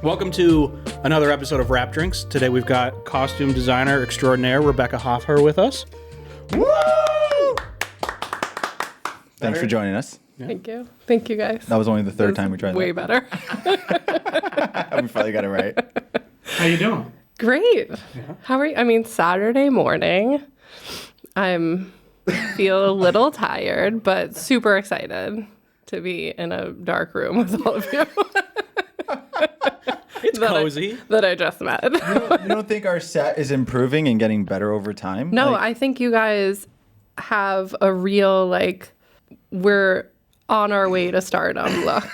Welcome to another episode of Rap Drinks. Today we've got costume designer extraordinaire Rebecca Hofherr with us. Woo! Thanks for joining us. Yeah. Thank you. Thank you, guys. That was only the third time we tried way that. Way better. We finally got it right. How you doing? Great. Yeah. How are you? I mean, Saturday morning. Feel a little tired, but super excited to be in a dark room with all of you. It's cozy. That I just met. You don't think our set is improving and getting better over time? No, I think you guys have a real, we're on our way to stardom look.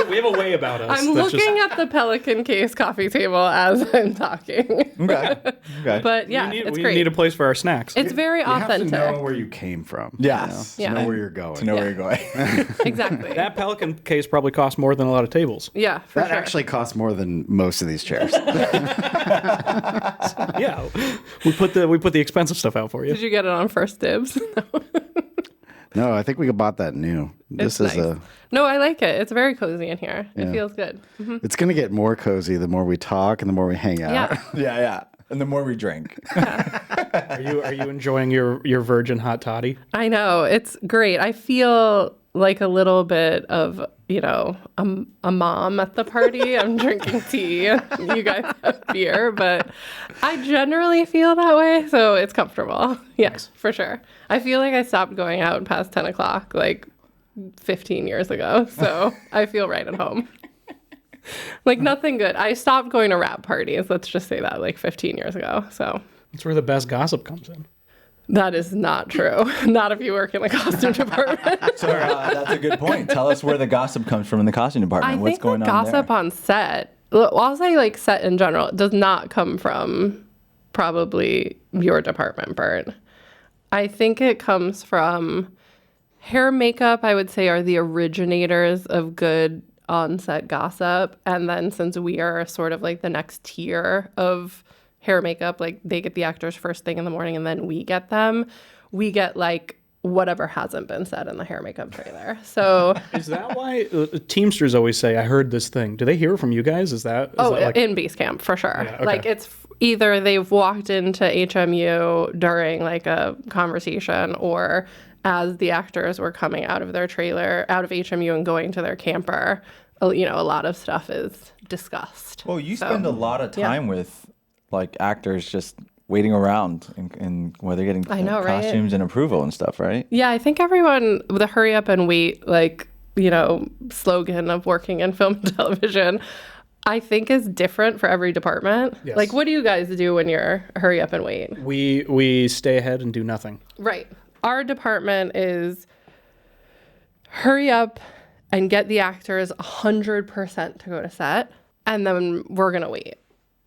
We have a way about us. I'm looking at the Pelican Case coffee table as I'm talking. Okay. But yeah, it's great. We need a place for our snacks. It's very authentic. You have to know where you came from. Yes. To know where you're going. To know where you're going. Exactly. That Pelican Case probably costs more than a lot of tables. Yeah, for that sure. actually costs more than most of these chairs. Yeah. We put the expensive stuff out for you. Did you get it on First Dibs? No, I think we bought that new. This is nice. No, I like it. It's very cozy in here. Yeah. It feels good. Mm-hmm. It's going to get more cozy the more we talk and the more we hang out. Yeah. Yeah. And the more we drink. Are you enjoying your virgin hot toddy? I know. It's great. I feel like a little bit of, a mom at the party. I'm drinking tea. You guys have beer, but I generally feel that way, so it's comfortable. Yes, for sure. I feel like I stopped going out past 10 o'clock 15 years ago, so I feel right at home. Nothing good. I stopped going to rap parties, let's just say that, 15 years ago, so. That's where the best gossip comes in. That is not true. Not if you work in the costume department. So that's a good point. Tell us where the gossip comes from in the costume department. What's going on there? I think the gossip on set, I'll say set in general, does not come from probably your department, Bert. I think it comes from hair and makeup, I would say, are the originators of good on-set gossip. And then since we are sort of the next tier of hair makeup, they get the actors first thing in the morning and then we get them. We get whatever hasn't been said in the hair makeup trailer. So is that why Teamsters always say, I heard this thing? Do they hear from you guys? Is that in base camp for sure. Yeah, okay. It's either they've walked into HMU during a conversation, or as the actors were coming out of their trailer, out of HMU and going to their camper, a lot of stuff is discussed. Well, you spend a lot of time with actors just waiting around and where they're getting costumes and approval and stuff, right? Yeah, I think everyone, the hurry up and wait, slogan of working in film and television, I think is different for every department. Yes. What do you guys do when you're hurry up and wait? We stay ahead and do nothing. Right. Our department is hurry up and get the actors 100% to go to set, and then we're going to wait.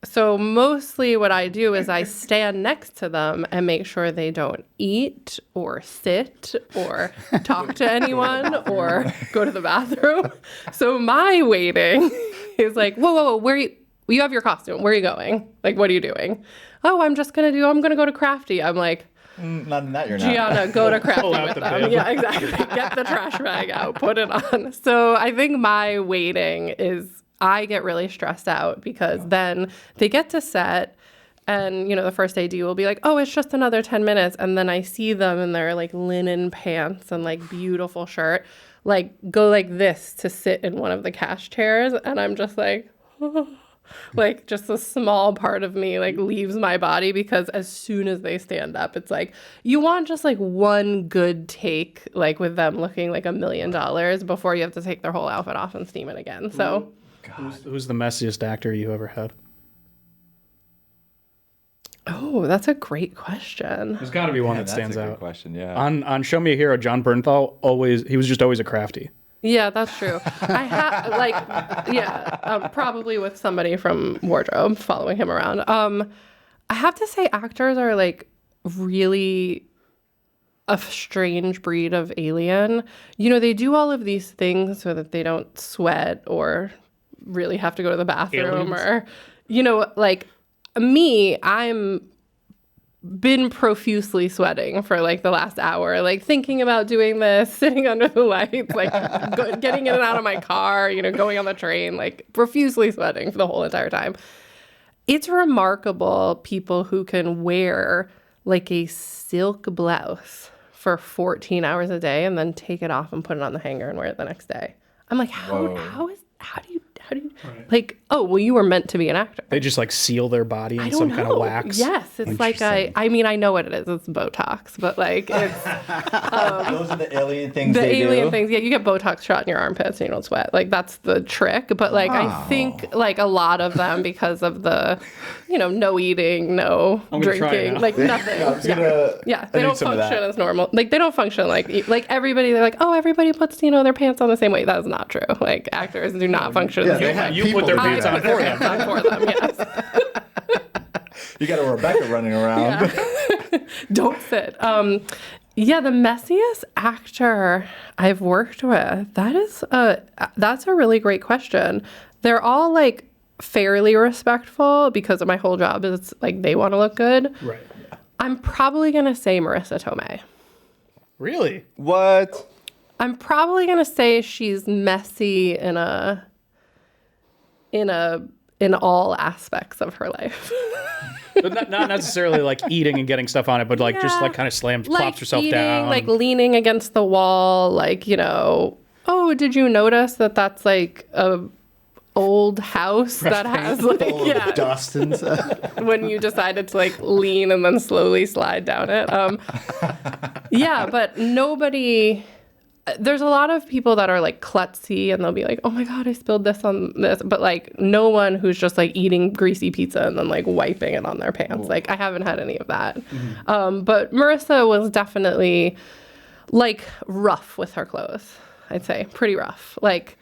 So mostly what I do is I stand next to them and make sure they don't eat or sit or talk to anyone or go to the bathroom. So my waiting is whoa, where you have your costume. Where are you going? What are you doing? Oh, I'm going to go to Crafty. I'm not in that you're not. Gianna, go to Crafty with the them. bib. Yeah, exactly. Get the trash bag out, put it on. So I think my waiting is, I get really stressed out because then they get to set and, the first AD will be oh, it's just another 10 minutes. And then I see them in their linen pants and beautiful shirt, go this to sit in one of the cash chairs. And I'm just oh. Just a small part of me leaves my body, because as soon as they stand up, it's you want just one good take with them looking $1 million before you have to take their whole outfit off and steam it again. So who's the messiest actor you ever had? Oh, that's a great question. There's got to be one that stands that's a out. good question, yeah. On Show Me a Hero, John Bernthal he was just always a crafty. Yeah, that's true. I have probably with somebody from wardrobe following him around. I have to say actors are really a strange breed of alien. They do all of these things so that they don't sweat or really have to go to the bathroom. Aliens. Or, me, I'm been profusely sweating for like the last hour, like thinking about doing this, sitting under the lights, like getting in and out of my car, going on the train, like profusely sweating for the whole entire time. It's remarkable people who can wear like a silk blouse for 14 hours a day and then take it off and put it on the hanger and wear it the next day. I'm like, how do you right. Like, oh, well, you were meant to be an actor. They just like seal their body in some kind of wax. Yes, it's like I mean, I know what it is. It's Botox, but like it's those are the alien things. The alien things. Yeah, you get Botox shot in your armpits and you don't sweat. Like that's the trick. But like I think like a lot of them because of the, no eating, no drinking, like nothing. They don't function as normal. Like they don't function like everybody. They're like, oh, everybody puts their pants on the same way. That is not true. Like actors do not function. You put their pants on for them. Yes. You got a Rebecca running around. Yeah. Don't sit. The messiest actor I've worked with, that's a really great question. They're all like fairly respectful because of my whole job is like they want to look good. Right. I'm probably going to say Marissa Tomei. Really? What? I'm probably going to say she's messy in all aspects of her life. But not necessarily like eating and getting stuff on it, but like just like kind of plops herself eating, down. Like leaning against the wall, like, oh, did you notice that's like a old house that has like dust and stuff? When you decided to like lean and then slowly slide down it. But nobody... There's a lot of people that are like klutzy and they'll be like, oh my God, I spilled this on this. But like no one who's just like eating greasy pizza and then like wiping it on their pants. Ooh. Like I haven't had any of that. Mm-hmm. But Marissa was definitely like rough with her clothes, I'd say. Pretty rough. Like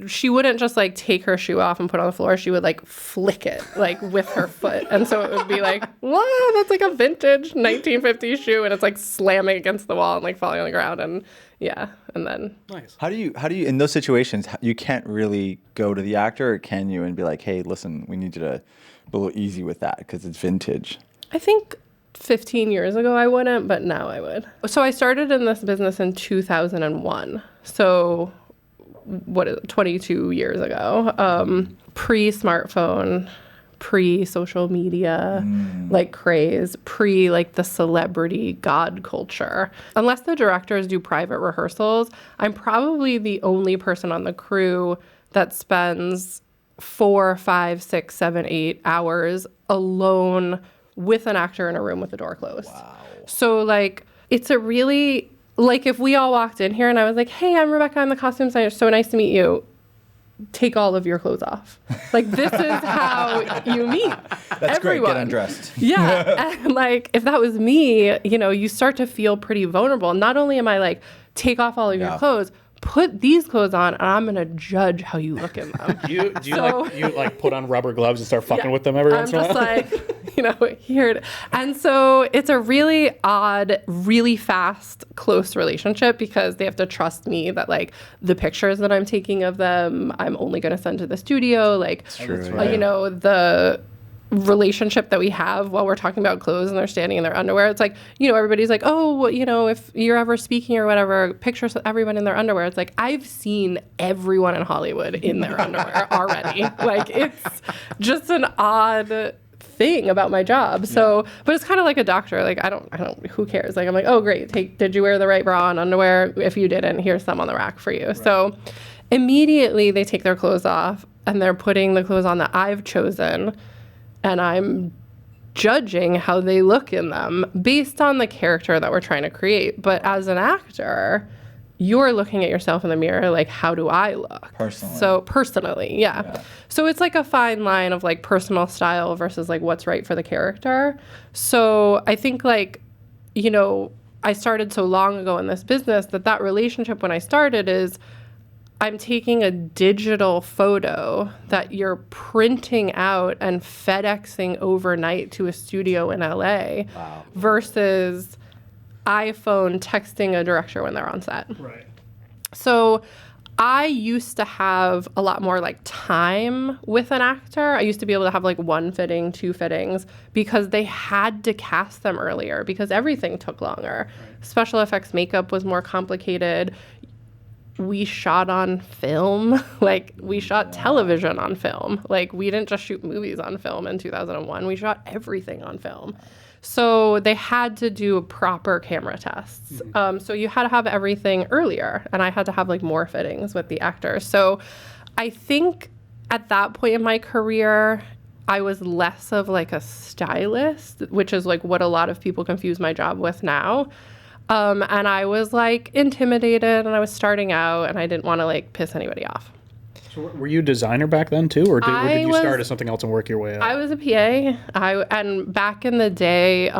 she wouldn't just like take her shoe off and put it on the floor. She would like flick it like with her foot. And so it would be like, wow, that's like a vintage 1950s shoe. And it's like slamming against the wall and like falling on the ground. And yeah, and then nice. How do you in those situations you can't really go to the actor, or can you, and be like, hey, listen, we need you to be a little easy with that because it's vintage? I think 15 years ago I wouldn't, but now I would. So I started in this business in 2001. So 22 years ago, pre-smartphone, pre-social media, like craze, like the celebrity god culture. Unless the directors do private rehearsals, I'm probably the only person on the crew that spends 4, 5, 6, 7, 8 hours alone with an actor in a room with the door closed. Wow. So like, it's a really, like if we all walked in here and I was like, hey, I'm Rebecca, I'm the costume designer, so nice to meet you. Take all of your clothes off. Like, this is how you meet That's everyone. Great, get undressed. Yeah. And like, if that was me, you start to feel pretty vulnerable. Not only am I like, take off all of your clothes, put these clothes on, and I'm going to judge how you look in them. Do you put on rubber gloves and start fucking with them every once in a while? I'm just like, here. And so it's a really odd, really fast, close relationship because they have to trust me that like the pictures that I'm taking of them, I'm only going to send to the studio. Like, the relationship that we have while we're talking about clothes and they're standing in their underwear. It's like, everybody's like, oh, if you're ever speaking or whatever, pictures of everyone in their underwear. It's like, I've seen everyone in Hollywood in their underwear already. Like, it's just an odd thing about my job. So, but it's kind of like a doctor. Like, I don't, who cares? Like, I'm like, oh, great. Did you wear the right bra and underwear? If you didn't, here's some on the rack for you. Right. So immediately they take their clothes off and they're putting the clothes on that I've chosen. And I'm judging how they look in them based on the character that we're trying to create. But as an actor, you're looking at yourself in the mirror like, how do I look? Personally. So personally, yeah. So it's like a fine line of like personal style versus like what's right for the character. So I think like, I started so long ago in this business that relationship when I started is I'm taking a digital photo that you're printing out and FedExing overnight to a studio in LA versus iPhone texting a director when they're on set. Right. So I used to have a lot more like time with an actor. I used to be able to have like 1 fitting, 2 fittings, because they had to cast them earlier because everything took longer. Right. Special effects makeup was more complicated. We shot on film. Like, we shot television on film. Like, we didn't just shoot movies on film in 2001. We shot everything on film. So they had to do proper camera tests. So you had to have everything earlier, and I had to have like more fittings with the actors. So I think at that point in my career, I was less of like a stylist, which is like what a lot of people confuse my job with now. And I was like intimidated, and I was starting out, and I didn't want to like piss anybody off. So were you a designer back then too, or did you start as something else and work your way up? I was a PA. And back in the day,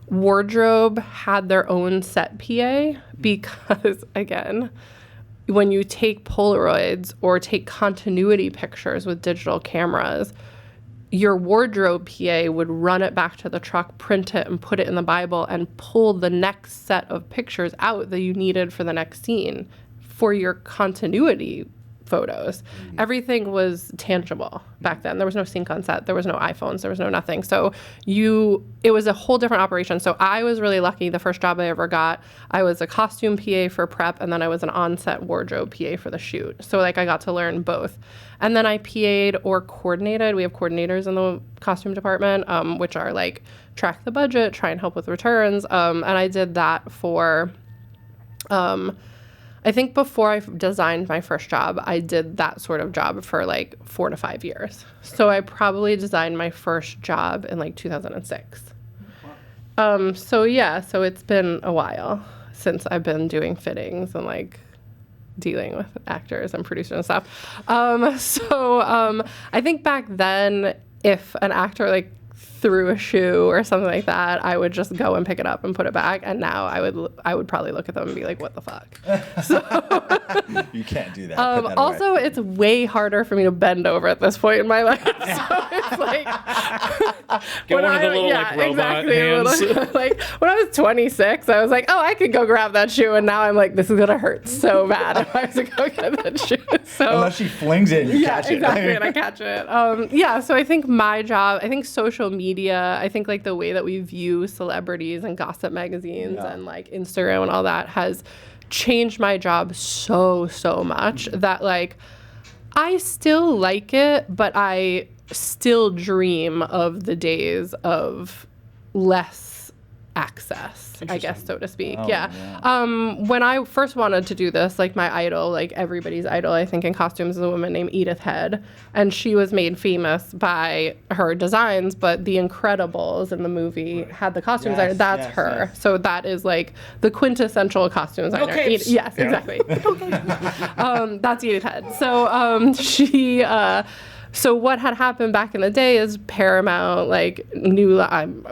wardrobe had their own set PA because, again, when you take Polaroids or take continuity pictures with digital cameras, your wardrobe PA would run it back to the truck, print it, and put it in the Bible, and pull the next set of pictures out that you needed for the next scene for your continuity photos. Everything was tangible back then. There was no sync on set. There was no iPhones. There was no nothing. So it was a whole different operation. So I was really lucky. The first job I ever got, I was a costume PA for prep, and then I was an on-set wardrobe PA for the shoot. So like I got to learn both. And then I PA'd or coordinated. We have coordinators in the costume department, which are like track the budget, try and help with returns. And I did that for I think before I designed my first job, I did that sort of job for like 4 to 5 years. So I probably designed my first job in like 2006. So it's been a while since I've been doing fittings and like dealing with actors and producers and stuff. I think back then, if an actor like threw a shoe or something like that, I would just go and pick it up and put it back. And now I would probably look at them and be like, what the fuck? So you can't do that. Put that also, away. it's way harder for me to bend over at this point in my life. So it's like get one of the little like robot hands. Like when I was 26, I was like, oh, I could go grab that shoe, and now I'm like, this is gonna hurt so bad if I have to go get that shoe. So unless she flings it, and you catch it. Exactly, and I catch it. So I think my job, I think social media, I think like the way that we view celebrities and gossip magazines and like Instagram and all that has changed my job so much that like I still like it, but I still dream of the days of less access, I guess, so to speak. When I first wanted to do this, like my idol, like everybody's idol, I think in costumes, is a woman named Edith Head, and she was made famous by her designs, but The Incredibles in the movie had the costume designer. That's her. Yes. So that is like the quintessential costume designer. Yes, exactly. That's Edith Head. So she so what had happened back in the day is Paramount, like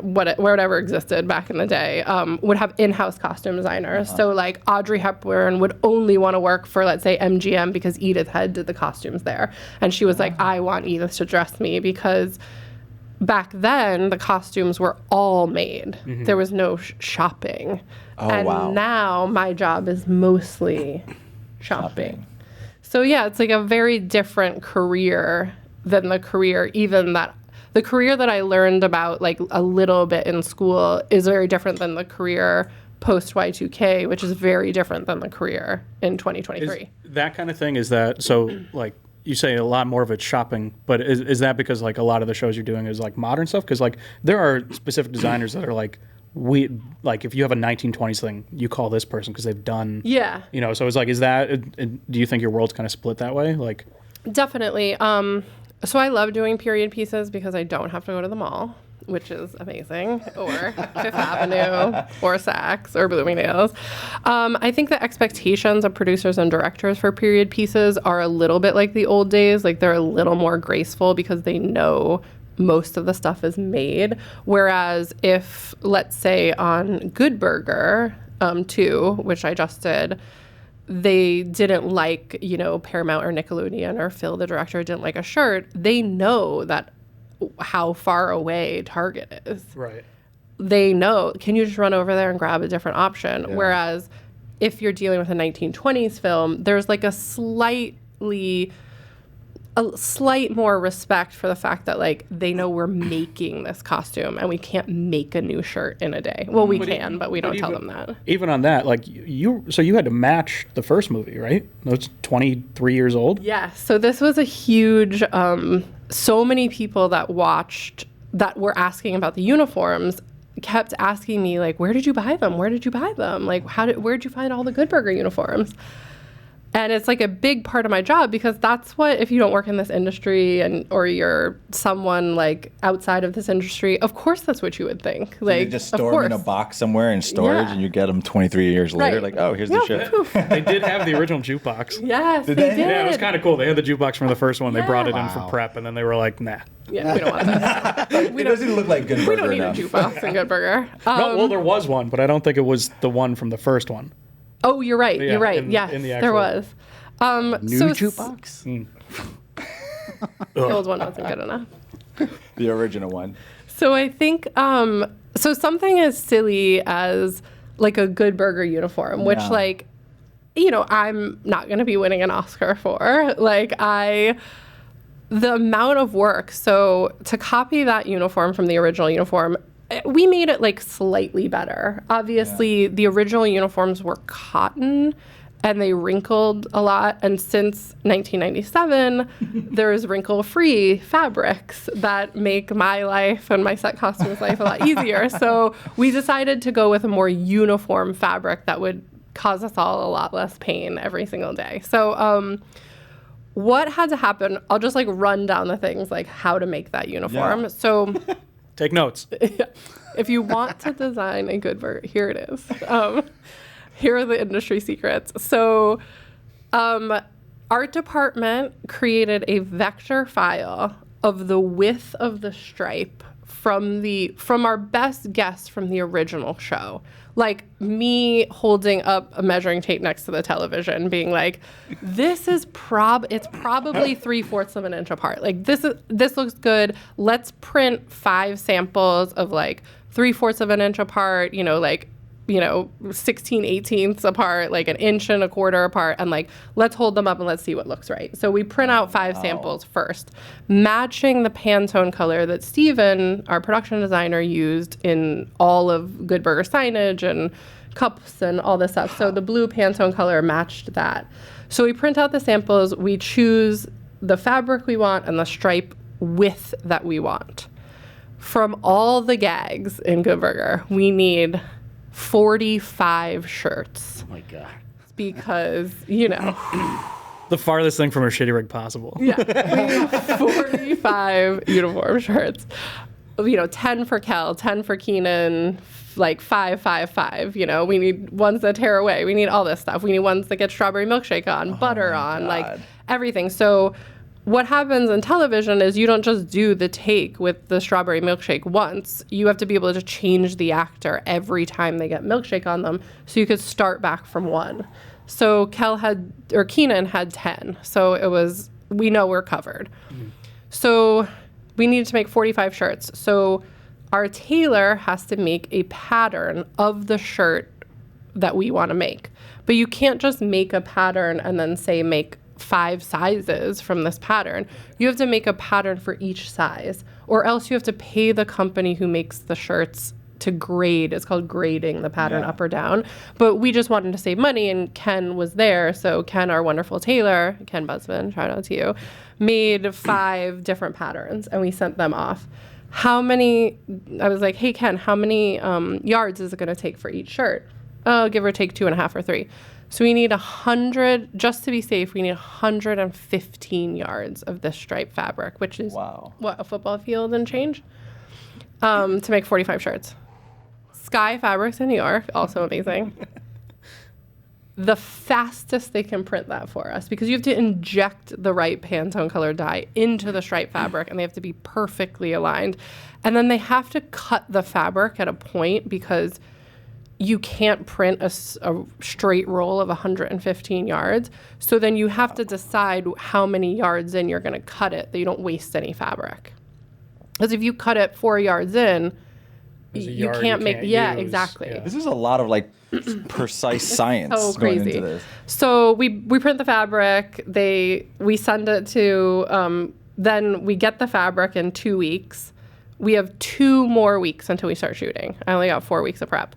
whatever existed back in the day, would have in-house costume designers. So like Audrey Hepburn would only want to work for, let's say, MGM because Edith Head did the costumes there. And she was like, I want Edith to dress me, because back then the costumes were all made. There was no shopping. Now my job is mostly shopping. So it's like a very different career than the career that I learned about like a little bit in school is very different than the career post Y2K, which is very different than the career in 2023. That kind of thing, is that, so like you say a lot more of it's shopping, but is that because like a lot of the shows you're doing is like modern stuff? Because like there are specific designers that are like, if you have a 1920s thing, you call this person because they've done, so it's like, is that, do you think your world's kind of split that way? Like, definitely. So I love doing period pieces because I don't have to go to the mall, which is amazing, or Fifth Avenue, or Saks, or Bloomingdale's. I think the expectations of producers and directors for period pieces are a little bit like the old days. Like they're a little more graceful because they know most of the stuff is made. Whereas if, let's say on Good Burger 2, which I just did, they didn't like, Paramount or Nickelodeon or Phil, the director, didn't like a shirt, they know that how far away Target is. Right. They know, can you just run over there and grab a different option? Whereas if you're dealing with a 1920s film, there's like a slight more respect for the fact that like they know we're making this costume and we can't make a new shirt in a day. Well, we can, but we don't tell them that. Even on that, like you had to match the first movie, right? It was 23 years old. Yeah. So this was a huge. So many people that watched that were asking about the uniforms kept asking me like, where did you buy them? Where did you buy them? Like, where'd you find all the Good Burger uniforms? And it's like a big part of my job because that's what, if you don't work in this industry or you're someone like outside of this industry, of course that's what you would think. Like, you just store them in a box somewhere in storage and you get them 23 years later. Right. Like, oh, here's the shit. They did have the original jukebox. Yes, they did. Yeah, it was kind of cool. They had the jukebox from the first one. They brought it in for Wow. prep, and then they were like, nah. Yeah, we don't want that. It doesn't look like Good Burger We don't need enough. a jukebox in Good Burger. No, well, there was one, but I don't think it was the one from the first one. Oh, you're right. Yeah, You're right. in Yes, the there actual- was. New so jukebox? The old one wasn't good enough. The original one. So I think so something as silly as like a Good Burger uniform, which Yeah. like, you know, I'm not going to be winning an Oscar for. Like the amount of work. So to copy that uniform from the original uniform, we made it like slightly better. Obviously, the original uniforms were cotton and they wrinkled a lot. And since 1997, there's wrinkle-free fabrics that make my life and my set costumes life a lot easier. So we decided to go with a more uniform fabric that would cause us all a lot less pain every single day. So what had to happen, I'll just like run down the things like how to make that uniform. Yeah. So Take notes. if you want to design a Good Burger, here it is. Here are the industry secrets. So art department created a vector file of the width of the stripe from our best guess from the original show. Like me holding up a measuring tape next to the television being like, this is it's probably 3/4 of an inch apart. Like this looks good. Let's print 5 samples of like 3/4 of an inch apart, 16/18 apart, like 1 1/4 inch apart, and like let's hold them up and let's see what looks right. So we print out 5 samples first, matching the Pantone color that Steven, our production designer, used in all of Good Burger signage and cups and all this stuff. So the blue Pantone color matched that. So we print out the samples, we choose the fabric we want and the stripe width that we want. From all the gags in Good Burger, we need 45 shirts. Oh my God. Because, The farthest thing from a shitty rig possible. yeah, we need 45 uniform shirts. 10 for Kel, 10 for Keenan, like 5, 5, 5. We need ones that tear away. We need all this stuff. We need ones that get strawberry milkshake on, butter on, like everything. So what happens in television is you don't just do the take with the strawberry milkshake once. You have to be able to change the actor every time they get milkshake on them. So you could start back from 1. So Keenan had 10. So we know we're covered. So we needed to make 45 shirts. So our tailor has to make a pattern of the shirt that we want to make. But you can't just make a pattern and then say make 5 sizes from this pattern. You have to make a pattern for each size, or else you have to pay the company who makes the shirts to grade. It's called grading the pattern up or down. But we just wanted to save money, and Ken was there. So Ken, our wonderful tailor, Ken Busman, shout out to you, made 5 different patterns, and we sent them off. I was like, hey, Ken, how many yards is it going to take for each shirt? Give or take 2.5 or 3. So we need 100, just to be safe, we need 115 yards of this stripe fabric, which is a football field and change, to make 45 shirts. Sky Fabrics in New York, also amazing. The fastest they can print that for us, because you have to inject the right Pantone color dye into the stripe fabric, and they have to be perfectly aligned. And then they have to cut the fabric at a point, because you can't print a straight roll of 115 yards. So then you have to decide how many yards in you're going to cut it, that you don't waste any fabric. Because if you cut it 4 yards in, There's a you yard can't make, yeah, use. exactly. Yeah. This is a lot of like precise science So going crazy. into this. So we print the fabric. We send it to. Then we get the fabric in 2 weeks. We have 2 more weeks until we start shooting. I only got 4 weeks of prep.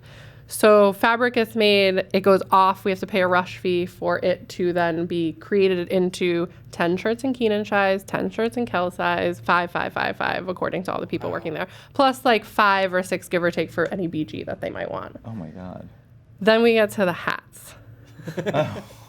So fabric gets made. It goes off. We have to pay a rush fee for it to then be created into 10 shirts in Keenan size, 10 shirts in Kel size, 5, 5, 5, 5, according to all the people working there. Plus like 5 or 6, give or take, for any BG that they might want. Oh my God. Then we get to the hats.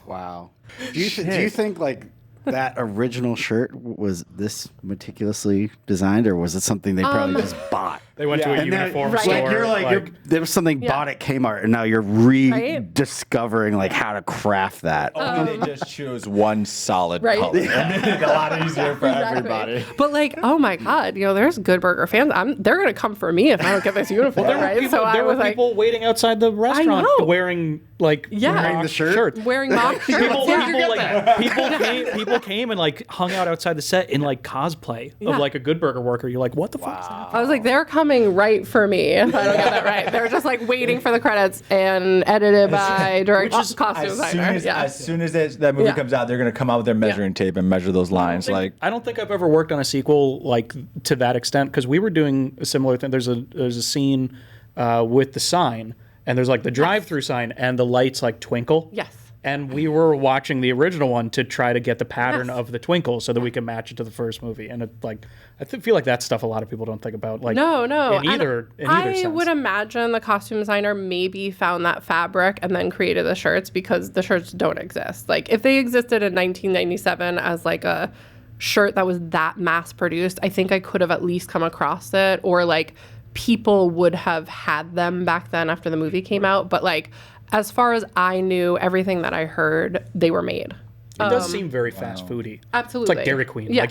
Wow. Do you think like that original shirt was this meticulously designed, or was it something they probably just bought? They went to a And then- uniform right. store. Like you're there was something Yeah. bought at Kmart, and now you're Right? rediscovering like how to craft that. Only they just chose one solid Right. color. It made it a lot easier for Exactly. everybody. But like, oh my God, there's Good Burger fans. They're gonna come for me if I don't get this uniform, right? People, so I there was were like, people waiting outside the restaurant know. wearing like Yeah. Wearing mock the shirt? shirts. wearing mock shirts. People, Yeah. people came and like hung out outside the set in like cosplay Yeah. of like a Good Burger worker. You're like, what the fuck is that? I was like, they're coming right for me if I don't get that right. They're just like waiting for the credits and edited by costume designer. As soon as that movie Yeah. comes out, they're going to come out with their measuring tape and measure those lines. Like, I don't think I've ever worked on a sequel like to that extent, because we were doing a similar thing. There's a scene with the sign, and there's like the drive-through sign, and the lights like twinkle. Yes. And we were watching the original one to try to get the pattern Yes. of the twinkle so that we can match it to the first movie. And it like feel like that's stuff a lot of people don't think about. Like No. in And either I sense. would imagine the costume designer maybe found that fabric and then created the shirts, because the shirts don't exist. Like if they existed in 1997 as like a shirt that was that mass produced, I think I could have at least come across it, or like people would have had them back then after the movie came out. But like as far as I knew, everything that I heard, they were made. It does seem very fast foody. Absolutely. It's like Dairy Queen. Yeah.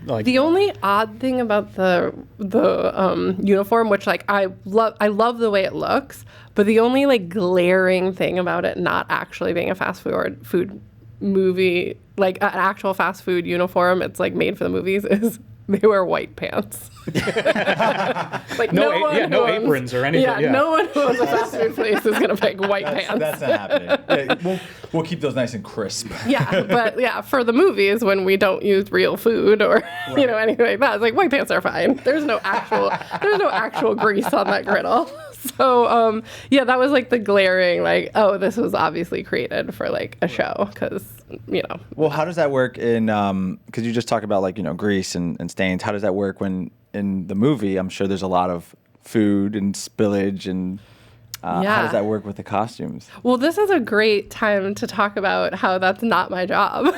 Like The only odd thing about the uniform, which like I love the way it looks, but the only like glaring thing about it not actually being a fast food movie, like an actual fast food uniform, it's like made for the movies, is they wear white pants. Like No one who no owns- aprons or anything, yeah. No one who owns a fast food place is gonna pick white pants. that's not happening. Yeah, we'll keep those nice and crisp. Yeah, but yeah, for the movies when we don't use real food or anything like that, it's like white pants are fine. There's no actual grease on that griddle. So yeah, that was like the glaring like, oh, this was obviously created for like a show, because Well, how does that work in? Because you just talk about like grease and stains. How does that work when in the movie? I'm sure there's a lot of food and spillage and. How Yeah. does that work with the costumes? Well, this is a great time to talk about how that's not my job.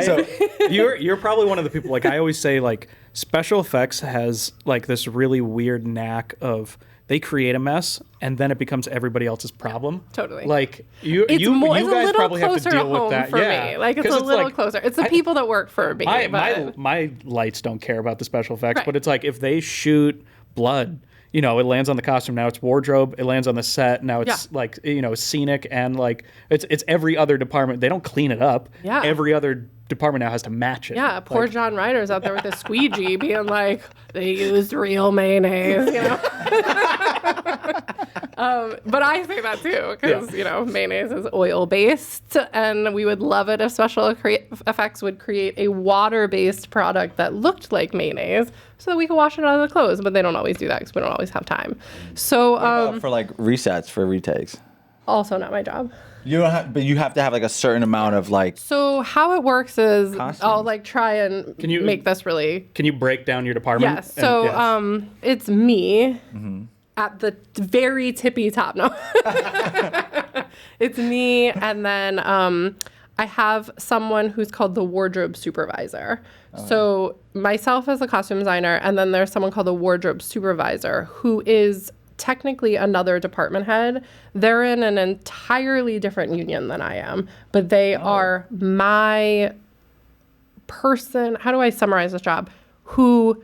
So you're probably one of the people, like I always say, like special effects has like this really weird knack of they create a mess and then it becomes everybody else's problem. Totally. Like you It's a guys little probably have to closer deal to with home that. for Yeah. me. Like it's 'Cause a little like, closer. It's the people that work for me. but my lights don't care about the special effects, Right. but it's like if they shoot blood, it lands on the costume, now it's wardrobe, it lands on the set, now it's Yeah. like scenic, and like it's every other department. They don't clean it up. Yeah. Every other department now has to match it. yeah, poor Like, John Ryder's out there with a squeegee being like, they used real mayonnaise, But I say that too, because, mayonnaise is oil-based, and we would love it if special effects would create a water-based product that looked like mayonnaise so that we could wash it out of the clothes, but they don't always do that because we don't always have time. So, for like resets for retakes, also not my job. you don't have, but you have to have like a certain amount of like. So how it works is Costumes. I'll like try and you- make this really. Can you break down your department? Yes. So it's me Mm-hmm. at the very tippy top. No, it's me, and then I have someone who's called the wardrobe supervisor. So myself as a costume designer, and then there's someone called the wardrobe supervisor who is technically another department head. They're in an entirely different union than I am, but they are my person. How do I summarize this job? Who,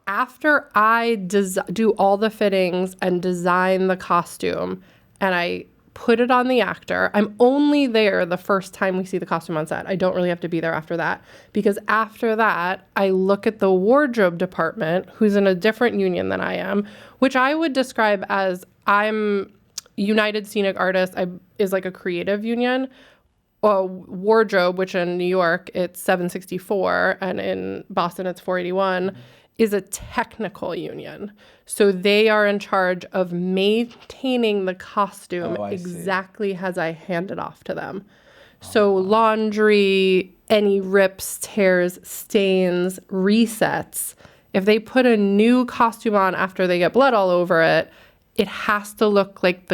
after I do all the fittings and design the costume, and I put it on the actor. I'm only there the first time we see the costume on set. I don't really have to be there after that, because after that, I look at the wardrobe department, who's in a different union than I am, which I would describe as I'm United Scenic Artists is like a creative union. Wardrobe, which in New York, it's 764, and in Boston, it's 481, is a technical union. So they are in charge of maintaining the costume exactly as I hand it off to them. So laundry, any rips, tears, stains, resets. If they put a new costume on after they get blood all over it, it has to look like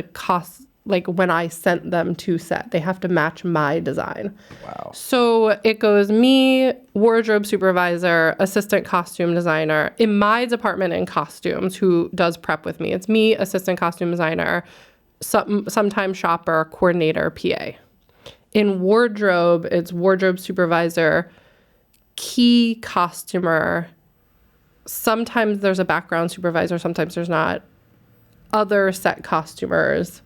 like when I sent them to set. They have to match my design. Wow. So it goes me, wardrobe supervisor, assistant costume designer. In my department in costumes, who does prep with me, it's me, assistant costume designer, sometimes shopper, coordinator, PA. In wardrobe, it's wardrobe supervisor, key costumer. Sometimes there's a background supervisor, sometimes there's not. Other set costumers,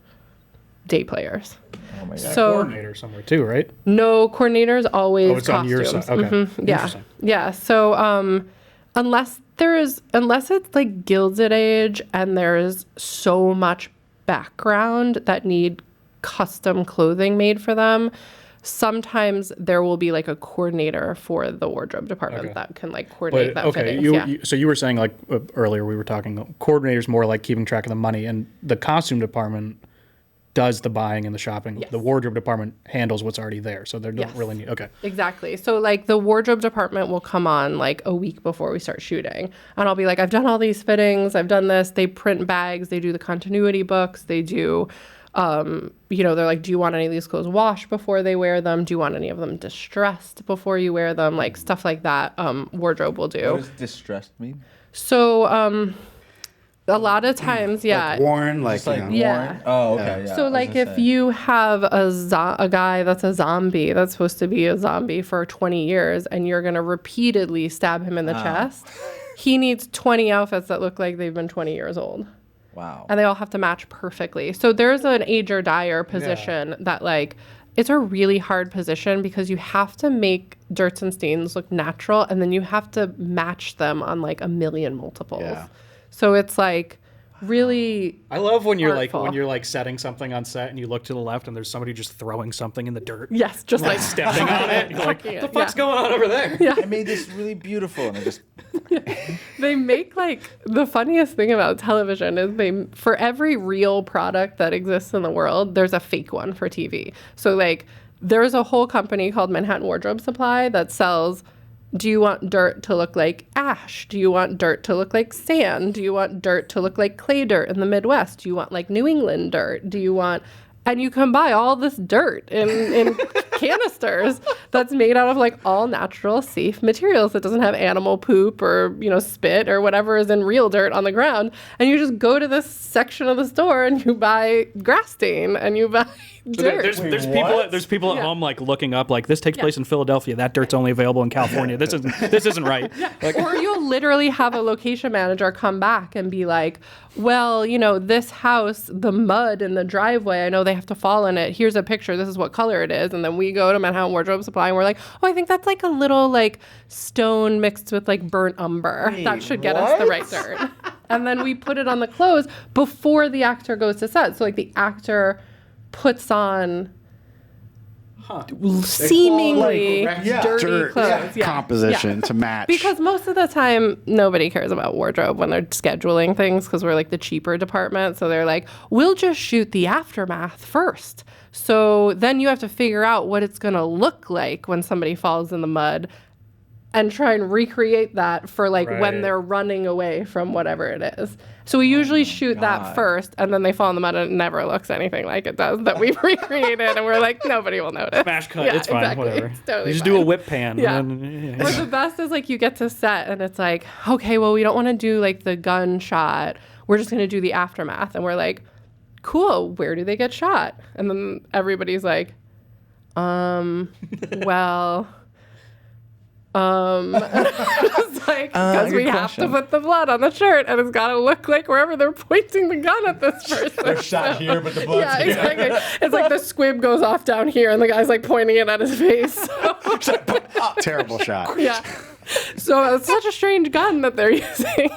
day players. Oh my God. So Coordinator somewhere too, right? no, coordinators always Oh, it's on your costumes. side. Okay. Yeah. Interesting. Yeah. So unless it's like Gilded Age and there's so much background that need custom clothing made for them, sometimes there will be like a coordinator for the wardrobe department that can like coordinate that fitting. So you were saying like earlier we were talking coordinators more like keeping track of the money, and the costume department does the buying and the shopping. Yes. The wardrobe department handles what's already there, so they don't really need. Okay. Exactly. So like the wardrobe department will come on like a week before we start shooting, and I'll be like, I've done all these fittings, I've done this. They print bags, they do the continuity books, they do. They're like, do you want any of these clothes washed before they wear them? Do you want any of them distressed before you wear them? Like stuff like that. Wardrobe will do. What does distressed mean? So, a lot of times, Like worn, like, Like you know. Yeah. worn? Oh, okay. Yeah. So, like, if you have a guy that's a zombie, that's supposed to be a zombie for 20 years, and you're going to repeatedly stab him in the chest, he needs 20 outfits that look like they've been 20 years old. Wow. And they all have to match perfectly. So there's an age or dyer position that, like, it's a really hard position because you have to make dirts and stains look natural, and then you have to match them on, like, a million multiples. Yeah. So it's, like, really I love when you're artful. like setting something on set and you look to the left and there's somebody just throwing something in the dirt. Yes, just like Stepping on it. You're like, Yeah. what the fuck's going on over there? I made this really beautiful, and I just They make like the funniest thing about television is for every real product that exists in the world, there's a fake one for TV. So like there's a whole company called Manhattan Wardrobe Supply that sells, do you want dirt to look like ash? Do you want dirt to look like sand? Do you want dirt to look like clay dirt in the Midwest? Do you want like New England dirt? Do you want, and you can buy all this dirt in canisters that's made out of like all natural, safe materials that doesn't have animal poop or, spit or whatever is in real dirt on the ground. And you just go to this section of the store and you buy grass stain and you buy dirt. There's people at home like looking up like this takes place in Philadelphia. That dirt's only available in California. This isn't right. Like, Or you'll literally have a location manager come back and be like, well, this house, the mud in the driveway, I know they have to fall in it. Here's a picture. This is what color it is. And then we go to Manhattan Wardrobe Supply and we're like, oh, I think that's like a little like stone mixed with like burnt umber. That should get us the right dirt. And then we put it on the clothes before the actor goes to set. So like the actor puts on seemingly dirty clothes. Composition to match. Because most of the time, nobody cares about wardrobe when they're scheduling things because we're like the cheaper department. So they're like, we'll just shoot the aftermath first. So then you have to figure out what it's going to look like when somebody falls in the mud and try and recreate that for like when they're running away from whatever it is. So we usually shoot that first, and then they fall in the mud and it never looks anything like it does that we've recreated, and we're like, nobody will notice. smash cut. Yeah, It's fine. exactly. Whatever. It's totally you just fine. do a whip pan. Yeah. And then, Or the best is like you get to set and it's like, okay, well, we don't want to do like the gun shot. We're just going to do the aftermath. And we're like, cool, where do they get shot? And then everybody's like, well, It's like, because we good have to question. put the blood on the shirt, and it's got to look like wherever they're pointing the gun at this person. They're shot here, but the blood's Yeah, here. exactly. It's like the squib goes off down here, and the guy's like pointing it at his face. So, Terrible shot. yeah. So it's such a strange gun that they're using.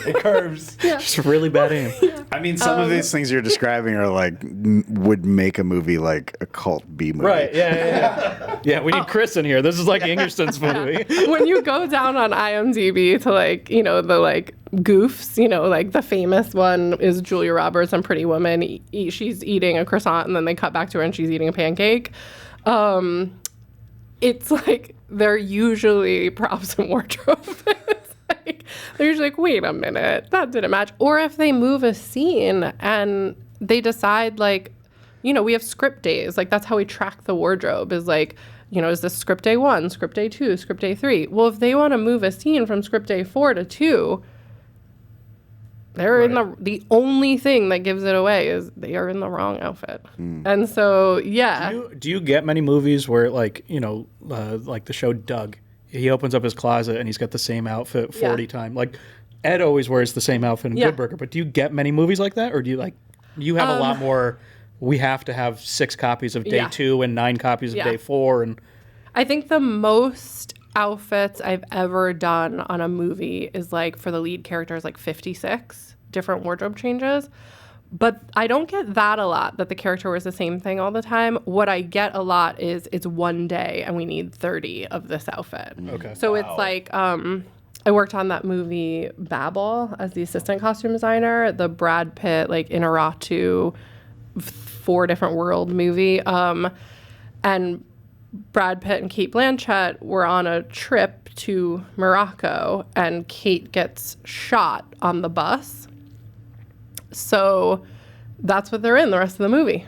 It curves. Just really bad aim. I mean, some of these things you're describing are like would make a movie like a cult B movie. Right. Yeah. Yeah, we need Chris in here. This is like Ingerson's movie. When you go down on IMDb to like, you know, the like goofs, you know, like the famous one is Julia Roberts on Pretty Woman. She's eating a croissant and then they cut back to her and she's eating a pancake. It's like they're usually props and wardrobe. It's like, they're usually like, wait a minute, that didn't match. Or if they move a scene and they decide like, you know, we have script days. Like that's how we track the wardrobe is like, you know, is this script day 1, script day 2, script day 3? Well, if they want to move a scene from script day 4 to 2, they're in the only thing that gives it away is they are in the wrong outfit. And so, yeah. Do you get many movies where, like, you know, like the show Doug, he opens up his closet and he's got the same outfit 40 times. Like, Ed always wears the same outfit in Good Burger, but do you get many movies like that? Or do you, like, you have a lot more, we have to have 6 copies of day 2 and 9 copies of day 4? And I think the most outfits I've ever done on a movie is, like, for the lead characters, like 56 different wardrobe changes. But I don't get that a lot, that the character wears the same thing all the time. What I get a lot is it's one day and we need 30 of this outfit. Okay. So it's like, I worked on that movie Babel as the assistant costume designer, the Brad Pitt, like, Inarritu 4 different world movie. And Brad Pitt and Cate Blanchett were on a trip to Morocco and Kate gets shot on the bus. So that's what they're in the rest of the movie.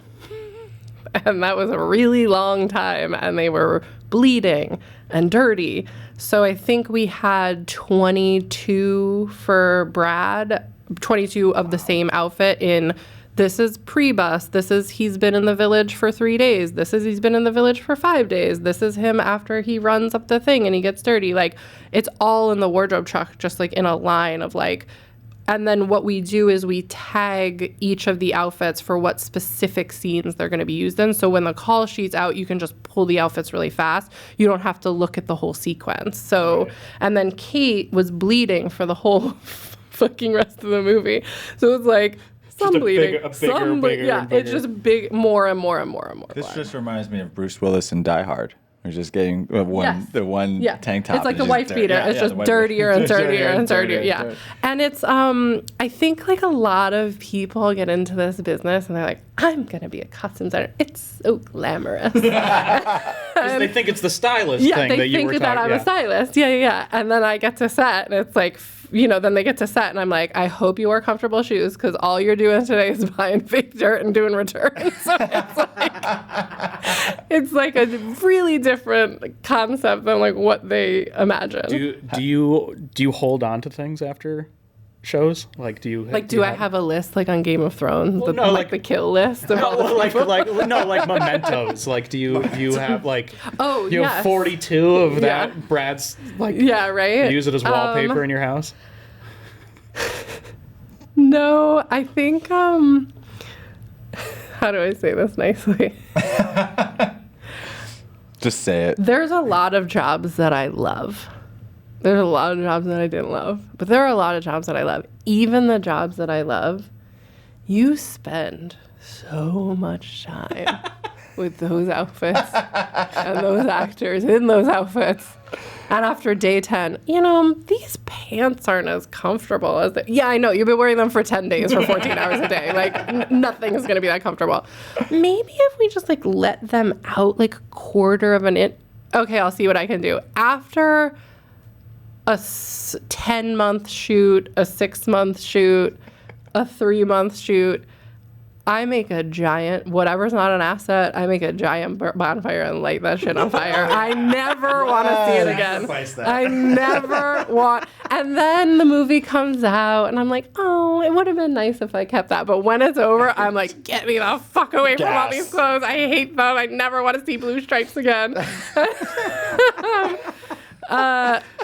And that was a really long time and they were bleeding and dirty. So I think we had 22 for Brad, 22 of the same outfit in this is pre-bus, this is he's been in the village for 3 days, this is he's been in the village for 5 days, this is him after he runs up the thing and he gets dirty. Like, it's all in the wardrobe truck, just like in a line of like, and then what we do is we tag each of the outfits for what specific scenes they're going to be used in. So when the call sheet's out, you can just pull the outfits really fast. You don't have to look at the whole sequence. So, and then Kate was bleeding for the whole fucking rest of the movie. So it's like, some bleeding, some bleeding. Yeah, it's just big, more and more and more and more. This blood. just reminds me of Bruce Willis in Die Hard. We're just getting the one tank top. It's like is the just wife dirty. beater. It's just dirtier and dirtier and dirtier. dirtier. Yeah. And it's, I think like a lot of people get into this business and they're like, I'm going to be a costume designer. It's so glamorous. they think it's the stylist thing that you were talking about. They think that I'm a stylist. Yeah. And then I get to set and it's like, you know, then they get to set and I'm like, I hope you wear comfortable shoes because all you're doing today is buying fake dirt and doing returns. So it's like a really different concept than like what they imagine. Do you hold on to things after shows? Like, do you like, do I have a list like on Game of Thrones? Well, no, like the kill list of all the like mementos. Like, do you have like you have yes. 42 of that Brad's like right? use it as wallpaper in your house? No, I think how do I say this nicely? Just say it. There's a lot of jobs that I love. There's a lot of jobs that I didn't love. But there are a lot of jobs that I love. Even the jobs that I love, you spend so much time with those outfits and those actors in those outfits. And after day 10, you know, these pants aren't as comfortable as yeah, I know. You've been wearing them for 10 days for 14 hours a day. Like, nothing is going to be that comfortable. Maybe if we just, like, let them out, like, a quarter of an inch. Okay, I'll see what I can do. After a 10-month shoot, a 6-month shoot, a 3-month shoot, I make a giant, whatever's not an asset, I make a giant bonfire and light that shit on fire. I never want to see it again. I never want. And then the movie comes out and I'm like, oh, it would have been nice if I kept that. But when it's over, I'm like, get me the fuck away from all these clothes. I hate them. I never want to see blue stripes again.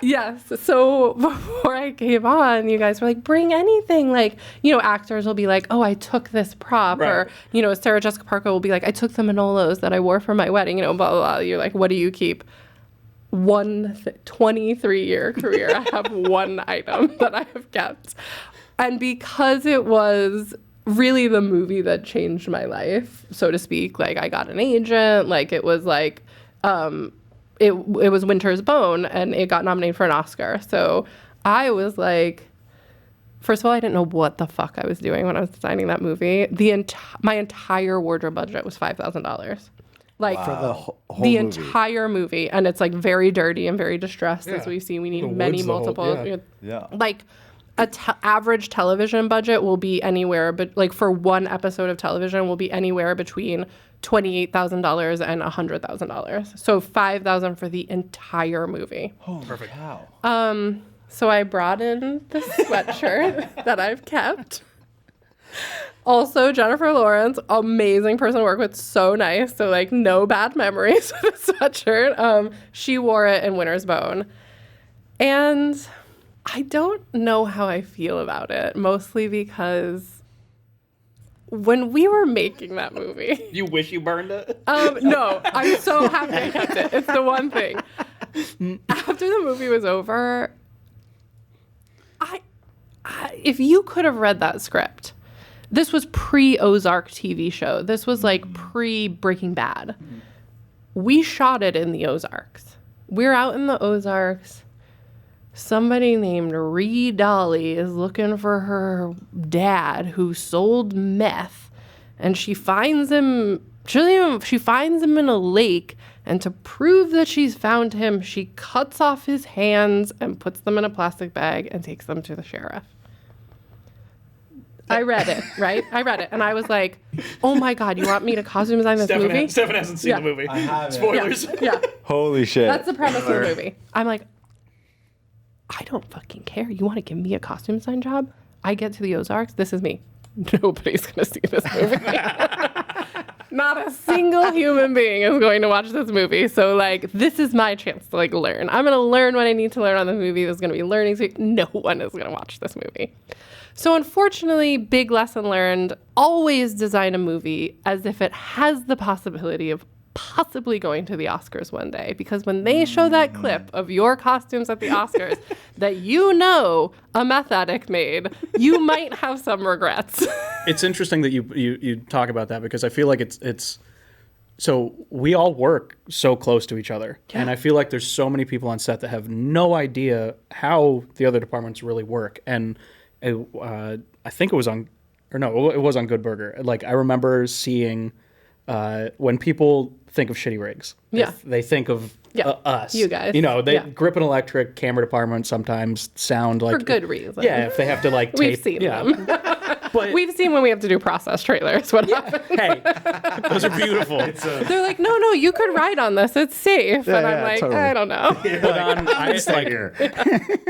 Yes. So before I came on, you guys were like, bring anything. Like, actors will be like, oh, I took this prop. Right. Or, Sarah Jessica Parker will be like, I took the Manolos that I wore for my wedding, blah, blah, blah. You're like, what do you keep? 23-year career. I have one item that I have kept. And because it was really the movie that changed my life, so to speak, like I got an agent, like it was like, it was Winter's Bone, and it got nominated for an Oscar. So I was like, first of all, I didn't know what the fuck I was doing when I was designing that movie. My entire wardrobe budget was $5,000. Like For the whole the movie. entire movie, and it's like very dirty and very distressed, as Yeah. we see. We need The many woods, the whole- multiple. Yeah. Like average television budget will be anywhere, but like for one episode of television will be anywhere between $28,000 and $100,000. So $5,000 for the entire movie. Perfect. Wow. So I brought in the sweatshirt that I've kept. Also, Jennifer Lawrence, amazing person to work with, so nice. So like no bad memories with the sweatshirt. She wore it in Winter's Bone. And I don't know how I feel about it, mostly because when we were making that movie, You wish you burned it? no, I'm so happy I kept it. It's the one thing. After the movie was over, I if you could have read that script, this was pre-Ozark TV show. This was like pre-Breaking Bad. We shot it in the Ozarks. We're out in the Ozarks. Somebody named Ree Dolly is looking for her dad who sold meth, and she finds him. She finds him in a lake, and to prove that she's found him, she cuts off his hands and puts them in a plastic bag and takes them to the sheriff. I read it, right? I read it, and I was like, "Oh my god, you want me to costume design this movie?" Stefan hasn't seen Yeah. the movie. I haven't. Spoilers. Yeah, Holy shit. that's the premise of the movie. I'm like, I don't fucking care. You want to give me a costume design job? I get to the Ozarks. This is me. Nobody's gonna see this movie. Not a single human being is going to watch this movie. So like, this is my chance to like learn. I'm gonna learn what I need to learn on the movie. There's gonna be learning. No one is gonna watch this movie. So unfortunately, big lesson learned, always design a movie as if it has the possibility of possibly going to the Oscars one day. Because when they show that clip of your costumes at the Oscars that a meth addict made, you might have some regrets. It's interesting that you talk about that, because I feel like it's so we all work so close to each other. Yeah. And I feel like there's so many people on set that have no idea how the other departments really work. And I think it was on Good Burger. Like, I remember seeing when people think of shitty rigs, Yeah. they think of us. You guys. They Yeah. grip an electric, camera department sometimes sound like... For good reason. Yeah, if they have to like tape. We've seen them. But We've seen when we have to do process trailers. What happens? hey, those are beautiful. They're like, no, you could ride on this. It's safe. And I'm yeah, like, totally. I don't know. But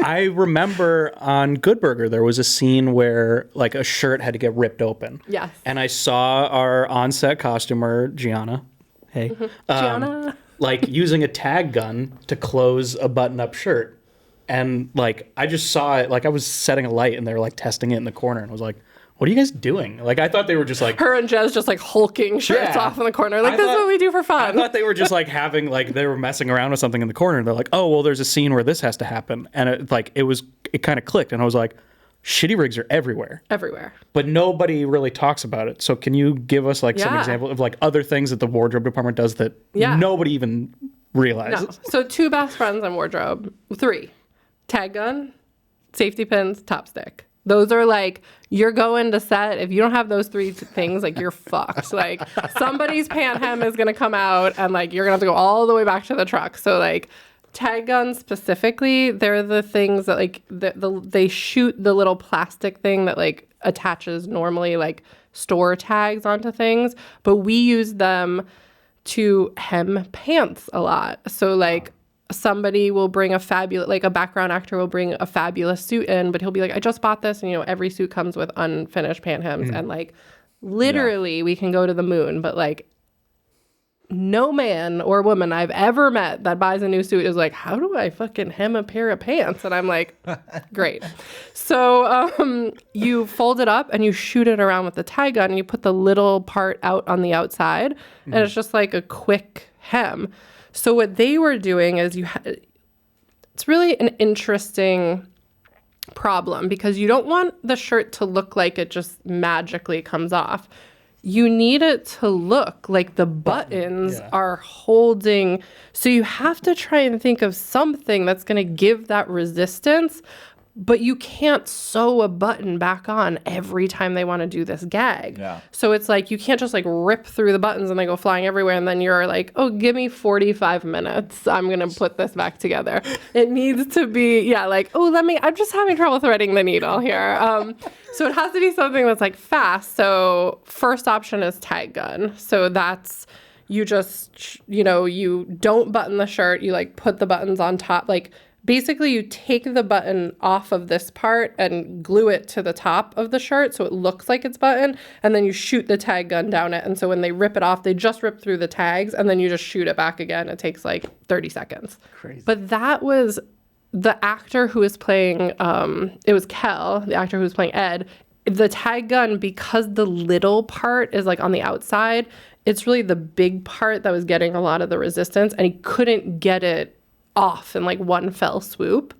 I remember on Good Burger, there was a scene where like a shirt had to get ripped open. Yes. And I saw our on-set costumer, Gianna, Gianna. like using a tag gun to close a button-up shirt. And like, I just saw it, like I was setting a light and they were like testing it in the corner, and I was like, what are you guys doing? Like, I thought they were just like... Her and Jez just like hulking shirts Yeah. off in the corner. Like, I this is thought- what we do for I fun. thought they were just like having, like, they were messing around with something in the corner. And they're like, oh, well, there's a scene where this has to happen. And it kind of clicked. And I was like, shitty rigs are everywhere. Everywhere. But nobody really talks about it. So can you give us like some Yeah. example of like other things that the wardrobe department does that Yeah. nobody even realizes? No. So 2 best friends in wardrobe. 3. Tag gun, safety pins, top stick. Those are like, you're going to set. If you don't have those 3 things, like you're fucked. Like somebody's pant hem is going to come out and like you're going to have to go all the way back to the truck. So like tag guns specifically, they're the things that like they shoot the little plastic thing that like attaches normally like store tags onto things. But we use them to hem pants a lot. So like somebody will bring a background actor will bring a fabulous suit in, but he'll be like, I just bought this. And, every suit comes with unfinished pant hems. And like, literally we can go to the moon, but like no man or woman I've ever met that buys a new suit is like, how do I fucking hem a pair of pants? And I'm like, great. So you fold it up and you shoot it around with the tie gun and you put the little part out on the outside and it's just like a quick hem. So what they were doing is it's really an interesting problem because you don't want the shirt to look like it just magically comes off. You need it to look like the buttons are holding. So you have to try and think of something that's going to give that resistance, but you can't sew a button back on every time they want to do this gag. Yeah. So it's like you can't just like rip through the buttons and they go flying everywhere and then you're like, oh, give me 45 minutes. I'm going to put this back together. It needs to be, like, oh, I'm just having trouble threading the needle here. So it has to be something that's like fast. So first option is tag gun. So that's, you just, you don't button the shirt. You like put the buttons on top, like, basically, you take the button off of this part and glue it to the top of the shirt so it looks like it's buttoned, and then you shoot the tag gun down it. And so when they rip it off, they just rip through the tags, and then you just shoot it back again. It takes like 30 seconds. Crazy. But that was the actor who was playing, it was Kel, the actor who was playing Ed. The tag gun, because the little part is like on the outside, it's really the big part that was getting a lot of the resistance, and he couldn't get it off in like one fell swoop.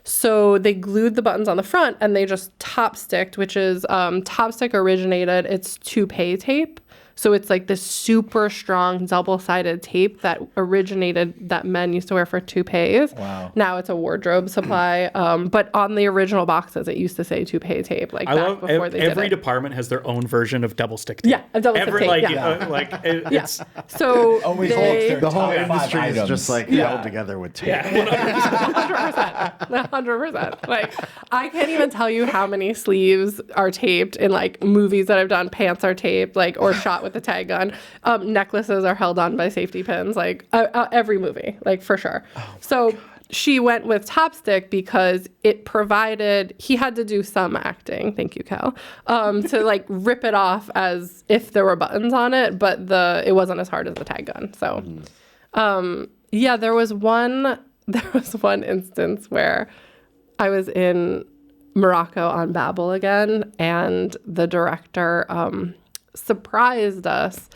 So they glued the buttons on the front and they just top sticked, which is top stick originated. It's toupee tape. So it's like this super strong double-sided tape that originated that men used to wear for toupees. Wow. Now it's a wardrobe supply. But on the original boxes, it used to say toupee tape. Like I back love before they did every it. department has their own version of double stick tape. Yeah, a double stick tape. It's So Always they, The whole Top five industry is items. just like held together with tape. 100%. Like, I can't even tell you how many sleeves are taped in like movies that I've done. Pants are taped, like, or shot with the tag gun. Necklaces are held on by safety pins, like every movie, like for sure. So she went with top stick because it provided, he had to do some acting, thank you, Cal, to like rip it off as if there were buttons on it, but it wasn't as hard as the tag gun. So there was one instance where I was in Morocco on Babel again, and the director surprised us.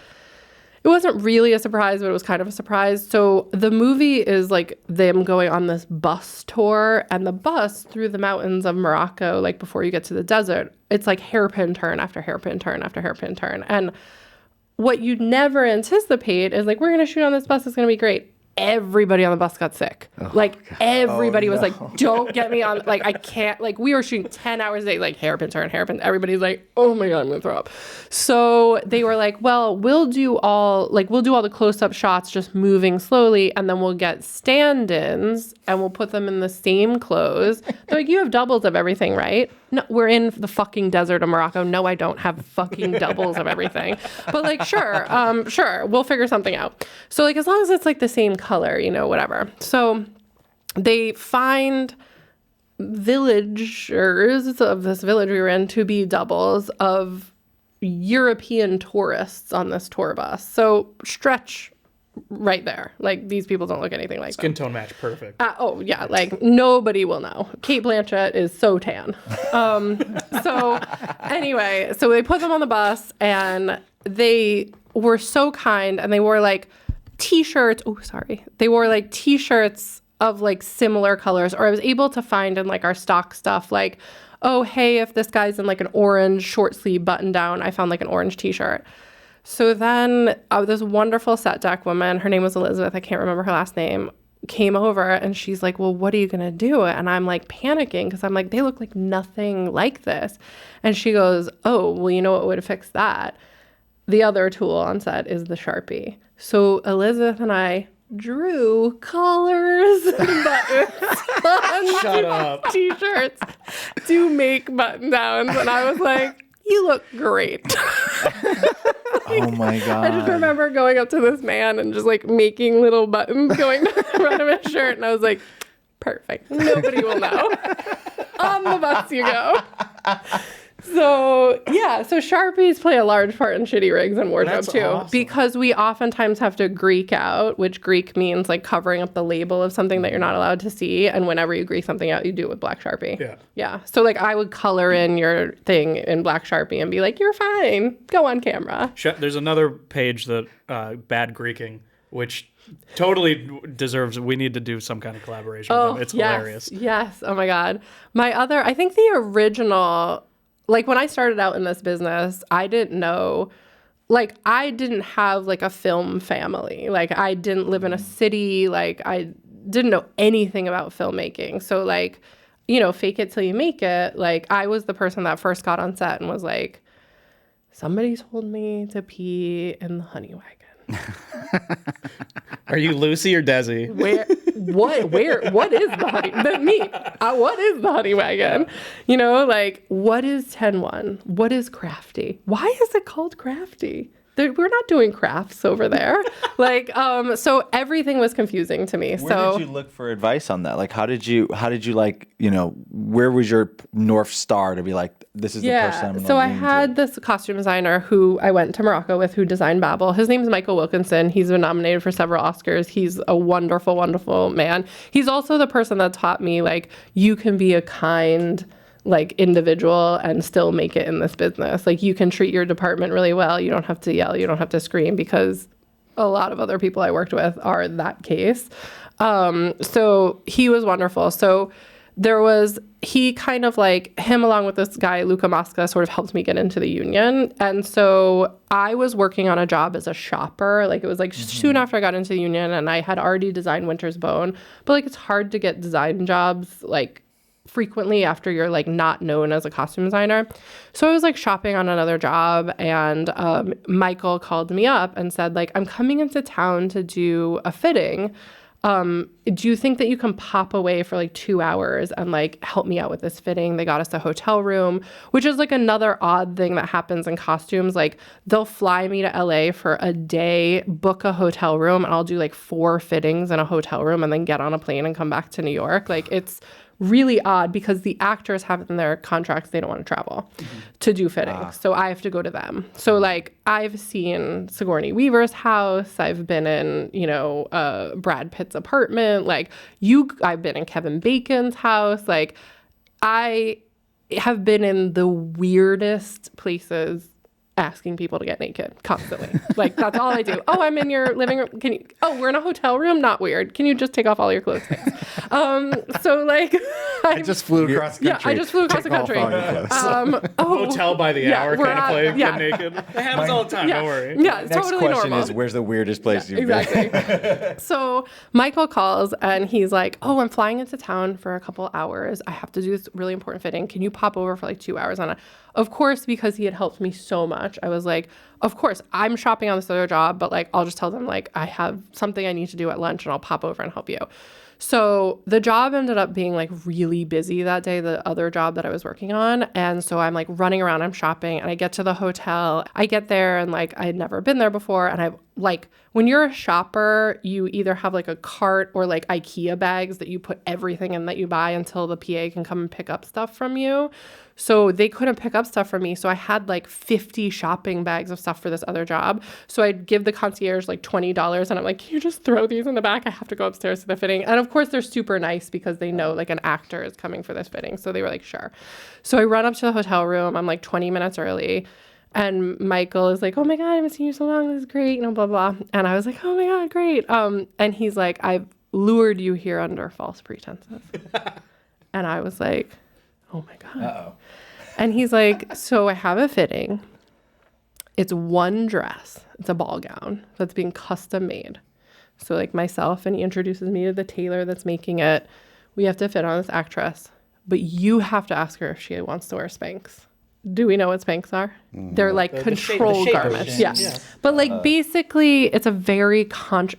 It wasn't really a surprise, but it was kind of a surprise. So the movie is like them going on this bus tour, and the bus through the mountains of Morocco, like before you get to the desert, it's like hairpin turn after hairpin turn after hairpin turn. And what you never anticipate is like, we're going to shoot on this bus. It's going to be great. Everybody on the bus got sick. Everybody was like, don't get me on, like, I can't, like, we were shooting 10 hours a day, like, hairpin turn, hairpin. Everybody's like, oh my God, I'm gonna throw up. So they were like, well, we'll do all the close-up shots just moving slowly, and then we'll get stand-ins, and we'll put them in the same clothes. They're like, you have doubles of everything, right? No, we're in the fucking desert of Morocco. No, I don't have fucking doubles of everything. But like, sure, we'll figure something out. So like, as long as it's like the same color, whatever. So they find villagers of this village we were in to be doubles of European tourists on this tour bus. So stretch right there. Like, these people don't look anything like Skin them. tone match, perfect. Like, nobody will know. Kate Blanchett is so tan. So anyway, so they put them on the bus, and they were so kind, and they wore like t-shirts. They wore like t-shirts of like similar colors, or I was able to find in like our stock stuff, like, oh, hey, if this guy's in like an orange short sleeve button down, I found like an orange t-shirt. So then this wonderful set deck woman, her name was Elizabeth, I can't remember her last name, came over, and she's like, well, what are you going to do? And I'm like panicking because I'm like, they look like nothing like this. And she goes, oh, well, you know what would fix that? The other tool on set is the Sharpie. So Elizabeth and I drew collars and buttons on t-shirts to make button downs. And I was like, you look great. Oh my God. I just remember going up to this man and just like making little buttons going down the front of his shirt. And I was like, perfect. Nobody will know. On the bus you go. So Sharpies play a large part in shitty rigs and wardrobe That's too, awesome. because we oftentimes have to Greek out, which Greek means like covering up the label of something that you're not allowed to see. And whenever you Greek something out, you do it with black Sharpie. Yeah. Yeah. So like I would color in your thing in black Sharpie and be like, "You're fine. Go on camera." There's another page that bad Greeking, which totally deserves. We need to do some kind of collaboration with them. It's hilarious. Yes. Oh my God. I think the original, like when I started out in this business, I didn't know, like I didn't have like a film family. Like I didn't live in a city. Like I didn't know anything about filmmaking. So like, fake it till you make it. Like I was the person that first got on set and was like, somebody told me to pee in the honey wagon. Are you Lucy or Desi? What is the honey? What is the honey wagon? Like, what is 10-1? What is crafty? Why is it called crafty? We're not doing crafts over there. So everything was confusing to me. Where did you look for advice on that? Like, how did you like, where was your North Star to be like, this is the person I'm gonna so I lean had to? this costume designer who I went to Morocco with, who designed Babel. His name is Michael Wilkinson. He's been nominated for several Oscars. He's a wonderful, wonderful man. He's also the person that taught me, like, you can be a kind, like, individual and still make it in this business. Like, you can treat your department really well. You don't have to yell. You don't have to scream, because a lot of other people I worked with are that case. So he was wonderful. So he kind of like, him along with this guy, Luca Mosca, sort of helped me get into the union. And so I was working on a job as a shopper. Like, it was like soon after I got into the union, and I had already designed Winter's Bone. But like, it's hard to get design jobs like frequently after you're like not known as a costume designer. So I was like shopping on another job, and Michael called me up and said, like, I'm coming into town to do a fitting. Do you think that you can pop away for like 2 hours and like help me out with this fitting? They got us a hotel room, which is like another odd thing that happens in costumes. Like, they'll fly me to LA for a day, book a hotel room, and I'll do like 4 fittings in a hotel room and then get on a plane and come back to New York. Like, it's really odd because the actors have in their contracts they don't want to travel to do fittings. So I have to go to them. So like, I've seen Sigourney Weaver's house. I've been in, Brad Pitt's apartment. Like, I've been in Kevin Bacon's house. Like, I have been in the weirdest places asking people to get naked constantly. Like, that's all I do. Oh, I'm in your living room. We're in a hotel room? Not weird. Can you just take off all your clothes? So like, I just flew across the country. Yeah, I just flew across the Take off country. all your clothes. Hotel by the hour we're kind of at- play. yeah. Get naked. It happens all the time. Don't worry. Yeah, it's Next totally question normal. is, where's the weirdest place you've Exactly. been? So Michael calls and he's like, oh, I'm flying into town for a couple hours. I have to do this really important fitting. Can you pop over for like 2 hours? And of course, because he had helped me so much, I was like, of course, I'm shopping on this other job, but like, I'll just tell them like, I have something I need to do at lunch and I'll pop over and help you. So the job ended up being like really busy that day, the other job that I was working on. And so I'm like running around, I'm shopping, and I get to the hotel. I get there and like, I had never been there before. And I like, when you're a shopper, you either have like a cart or like IKEA bags that you put everything in that you buy until the PA can come and pick up stuff from you. So they couldn't pick up stuff from me. So I had like 50 shopping bags of stuff for this other job. So I'd give the concierge like $20 and I'm like, can you just throw these in the back? I have to go upstairs to the fitting. And of course they're super nice because they know like an actor is coming for this fitting. So they were like, sure. So I run up to the hotel room. I'm like 20 minutes early. And Michael is like, oh my God, I haven't seen you so long. This is great, blah, blah. And I was like, oh my God, great. And he's like, I've lured you here under false pretenses. And I was like, oh my God. Uh-oh. And he's like, so I have a fitting. It's one dress. It's a ball gown that's being custom made. So like myself, and he introduces me to the tailor that's making it. We have to fit on this actress, but you have to ask her if she wants to wear Spanx. Do we know what Spanx are? They're like control garments. Yeah. But like basically it's a very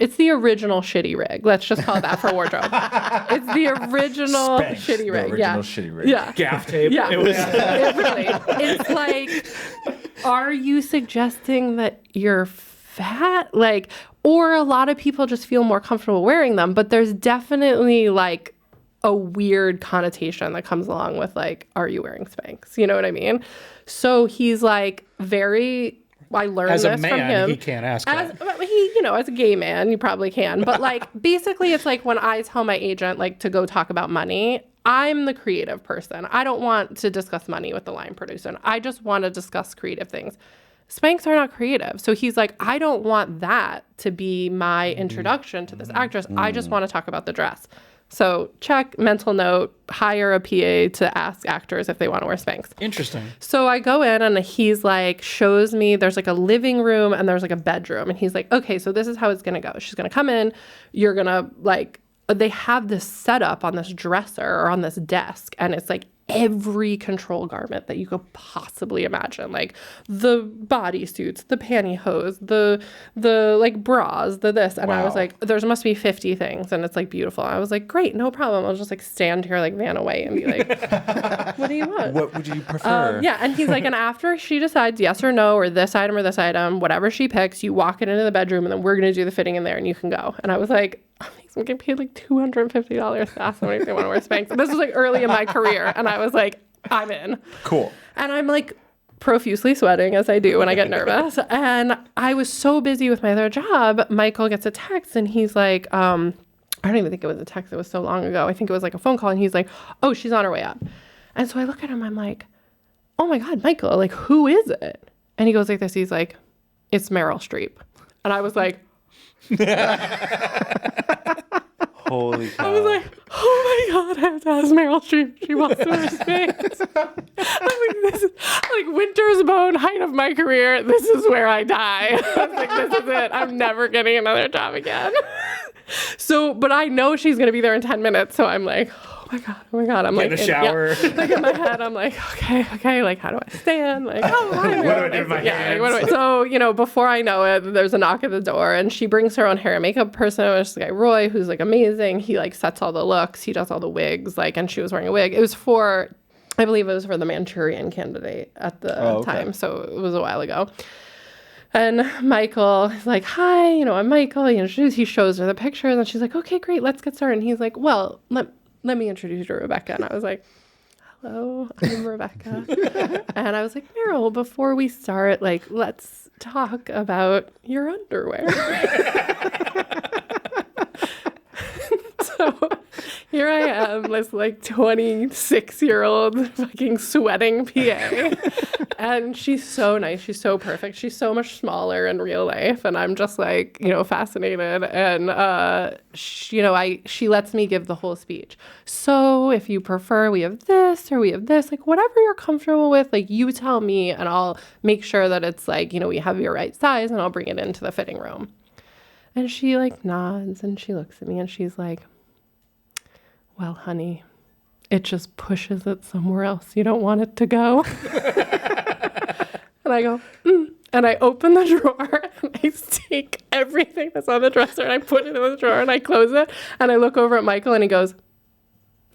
it's the original shitty rig. Let's just call it that for wardrobe. It's the original Spanx, shitty the rig. original shitty rig. Yeah. Gaff tape. Yeah. It was. It really. It's like, are you suggesting that you're fat? Like, or a lot of people just feel more comfortable wearing them, but there's definitely like a weird connotation that comes along with like, are you wearing Spanx? You know what I mean? So he's like I learned As a this from man, him. he can't ask that. As a gay man, you probably can. But like, basically, it's like when I tell my agent like to go talk about money, I'm the creative person. I don't want to discuss money with the line producer. I just want to discuss creative things. Spanx are not creative. So he's like, I don't want that to be my introduction to this actress. I just want to talk about the dress. So check, mental note, hire a PA to ask actors if they want to wear Spanx. Interesting. So I go in and he's like, shows me there's like a living room and there's like a bedroom. And he's like, okay, so this is how it's going to go. She's going to come in. You're going to like, they have this setup on this dresser or on this desk. And it's like every control garment that you could possibly imagine, like the bodysuits, the pantyhose, the like bras, the this. And I was like, there's must be 50 things, and it's like beautiful. I was like, great, no problem. I'll just like stand here like Vanna White and be like, what do you want? What would you prefer? Yeah, and he's like, and after she decides yes or no, or this item, whatever she picks, you walk it into the bedroom, and then we're gonna do the fitting in there, and you can go. And I was like, I'm getting paid like $250 to ask somebody if they want to wear Spanx. This was like early in my career, and I was like, I'm in. Cool. And I'm like profusely sweating, as I do when I get nervous. And I was so busy with my other job, Michael gets a text, and he's like, I don't even think it was a text. It was so long ago. I think it was like a phone call, and he's like, oh, she's on her way up. And so I look at him, I'm like, oh my God, Michael, like, who is it? And he goes like this. He's like, it's Meryl Streep. And I was like, Holy cow. I was like, oh my God, I have to ask Meryl Streep. She wants to wear Spanx. I'm like, this is like winter's bone, height of my career. This is where I die. I was like, this is it. I'm never getting another job again. So, but I know she's going to be there in 10 minutes. So I'm like, oh my God. I'm like, in the shower. Like in my head, I'm like, okay. Like, how do I stand? Like, oh, hi, What do I do with my hands? Like, so, before I know it, there's a knock at the door, and she brings her own hair and makeup person. It was this guy, Roy, who's like amazing. He like sets all the looks. He does all the wigs. Like, and she was wearing a wig. It was I believe it was for the Manchurian Candidate at the time. So it was a while ago. And Michael is like, hi, I'm Michael. He shows her the pictures, and she's like, okay, great, let's get started. And he's like, well, let me introduce you to Rebecca. And I was like, hello, I'm Rebecca. And I was like, Meryl, before we start, like, let's talk about your underwear. So here I am, this like 26-year-old fucking sweating PA. And she's so nice. She's so perfect. She's so much smaller in real life. And I'm just like, fascinated. And, she lets me give the whole speech. So if you prefer, we have this or we have this, like whatever you're comfortable with, like you tell me and I'll make sure that it's like, we have your right size and I'll bring it into the fitting room. And she like nods and she looks at me and she's like, well, honey, it just pushes it somewhere else. You don't want it to go. And I go, And I open the drawer and I take everything that's on the dresser and I put it in the drawer and I close it. And I look over at Michael and he goes,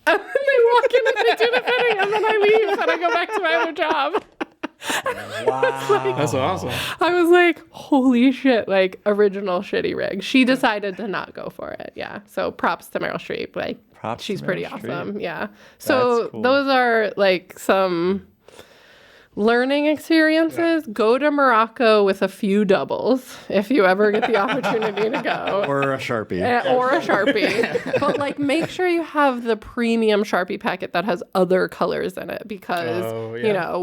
and they walk in and they do the fitting and then I leave and I go back to my other job. Wow. That's awesome. I was like, holy shit, like original shitty rig. She decided to not go for it. Yeah. So props to Meryl Streep. Like, she's pretty awesome. Yeah. So cool. those are like some learning experiences. Go to Morocco with a few doubles if you ever get the opportunity to go. Or a Sharpie. Or a Sharpie. But like make sure you have the premium Sharpie packet that has other colors in it because,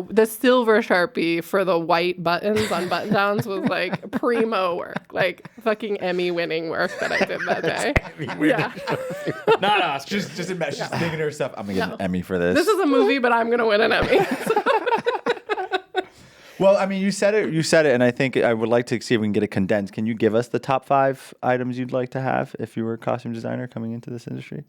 the silver Sharpie for the white buttons on button downs was like primo work. Like fucking Emmy winning work that I did that day. Yeah. Not Oscar. Just imagine she's thinking to herself, I'm going to get an Emmy for this. This is a movie, but I'm going to win an Emmy. Well, I mean, you said it, and I think I would like to see if we can get it condensed. Can you give us the top 5 items you'd like to have if you were a costume designer coming into this industry?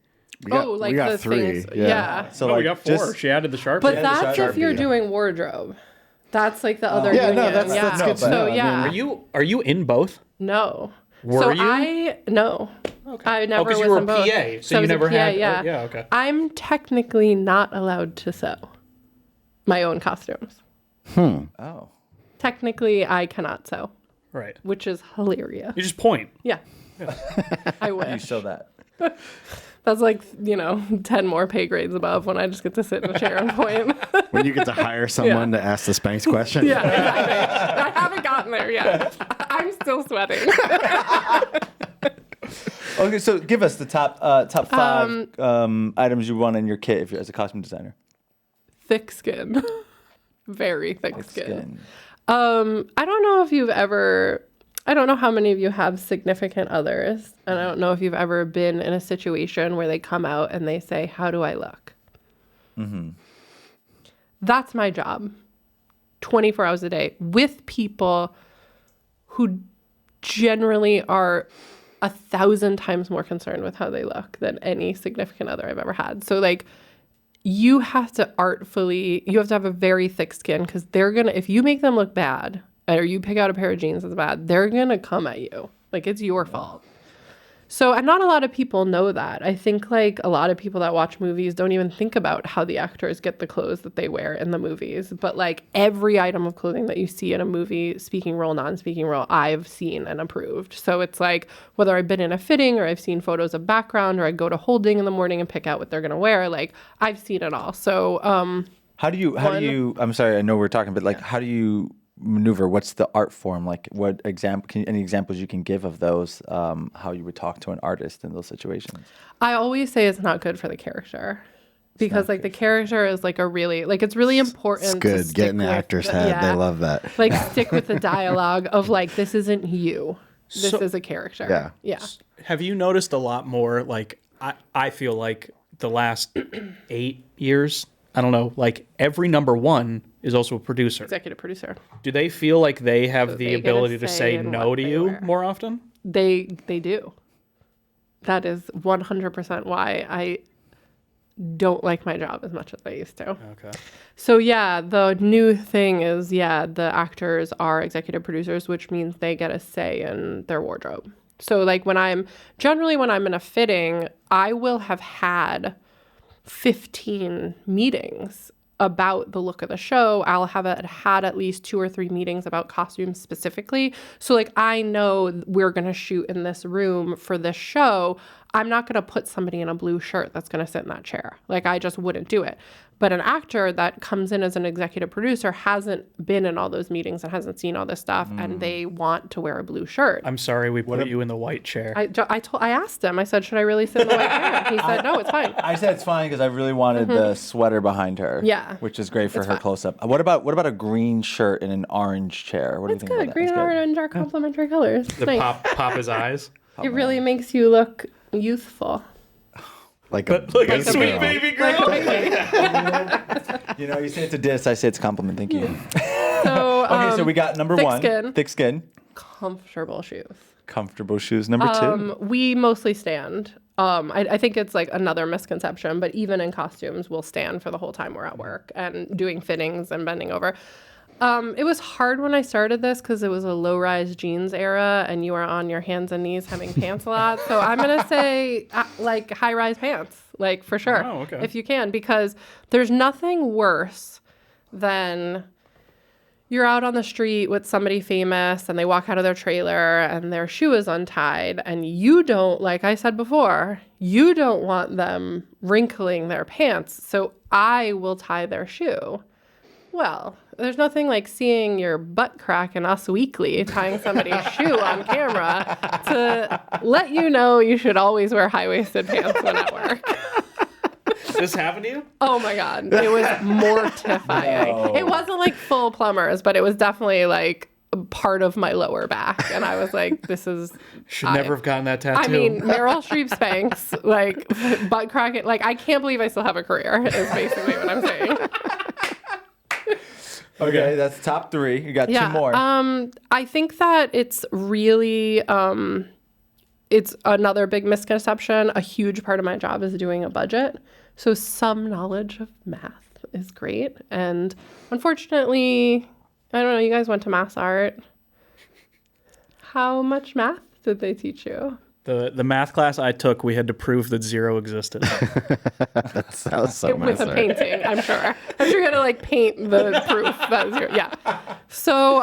We got the 3. things. Yeah. So we got 4. She added the Sharpie. But that's if you're doing wardrobe. That's like the other union. that's good to know. So yeah. Are you in both? No. Were you? I never was you were in both. PA, so I you was a never PA, had. Yeah. Yeah. Okay. I'm technically not allowed to sew my own costumes. Oh. Technically, I cannot sew, Right. which is hilarious. You just point. Yeah. I wish. You sew that. That's like, 10 more pay grades above when I just get to sit in a chair and point. When you get to hire someone to ask the Spanx question. Yeah, exactly. I haven't gotten there yet. I'm still sweating. Okay, so give us the top 5 items you want in your kit if you're as a costume designer. Thick skin. Very thick skin. I don't know if you've ever... I don't know how many of you have significant others, and I don't know if you've ever been in a situation where they come out and they say, "How do I look?" Mm-hmm. That's my job, 24 hours a day, with people who generally are 1,000 times more concerned with how they look than any significant other I've ever had. So, like, you have to have a very thick skin, because if you make them look bad, or you pick out a pair of jeans that's bad, they're going to come at you. Like, it's your fault. So, and not a lot of people know that. I think, like, a lot of people that watch movies don't even think about how the actors get the clothes that they wear in the movies. But, like, every item of clothing that you see in a movie, speaking role, non-speaking role, I've seen and approved. So it's like, whether I've been in a fitting or I've seen photos of background or I go to holding in the morning and pick out what they're going to wear, like, I've seen it all. So, how do you, I'm sorry, I know we're talking, but, like, how do you maneuver? What's the art form? Like, what any examples you can give of those, how you would talk to an artist in those situations? I always say it's not good for the character, because like the character is like it's really important. It's good. Get in the actor's head. They love that. Like, stick with the dialogue of, like, this isn't you. This is a character. Yeah. Yeah. Have you noticed a lot more, like, I feel like the last 8 years, I don't know, like, every number one is also a producer. Executive producer. Do they feel like they have So the they get a ability to say say in no what to they you wear. more often? They do. That is 100% why I don't like my job as much as I used to. Okay. So yeah, the new thing is, the actors are executive producers, which means they get a say in their wardrobe. So, like, when I'm in a fitting, I will have had 15 meetings about the look of the show. I'll have had at least 2 or 3 meetings about costumes specifically. So, like, I know we're going to shoot in this room for this show. I'm not going to put somebody in a blue shirt that's going to sit in that chair. Like, I just wouldn't do it. But an actor that comes in as an executive producer hasn't been in all those meetings and hasn't seen all this stuff, and they want to wear a blue shirt. I'm sorry we put you in the white chair. I asked him, I said, should I really sit in the white chair? He said, no, it's fine. I said it's fine because I really wanted the sweater behind her. Yeah. Which is great for It's her fine. close-up. What about a green shirt and an orange chair? What do you It's think good. about that? Green It's and good. orange are complementary colors. It's The nice. pop his eyes. It really makes you look youthful. Like Look at a sweet baby. baby girl. You know, you say it's a diss, I say it's a compliment. Thank you. So, Okay, so we got number thick 1, skin. thick skin, Comfortable shoes. comfortable shoes. Number 2, We mostly stand. I think it's like another misconception, but even in costumes, we'll stand for the whole time we're at work and doing fittings and bending over. It was hard when I started this because it was a low-rise jeans era and you were on your hands and knees having pants a lot. So I'm going to say like high-rise pants, like for sure, Oh, okay. if you can, because there's nothing worse than you're out on the street with somebody famous and they walk out of their trailer and their shoe is untied and you don't, like I said before, you don't want them wrinkling their pants. So I will tie their shoe. Well, there's nothing like seeing your butt crack in Us Weekly tying somebody's shoe on camera to let you know you should always wear high-waisted pants when at work. This happened to you? Oh my God. It was mortifying. No. It wasn't like full plumbers, but it was definitely like part of my lower back. And I was like, this is... Should never have gotten that tattoo. I mean, Meryl Streep Spanx, like butt cracking. Like, I can't believe I still have a career is basically what I'm saying. Okay, that's top 3. You got 2 more. I think that it's really... it's another big misconception. A huge part of my job is doing a budget. So some knowledge of math is great. And unfortunately, I don't know, you guys went to mass art. How much math did they teach you? The math class I took, we had to prove that zero existed. That sounds so with a nice. painting, I'm sure. I'm sure you had to like paint the proof that zero. Yeah. So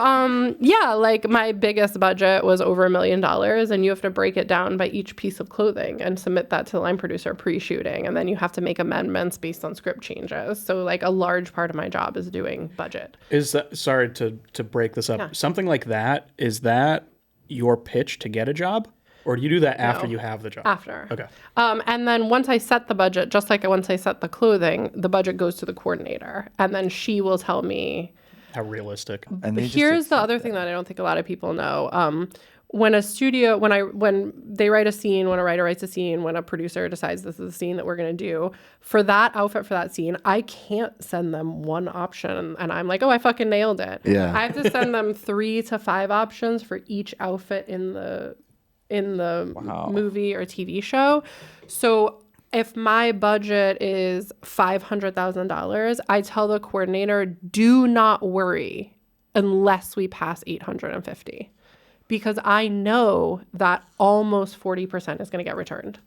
yeah, like my biggest budget was over $1 million, and you have to break it down by each piece of clothing and submit that to the line producer pre-shooting, and then you have to make amendments based on script changes. So like a large part of my job is doing budget. Is that, sorry to break this up. Yeah. Something like that, is that your pitch to get a job? Or do you do that after you have the job? After. Okay. And then once I set the budget, just like once I set the clothing, the budget goes to the coordinator, and then she will tell me. How realistic. And they just Here's the accept other it. thing that I don't think a lot of people know. When a studio, when they write a scene, when a writer writes a scene, when a producer decides this is the scene that we're going to do, for that outfit for that scene, I can't send them one option and I'm like, oh, I fucking nailed it. Yeah. I have to send them 3 to 5 options for each outfit in the movie or TV show. So if my budget is $500,000, I tell the coordinator, do not worry unless we pass 850, because I know that almost 40% is going to get returned,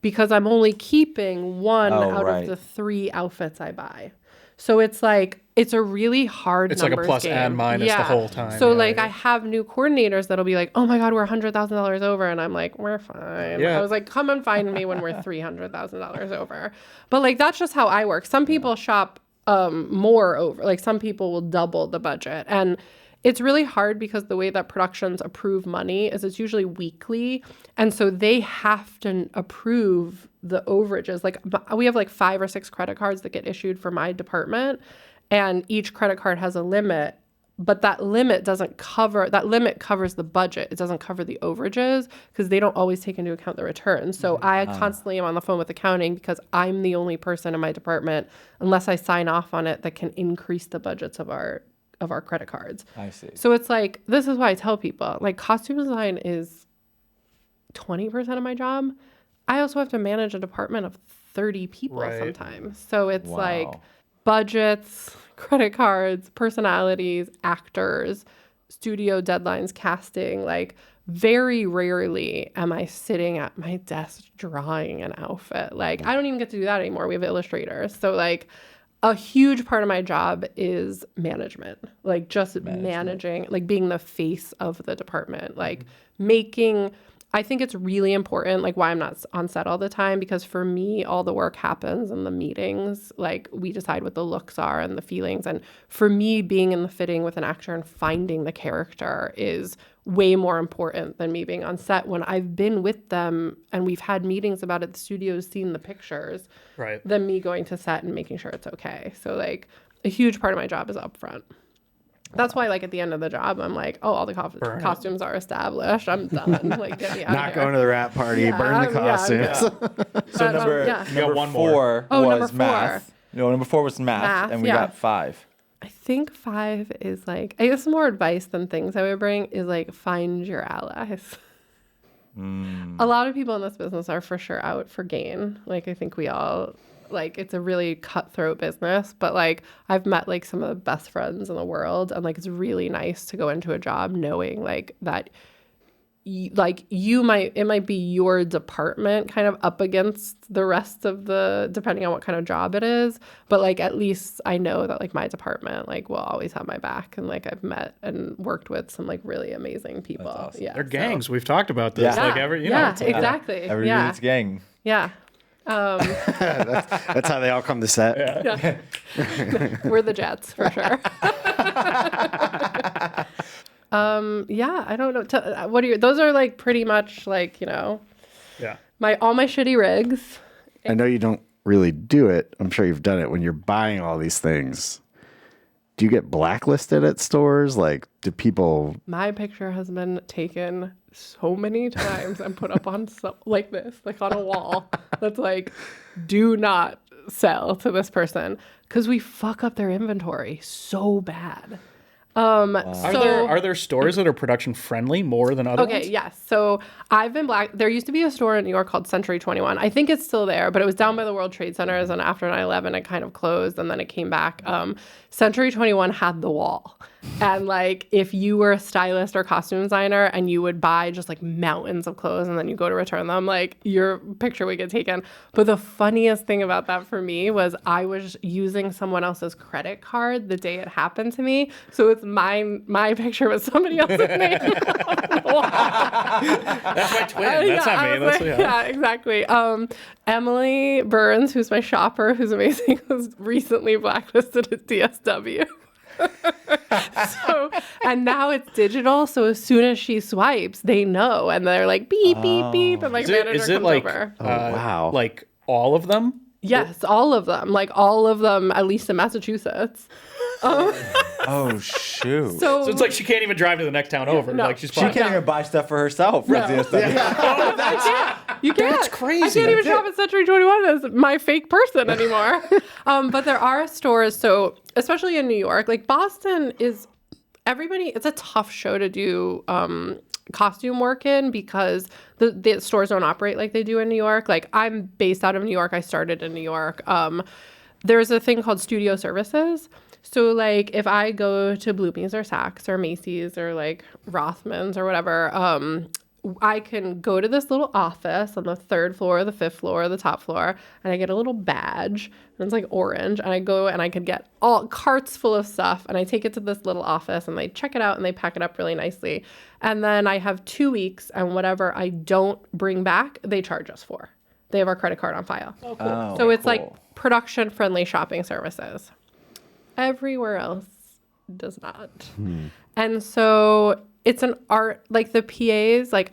because I'm only keeping one out right. of the 3 outfits I buy. So it's like, it's a really hard It's like a numbers plus game. and minus the whole time. So Yeah, like yeah. I have new coordinators that'll be like, oh my God, we're $100,000 over. And I'm like, we're fine. Yeah. I was like, come and find me when we're $300,000 over. But like, that's just how I work. Some people shop more over. Like some people will double the budget. And it's really hard because the way that productions approve money is it's usually weekly. And so they have to approve the overages. Like we have like 5 or 6 credit cards that get issued for my department, and each credit card has a limit, but that limit covers the budget. It doesn't cover the overages because they don't always take into account the returns. So I constantly am on the phone with accounting because I'm the only person in my department, unless I sign off on it, that can increase the budgets of our credit cards. I see. So it's like, this is why I tell people, like, costume design is 20% of my job. I also have to manage a department of 30 people Right. sometimes. So it's Wow. like budgets, credit cards, personalities, actors, studio deadlines, casting. Like, very rarely am I sitting at my desk drawing an outfit. Like, I don't even get to do that anymore. We have illustrators. So like, a huge part of my job is management, like just managing, like being the face of the department, like making, I think it's really important, like why I'm not on set all the time, because for me, all the work happens in the meetings. Like we decide what the looks are and the feelings. And for me, being in the fitting with an actor and finding the character is way more important than me being on set when I've been with them and we've had meetings about it. The studio's seen the pictures, Right. than me going to set and making sure it's okay. So like a huge part of my job is upfront. That's why like at the end of the job, I'm like, oh, all the costumes are established. I'm done. Like get me out Not of here. going to the wrap party, Yeah, burn the yeah, I'm costumes. good. So number yeah. got number one more. 4 Oh, was number 4. math. No, number 4 was math, Math, and we yeah. got 5. I think 5 is like, I guess more advice than things I would bring is like find your allies. A lot of people in this business are for sure out for gain. Like I think we all, like it's a really cutthroat business, but like I've met like some of the best friends in the world, and like it's really nice to go into a job knowing like that it might be your department kind of up against the rest of the, depending on what kind of job it is, but like at least I know that like my department like will always have my back, and like I've met and worked with some like really amazing people. awesome. Yeah, They're gangs. We've talked about this. Yeah. Like every, you know, yeah, it's like- exactly. Everybody's gang. Yeah. That's how they all come to set. Yeah. We're the Jets for sure. Yeah, I don't know. What are your, those are like pretty much like, you know, yeah. all my shitty rigs. I know you don't really do it. I'm sure you've done it when you're buying all these things. Do you get blacklisted at stores? Like, do people? My picture has been taken so many times and put up on like this, like on a wall. That's like, do not sell to this person, because we fuck up their inventory so bad. Are there stores that are production friendly more than other Okay, ones? yes. So I've been there used to be a store in New York called Century 21. I think it's still there, but it was down by the World Trade Centers, and after 9/11 it kind of closed and then it came back. Century 21 had the wall. And like if you were a stylist or costume designer and you would buy just like mountains of clothes and then you go to return them, like your picture would get taken. But the funniest thing about that for me was I was using someone else's credit card the day it happened to me. So it's my picture with somebody else's name. That's my twin. That's not me. That's, yeah, exactly. Emily Burns, who's my shopper, who's amazing, was recently blacklisted at DSW. So, and now it's digital, so as soon as she swipes, they know, and they're like beep beep beep, and like manager is it comes like over. Wow. like all of them? Yes, all of them, like all of them, at least in Massachusetts. Oh shoot. So So it's like she can't even drive to the next town over. no. Like she's She fine. can't even buy stuff for herself. No. You can't. That's crazy. I can't even shop at Century 21 as my fake person anymore. But there are stores, so especially in New York, like Boston is it's a tough show to do costume work in because the stores don't operate like they do in New York. Like I'm based out of New York. I started in New York. There's a thing called studio services. So like if I go to Bloomie's or Saks or Macy's or like Rothman's or whatever, I can go to this little office on the 3rd floor, the 5th floor, the top floor, and I get a little badge, and it's like orange, and I go and I can get all carts full of stuff, and I take it to this little office, and they check it out, and they pack it up really nicely. And then I have 2 weeks, and whatever I don't bring back, they charge us for. They have our credit card on file. Oh, cool. Oh, So it's cool. like production-friendly shopping services. Everywhere else does not. And so it's an art, like the PAs, like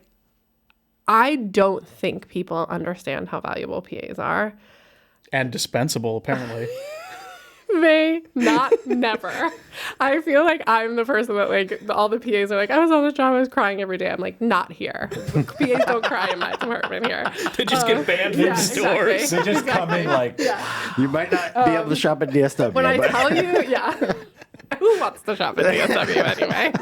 I don't think people understand how valuable PAs are. And dispensable, apparently. They never. I feel like I'm the person that like all the PAs are like, I was on the job, I was crying every day. I'm like, not here. PAs don't cry in my department here. They just get banned from yeah, stores. exactly. They just come in like, You might not be able to shop at DSW. When I but tell you, yeah. Who wants to shop at DSW anyway?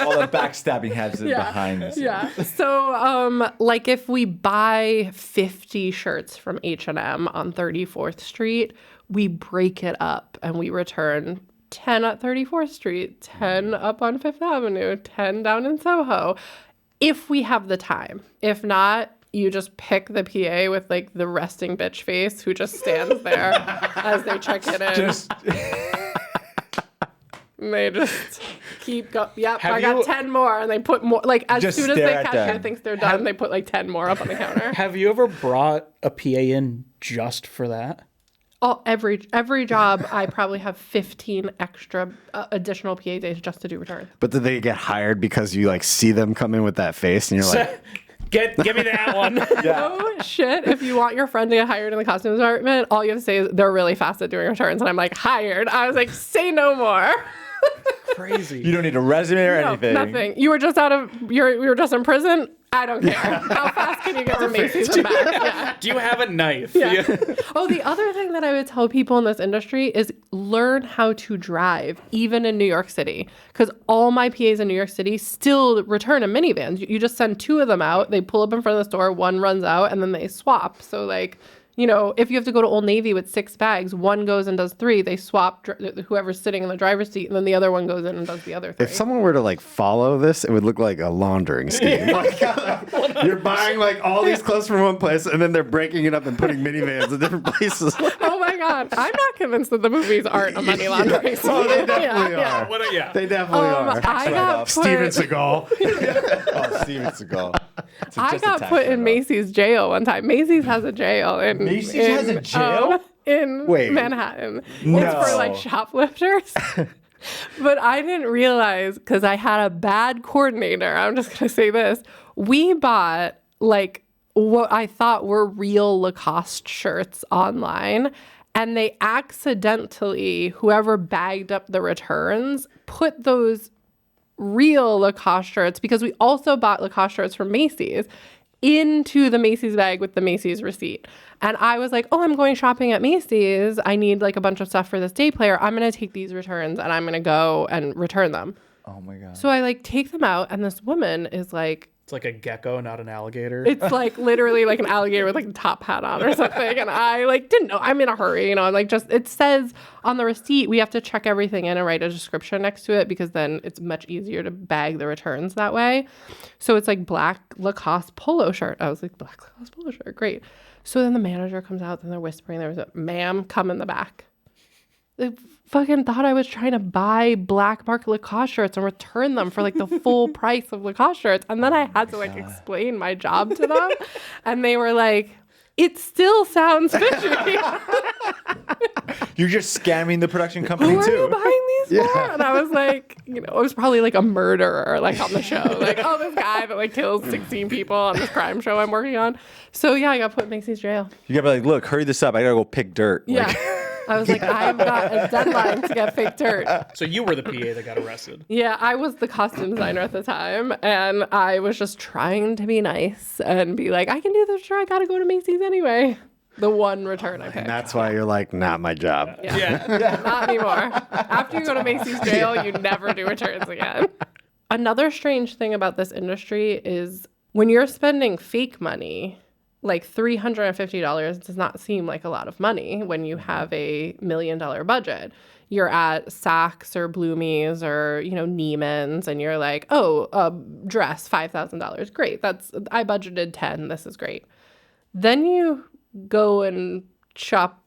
all the backstabbing happens behind this. Yeah. So, like if we buy 50 shirts from H&M on 34th Street, we break it up and we return 10 at 34th Street, 10 up on Fifth Avenue, 10 down in Soho, if we have the time. If not, you just pick the PA with like the resting bitch face who just stands there as they check it in. And they just keep going. Yep, I got 10 more. And they put more. Like, as Just soon as stare the at cashier them. thinks they're done, they put like 10 more up on the counter. Have you ever brought a PA in just for that? Oh, every job, I probably have 15 extra additional PA days just to do returns. But did they get hired because you like see them come in with that face and you're like, Give me that one. Oh, shit. If you want your friend to get hired in the costume department, all you have to say is they're really fast at doing returns. And I'm like, hired. I was like, say no more. Crazy. You don't need a resume or No, anything. nothing. You were just you were just in prison. I don't care. How fast can you get to Macy's and back? Yeah. Do you have a knife? Yeah. Oh, the other thing that I would tell people in this industry is learn how to drive, even in New York City. Because all my PAs in New York City still return in minivans. You just send 2 of them out. They pull up in front of the store. 1 runs out, and then they swap. So, like, you know, if you have to go to Old Navy with 6 bags, 1 goes and does 3. They swap whoever's sitting in the driver's seat, and then the other one goes in and does the other 3. if someone were to like follow this, it would look like a laundering scheme. Like, you're buying like all these clothes from one place and then they're breaking it up and putting minivans in different places. Oh my God. I'm not convinced that the movies aren't a money laundering scheme. Oh, they definitely Yeah. are. They definitely are. I got put, Steven Seagal. Oh, Steven Seagal. I got put in Macy's jail one time. Macy's has a jail in Macy's has a jail? in Wait. Manhattan. No. It's for like shoplifters. But I didn't realize because I had a bad coordinator. I'm just gonna say this. We bought like what I thought were real Lacoste shirts online. And they accidentally, whoever bagged up the returns, put those real Lacoste shirts, because we also bought Lacoste shirts from Macy's, into the Macy's bag with the Macy's receipt. And I was like, oh, I'm going shopping at Macy's. I need like a bunch of stuff for this day player. I'm going to take these returns and I'm going to go and return them. Oh my God. So I like take them out and this woman is like, It's like a gecko, not an alligator. It's like literally like an alligator with like a top hat on or something. And I like didn't know. I'm in a hurry, I'm like, just, it says on the receipt, we have to check everything in and write a description next to it because then it's much easier to bag the returns that way. So it's like black Lacoste polo shirt. I was like, black Lacoste polo shirt. Great. So then the manager comes out and they're whispering, there was a ma'am, come in the back. They fucking thought I was trying to buy black mark Lacoste shirts and return them for like the full price of Lacoste shirts. And then I had to like explain my job to them. And they were like, it still sounds fishy. You're just scamming the production company Who are you too. buying these for? And I was like, it was probably like a murderer like on the show. Like, oh, this guy that like kills 16 people on this crime show I'm working on. So yeah, I got put in Macy's jail. You gotta be like, look, hurry this up. I gotta go pick dirt. Yeah. I was like, I've got a deadline to get fake dirt. So you were the PA that got arrested. Yeah, I was the costume designer at the time, and I was just trying to be nice and be like, I can do this, sure, I gotta go to Macy's anyway. The one return I picked. And that's why you're like, not my job. Yeah. Not anymore. After you go to Macy's jail, you never do returns again. Another strange thing about this industry is when you're spending fake money, like $350 does not seem like a lot of money when you have $1 million budget. You're at Saks or Bloomies or, Neiman's and you're like, oh, a dress, $5,000. Great. I budgeted 10. This is great. Then you go and shop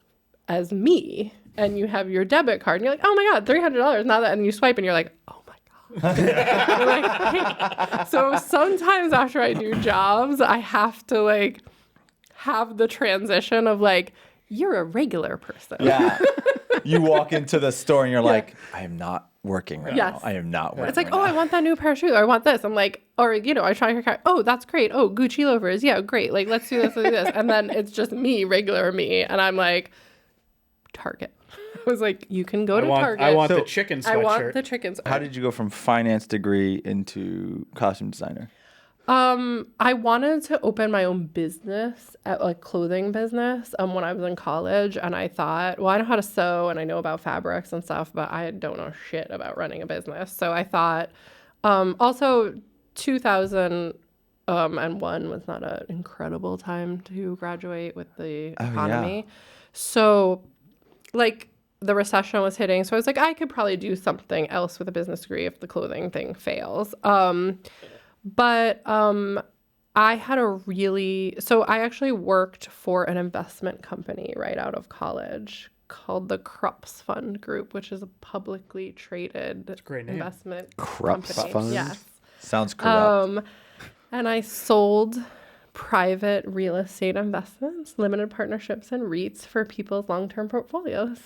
as me and you have your debit card and you're like, oh my God, $300. Now that, and you swipe and you're like, oh my God. You're like, hey. So sometimes after I do jobs, I have to like have the transition of like, you're a regular person. Yeah. You walk into the store and you're like, I am not working right now. I am not working. It's like, right now. I want that new pair of shoes. Or I want this. I'm like, or, I try her car. Oh, that's great. Oh, Gucci loafers. Yeah, great. Like, let's do this, let's do this. And then it's just me, regular me. And I'm like, Target. I was like, you can go to Target. I want the chicken sweatshirt. I want the chicken sweatshirt. How did you go from finance degree into costume designer? I wanted to open my own business, clothing business, when I was in college. And I thought, well, I know how to sew and I know about fabrics and stuff, but I don't know shit about running a business. So I thought, also 2001 was not an incredible time to graduate with the economy. Yeah. So like the recession was hitting. So I was like, I could probably do something else with a business degree if the clothing thing fails. But I had I actually worked for an investment company right out of college called the Krups Fund Group, which is a publicly traded investment Krups company. Fund? Yes. Sounds corrupt. And I sold private real estate investments, limited partnerships, and REITs for people's long-term portfolios,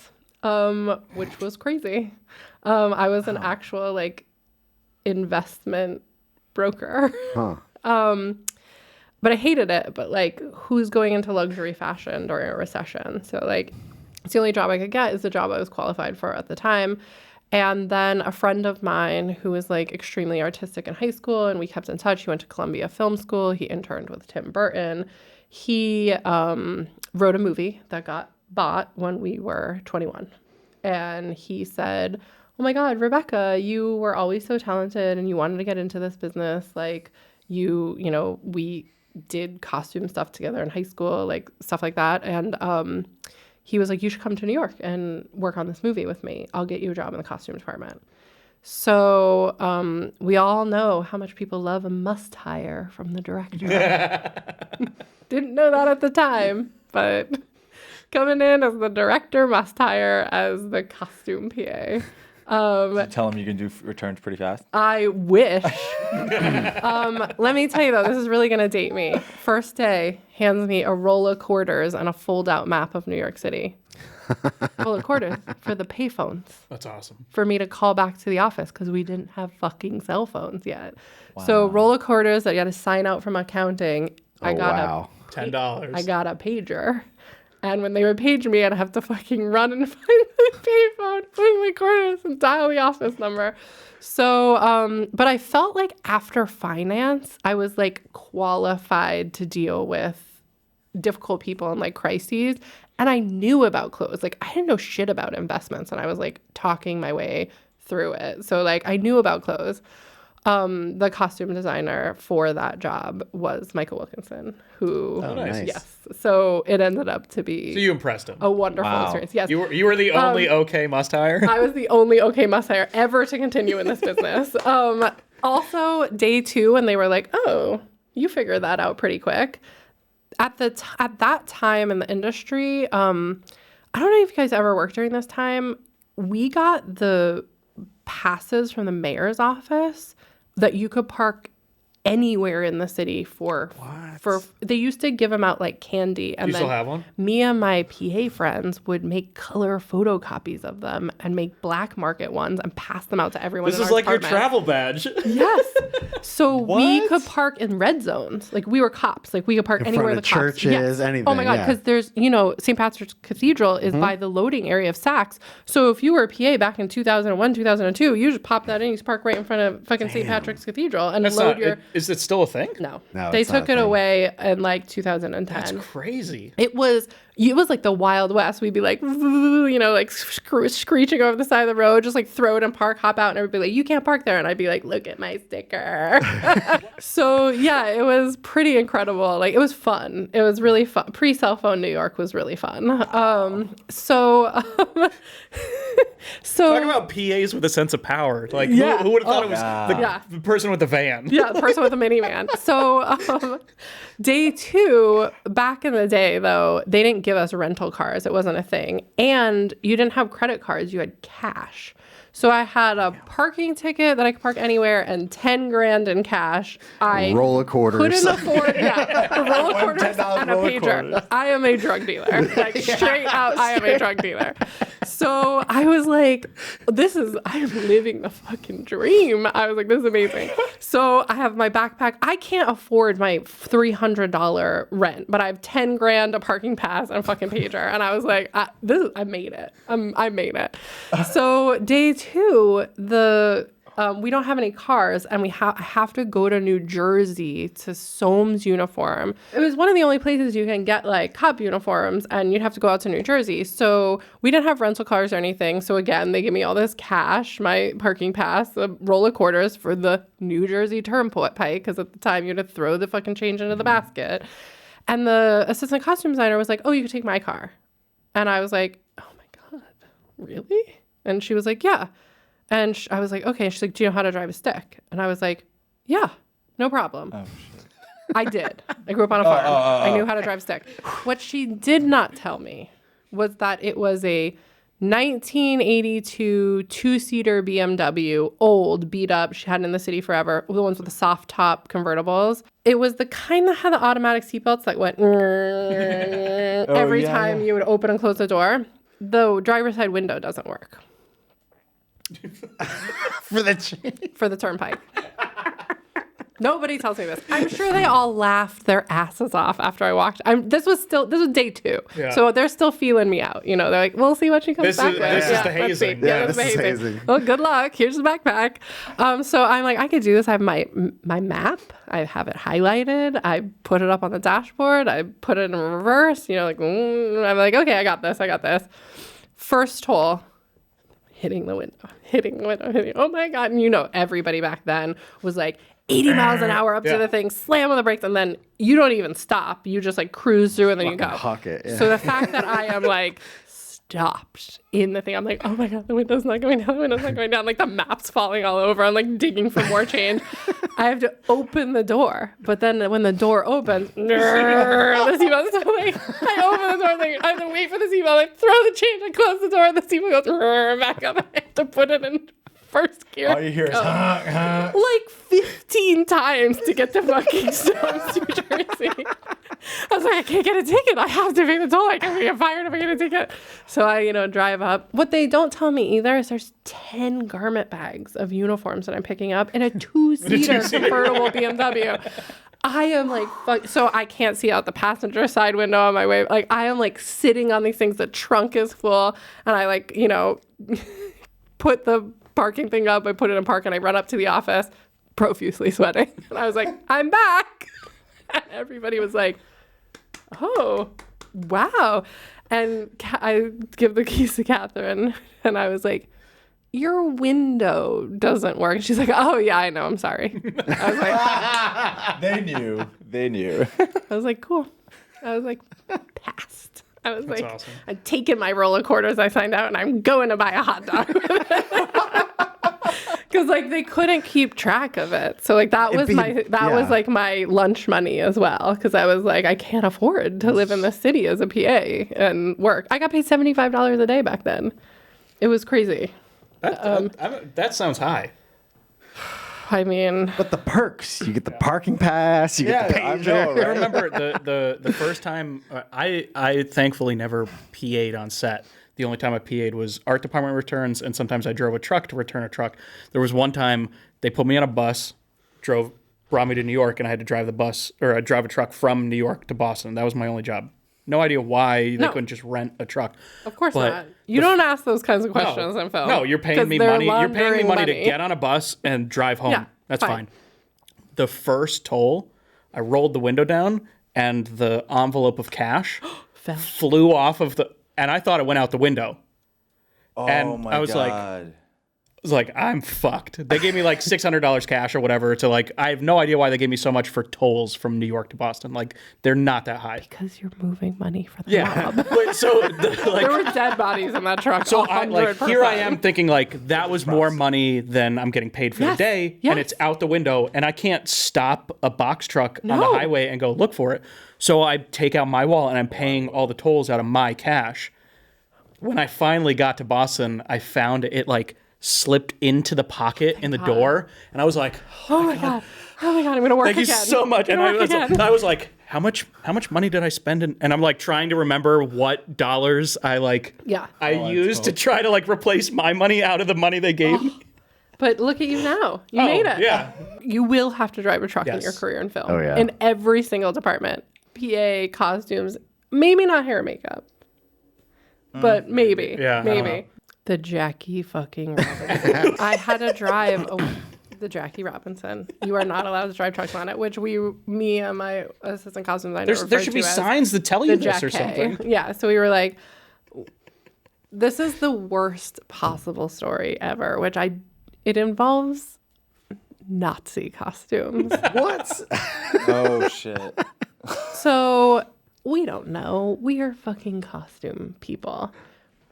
which was crazy. I was an actual investment broker. But I hated it. But who's going into luxury fashion during a recession? So it's the only job I could get is the job I was qualified for at the time. And then a friend of mine who was extremely artistic in high school, and we kept in touch. He went to Columbia Film School. He interned with Tim Burton. He wrote a movie that got bought when we were 21. And he said, oh my God, Rebecca, you were always so talented and you wanted to get into this business. We did costume stuff together in high school, stuff like that. And he was like, you should come to New York and work on this movie with me. I'll get you a job in the costume department. So we all know how much people love a must hire from the director. Didn't know that at the time, but coming in as the director must hire as the costume PA. Did you tell him you can do returns pretty fast? I wish. Let me tell you, though, this is really going to date me. First day, hands me a roll of quarters and a fold-out map of New York City. Roll of quarters for the payphones. That's awesome. For me to call back to the office because we didn't have fucking cell phones yet. Wow. So roll of quarters that you had to sign out from accounting. $10. I got a pager. And when they would page me, I'd have to fucking run and find my payphone, put my quarters, and dial the office number. So, but I felt like after finance, I was qualified to deal with difficult people and crises. And I knew about clothes. I didn't know shit about investments, and I was talking my way through it. So I knew about clothes. The costume designer for that job was Michael Wilkinson, who, nice. yes. So it ended up to be So you impressed him. a wonderful experience. Yes. You were the only okay must hire. I was the only okay must hire ever to continue in this business. Also, day 2, when they were like, "Oh, you figured that out pretty quick." At that time in the industry, I don't know if you guys ever worked during this time. We got the passes from the mayor's office that you could park anywhere in the city for they used to give them out like candy, and You then still have one? me and my PA friends would make color photocopies of them and make black market ones and pass them out to everyone. This in is our like your department. travel badge. Yes. So we What? could park in red zones. Like we were cops. Like we could park In anywhere front the of cops. churches, anything, Oh my God. yeah. Because there's, St. Patrick's Cathedral is by the loading area of Saks. So if you were a PA back in 2001, 2002, you just pop that in. You just park right in front of fucking St. Patrick's Cathedral and That's load not, your. is it still a thing? No. No, They it's not took a it thing. away in like 2010. That's crazy. It was like the Wild West. We'd be like, like screeching over the side of the road, just like throw it in park, hop out, and everybody be like, you can't park there. And I'd be like, look at my sticker. So yeah, it was pretty incredible. Like it was fun. It was really fun. Pre-cell phone New York was really fun. So Talk about PAs with a sense of power. Like, Yeah. who would have thought it was Yeah. the person with the van? Yeah, the person with the minivan. So day 2, back in the day, though, they didn't give us rental cars. It wasn't a thing. And you didn't have credit cards. You had cash. So I had a parking ticket that I could park anywhere and 10 grand in cash. I Roll of quarters. couldn't afford, a roll of quarters $10 and a roll of pager. quarters. I am a drug dealer. Like straight out, I am a drug dealer. So I was like, I am living the fucking dream. I was like, this is amazing. So I have my backpack. I can't afford my $300 rent, but I have 10 grand, a parking pass, and a fucking pager. And I was like, I made it. I made it. So day 2, we don't have any cars, and I have to go to New Jersey to Soames Uniform. It was one of the only places you can get like cop uniforms, and you'd have to go out to New Jersey. So we didn't have rental cars or anything. So again, they give me all this cash, my parking pass, a roll of quarters for the New Jersey Turnpike, because at the time you had to throw the fucking change into the basket. And the assistant costume designer was like, "Oh, you can take my car." And I was like, "Oh my God, really?" And she was like, "Yeah." And I was like, "Okay." She's like, "Do you know how to drive a stick?" And I was like, "Yeah, no problem." Oh, shit. I did. I grew up on a farm. I knew how to drive a stick. What she did not tell me was that it was a 1982 two-seater BMW, old, beat up. She had it in the city forever. The ones with the soft top convertibles. It was the kind that had the automatic seatbelts that went every time you would open and close the door. The driver's side window doesn't work. For the For the turnpike. Nobody tells me this. I'm sure they all laughed their asses off after I walked. This was day 2. Yeah. So they're still feeling me out. They're like, we'll see what she comes This back is- with. this is the let's see. hazing. Yeah, this this is is hazing. hazing. Well, good luck. Here's the backpack. So I'm like, I could do this. I have my map. I have it highlighted. I put it up on the dashboard. I put it in reverse. I'm like, okay, I got this. First hole. Hitting the window. Oh my God. And everybody back then was like 80 miles an hour up to the thing, slam on the brakes, and then you don't even stop. You just like cruise through and then you go. Huck it. Yeah. So the fact that I am like stopped in the thing, I'm like, oh my God, the window's not going down. Like the map's falling all over. I'm like digging for more change. I have to open the door. But then when the door opens, the seatbelt, so like, I open the door, like, I have to wait for the seatbelt, like throw the change, I close the door, the seatbelt goes back up. I have to put it in first gear. All you hear is Like 15 times to get to fucking Soames, New Jersey. I was like, I can't get a ticket. I have to pay the toll. I can't get fired if I get a ticket. So I, drive up. What they don't tell me either is there's 10 garment bags of uniforms that I'm picking up in a two-seater convertible BMW. I am like, fuck. So I can't see out the passenger side window on my way. Like I am like sitting on these things. The trunk is full. And I like, put the parking thing up. I put it in park and I run up to the office profusely sweating. And I was like, I'm back. And everybody was like, oh, wow. And I give the keys to Catherine and I was like, your window doesn't work. She's like, oh yeah, I know, I'm sorry. I was like, They knew. They knew. I was like, cool. I was like, passed. I was That's like, awesome. I'm taking my roll of quarters I signed out and I'm going to buy a hot dog. Because like they couldn't keep track of it. So like that was was like my lunch money as well. Because I was like, I can't afford to live in the city as a PA and work. I got paid $75 a day back then. It was crazy. That sounds high. I mean, But the perks, you get the parking pass, you get the I pager. know, I right? remember the first time I thankfully never PA'd on set. The only time I PA'd was art department returns, and sometimes I drove a truck to return a truck. There was one time they put me on a bus, brought me to New York, and I had to drive drive a truck from New York to Boston. That was my only job. No idea why they couldn't just rent a truck. of course But not. You don't ask those kinds of questions in film. No, you're paying 'cause me they're money. You're paying me laundering money to get on a bus and drive home. Yeah, That's fine. fine. The first toll, I rolled the window down, and the envelope of cash flew off of and I thought it went out the window. Oh And my I was like- God. I was like, I'm fucked. They gave me like $600 cash or whatever to like, I have no idea why they gave me so much for tolls from New York to Boston. Like, they're not that high. Because you're moving money for the Yeah. mob. But so, There were dead bodies in that truck. So I, like 100%. here I am thinking like that was more money than I'm getting paid for Yes, the day, yes. and it's out the window, and I can't stop a box truck on the No. highway and go look for it. So I take out my wallet and I'm paying all the tolls out of my cash. When I finally got to Boston, I found it like slipped into the pocket in the door, and I was like, Oh my god! I'm gonna work "Thank again. you so much." And Gonna work again. I was like, "How much money did I spend?" And I'm like trying to remember what dollars I Yeah. used to try to like replace my money out of the money they gave me. But look at you now. You made it. Yeah. You will have to drive a truck in Yes. your career in film. Oh, yeah. In every single department. PA, costumes, maybe not hair and makeup. But maybe. Yeah, I don't know. Maybe. The Jackie fucking Robinson. I had to drive the Jackie Robinson. You are not allowed to drive trucks on it, which me and my assistant costume designer There should be signs that tell you the this or Jack K. something. Yeah, so we were like, this is the worst possible story ever, it involves Nazi costumes. What? Oh shit. So we don't know. We are fucking costume people.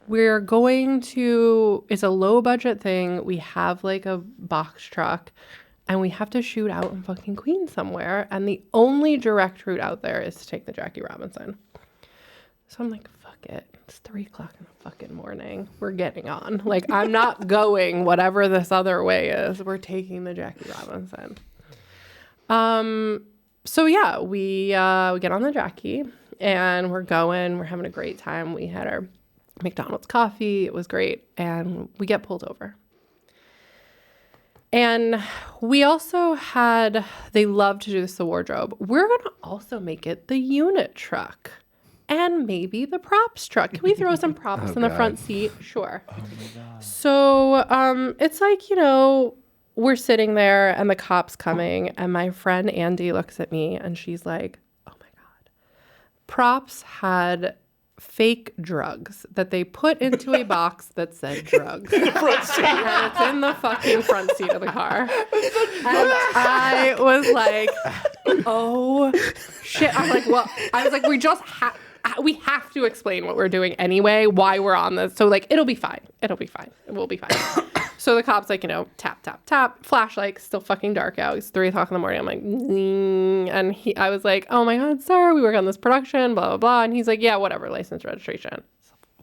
We're going to, it's a low budget thing. We have like a box truck and we have to shoot out in fucking Queens somewhere. And the only direct route out there is to take the Jackie Robinson. So I'm like, fuck it. It's 3:00 in the fucking morning. We're getting on. Like, I'm not going whatever this other way is. We're taking the Jackie Robinson. So yeah, we get on the Jackie and we're having a great time. We had our McDonald's coffee. It was great. And we get pulled over. And we also they love to do this, the wardrobe. We're going to also make it the unit truck and maybe the props truck. Can we throw some props in the front seat? Sure. Oh my God. So it's like, we're sitting there and the cop's coming and my friend Andy looks at me and she's like, oh my God. Props had fake drugs that they put into a box that said drugs. In the front seat. And it's in the fucking front seat of the car. And I was like, oh shit. I'm like, well, I was like, we have to explain what we're doing anyway, why we're on this. So like, it'll be fine. It'll be fine. It will be fine. So the cop's like, tap, tap, tap, flashlight, still fucking dark out. It's 3:00 in the morning. I'm like, zing. And I was like, oh my God, sir, we work on this production, blah, blah, blah. And he's like, yeah, whatever, license, registration.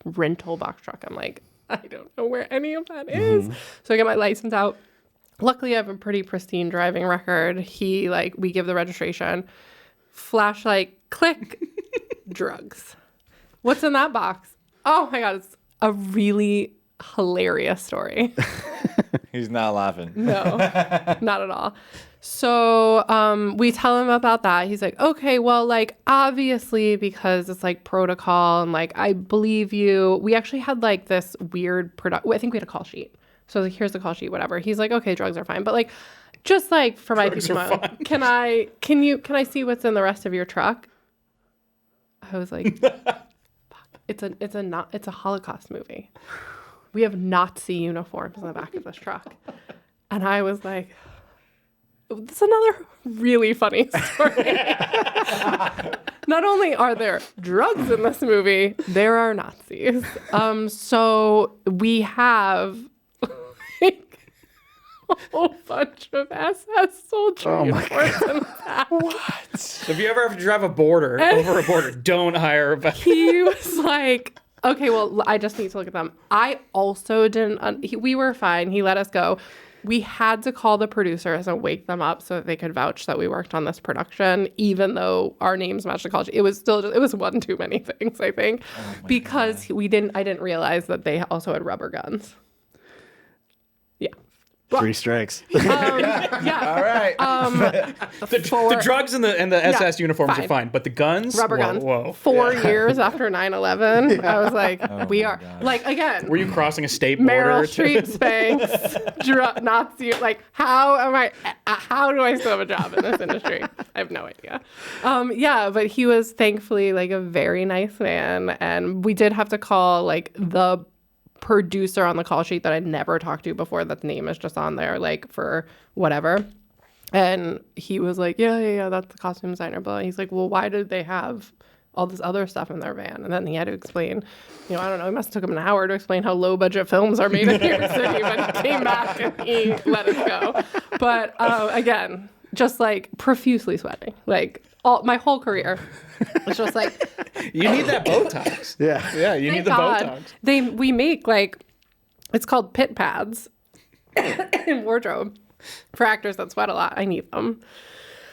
Rental box truck. I'm like, I don't know where any of that is. So I get my license out. Luckily, I have a pretty pristine driving record. We give the registration. Flashlight, click, drugs. What's in that box? Oh my God, it's a really hilarious story. He's not laughing. No, not at all. So we tell him about that. He's like, okay, well, like, obviously, because it's like protocol and like, I believe you. We actually had like this weird I think we had a call sheet. So I was like, here's the call sheet, whatever. He's like, okay, drugs are fine. But like, just like for my peace of mind, can I see what's in the rest of your truck? I was like, fuck, it's a Holocaust movie. we have Nazi uniforms in the back of this truck. And I was like, that's another really funny story. Not only are there drugs in this movie, there are Nazis. So we have like a whole bunch of SS soldier uniforms in the back. What? So if you ever have to drive over a border, don't hire Rebecca. He was like, okay, well, I just need to look at them. I also didn't, we were fine. He let us go. We had to call the producers and wake them up so that they could vouch that we worked on this production, even though our names matched the college. It was still just, it was one too many things, I think, because I didn't realize that they also had rubber guns. Yeah. 3 strikes. Yeah. All right. The drugs and the SS uniforms fine. are fine, but the guns, Rubber guns. Whoa. 4 years after 9/11, I was like, we are God. like again. Were you crossing a state border? Meryl Streep, Spanx, Nazi. Like, how do I still have a job in this industry? I have no idea. Yeah, but he was thankfully like a very nice man, and we did have to call like the producer on the call sheet that I'd never talked to before. That name is just on there, like for whatever. And he was like, yeah, that's the costume designer. But he's like, well, why did they have all this other stuff in their van? And then he had to explain, I don't know, it must have took him an hour to explain how low budget films are made in New York City, but he came back and he let us go. But again, just like profusely sweating, like my whole career. It's just like, You need that Botox. Yeah. You need thank the God, Botox. we make like, it's called pit pads in wardrobe for actors that sweat a lot. I need them.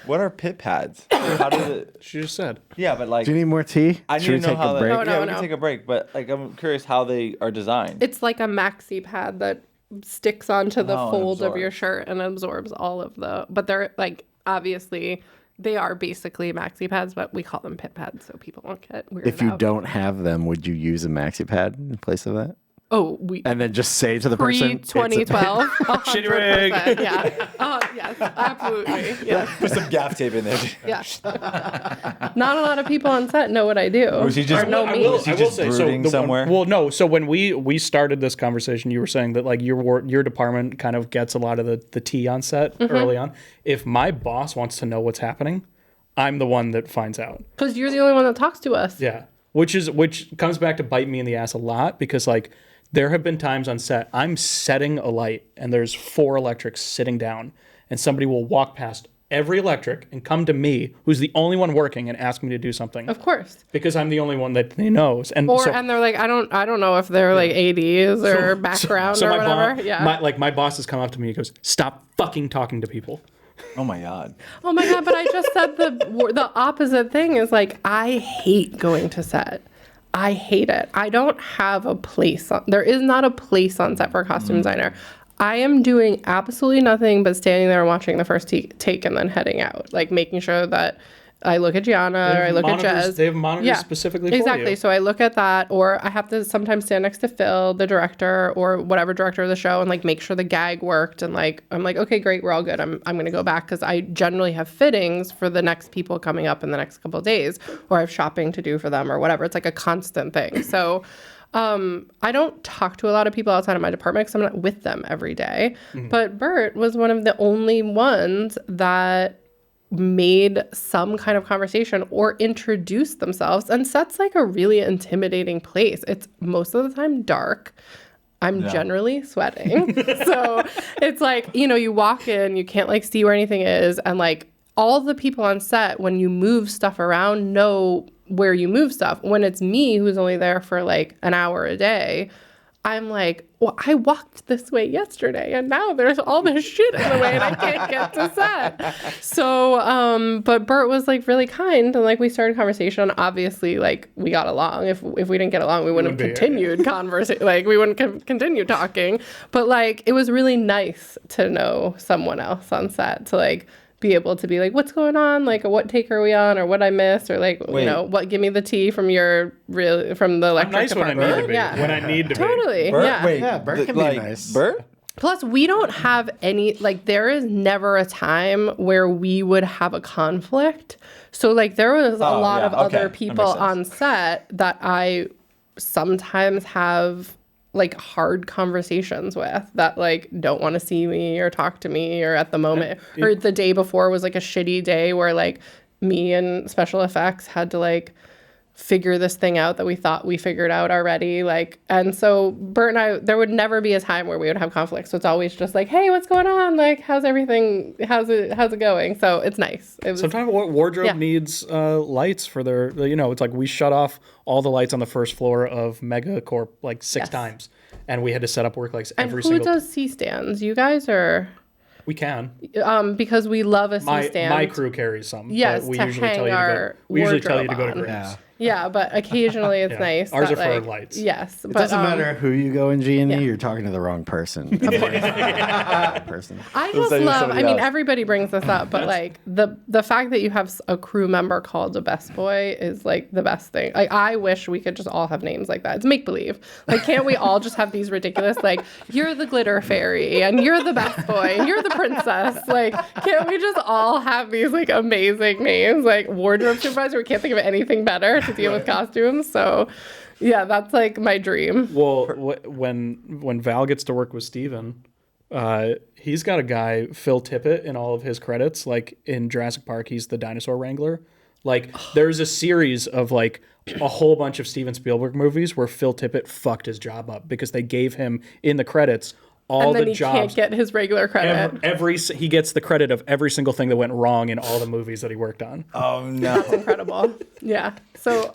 What are pit pads? How does it? She just said. Yeah, but like, Do you need more tea? I need Should we to know take how a they. break? No, Yeah, we no. can take a break. But like, I'm curious how they are designed. It's like a maxi pad that sticks onto the Oh, and fold of absorbs. your shirt and absorbs all of but they're like, obviously they are basically maxi pads, but we call them pit pads so people don't get weirded If you out. don't have them, would you use a maxi pad in place of that? Oh, we And then just say to the person, pre-2012, Shitty rig. 100%, yeah. Oh, yes, absolutely. Yeah. Put some gaff tape in there. Yeah. Not a lot of people on set know what I do. Was he just- or know I me. will- Is he just brooding somewhere? Well, no. So when we started this conversation, you were saying that like your department kind of gets a lot of the tea on set early on. If my boss wants to know what's happening, I'm the one that finds out. Because you're the only one that talks to us. Yeah, which comes back to bite me in the ass a lot because like there have been times on set I'm setting a light and there's 4 electrics sitting down and somebody will walk past every electric and come to me, who's the only one working, and ask me to do something. Of course. Because I'm the only one that they knows. And And they're like, I don't know if they're like ADs or background or my whatever. Yeah. my boss has come up to me and goes, "Stop fucking talking to people." Oh my God. Oh my God, but I just said the opposite thing is like, I hate going to set. I hate it. I don't have a place. There is not a place on set for a costume designer. I am doing absolutely nothing but standing there and watching the first take and then heading out, like making sure that I look at Gianna or I look at Jez. They have monitors specifically for you. Exactly. So I look at that, or I have to sometimes stand next to Phil, the director, or whatever director of the show, and like make sure the gag worked. And like I'm like, okay, great, we're all good. I'm gonna go back because I generally have fittings for the next people coming up in the next couple of days, or I have shopping to do for them or whatever. It's like a constant thing. So I don't talk to a lot of people outside of my department because I'm not with them every day. But Bert was one of the only ones that made some kind of conversation or introduced themselves. And set's like a really intimidating place. It's most of the time dark. I'm generally sweating. So it's like, you walk in, you can't like see where anything is. And like all the people on set, when you move stuff around, know where you move stuff. When it's me who's only there for like an hour a day, I'm like, well, I walked this way yesterday and now there's all this shit in the way and I can't get to set. So, but Bert was like really kind and like we started a conversation. Obviously, like we got along. If we didn't get along, we wouldn't have continued conversation. Like we wouldn't continue talking. But like it was really nice to know someone else on set to like be able to be like, what's going on? Like, what take are we on, or what I missed, or like, what? Give me the tea from from the electric I'm nice department. when I need to be. Yeah. When I need to be. Totally. Bert? Yeah. Wait, Yeah, Bert can be nice. Bert? Plus, we don't have any, like, there is never a time where we would have a conflict. So, like, there was a lot of other people on set that I sometimes have like hard conversations with that like don't want to see me or talk to me, or at the moment or the day before was like a shitty day where like me and special effects had to like figure this thing out that we thought we figured out already. Like, and so Bert and I, there would never be a time where we would have conflict. So it's always just like, hey, what's going on? Like, how's everything? How's it going? So it's nice. Sometimes wardrobe needs lights for their, it's like we shut off all the lights on the first floor of Megacorp like six times. And we had to set up work lights every single. And who does C-stands? You guys or? We can. Because we love a C-stand. My crew carries some. Yes, but we to usually hang tell you our we usually tell you to wardrobe go to on. Grace. Yeah, but occasionally it's nice. Ours that, are for like, lights. Yes. It doesn't matter who you go in G&E, you're talking to the wrong person. Of course. I just love, I mean, everybody brings this up, but like the fact that you have a crew member called a best boy is like the best thing. Like, I wish we could just all have names like that. It's make believe. Like, can't we all just have these ridiculous, like, you're the glitter fairy and you're the best boy and you're the princess? Like, can't we just all have these like amazing names? Like wardrobe supervisor, we can't think of anything better to deal with costumes. So yeah, that's like my dream. Well, when Val gets to work with Steven, he's got a guy, Phil Tippett, in all of his credits. Like in Jurassic Park, he's the dinosaur wrangler. Like there's a series of like a whole bunch of Steven Spielberg movies where Phil Tippett fucked his job up because they gave him in the credits all the jobs. And then he can't get his regular credit. He gets the credit of every single thing that went wrong in all the movies that he worked on. Oh no, that's incredible. Yeah. So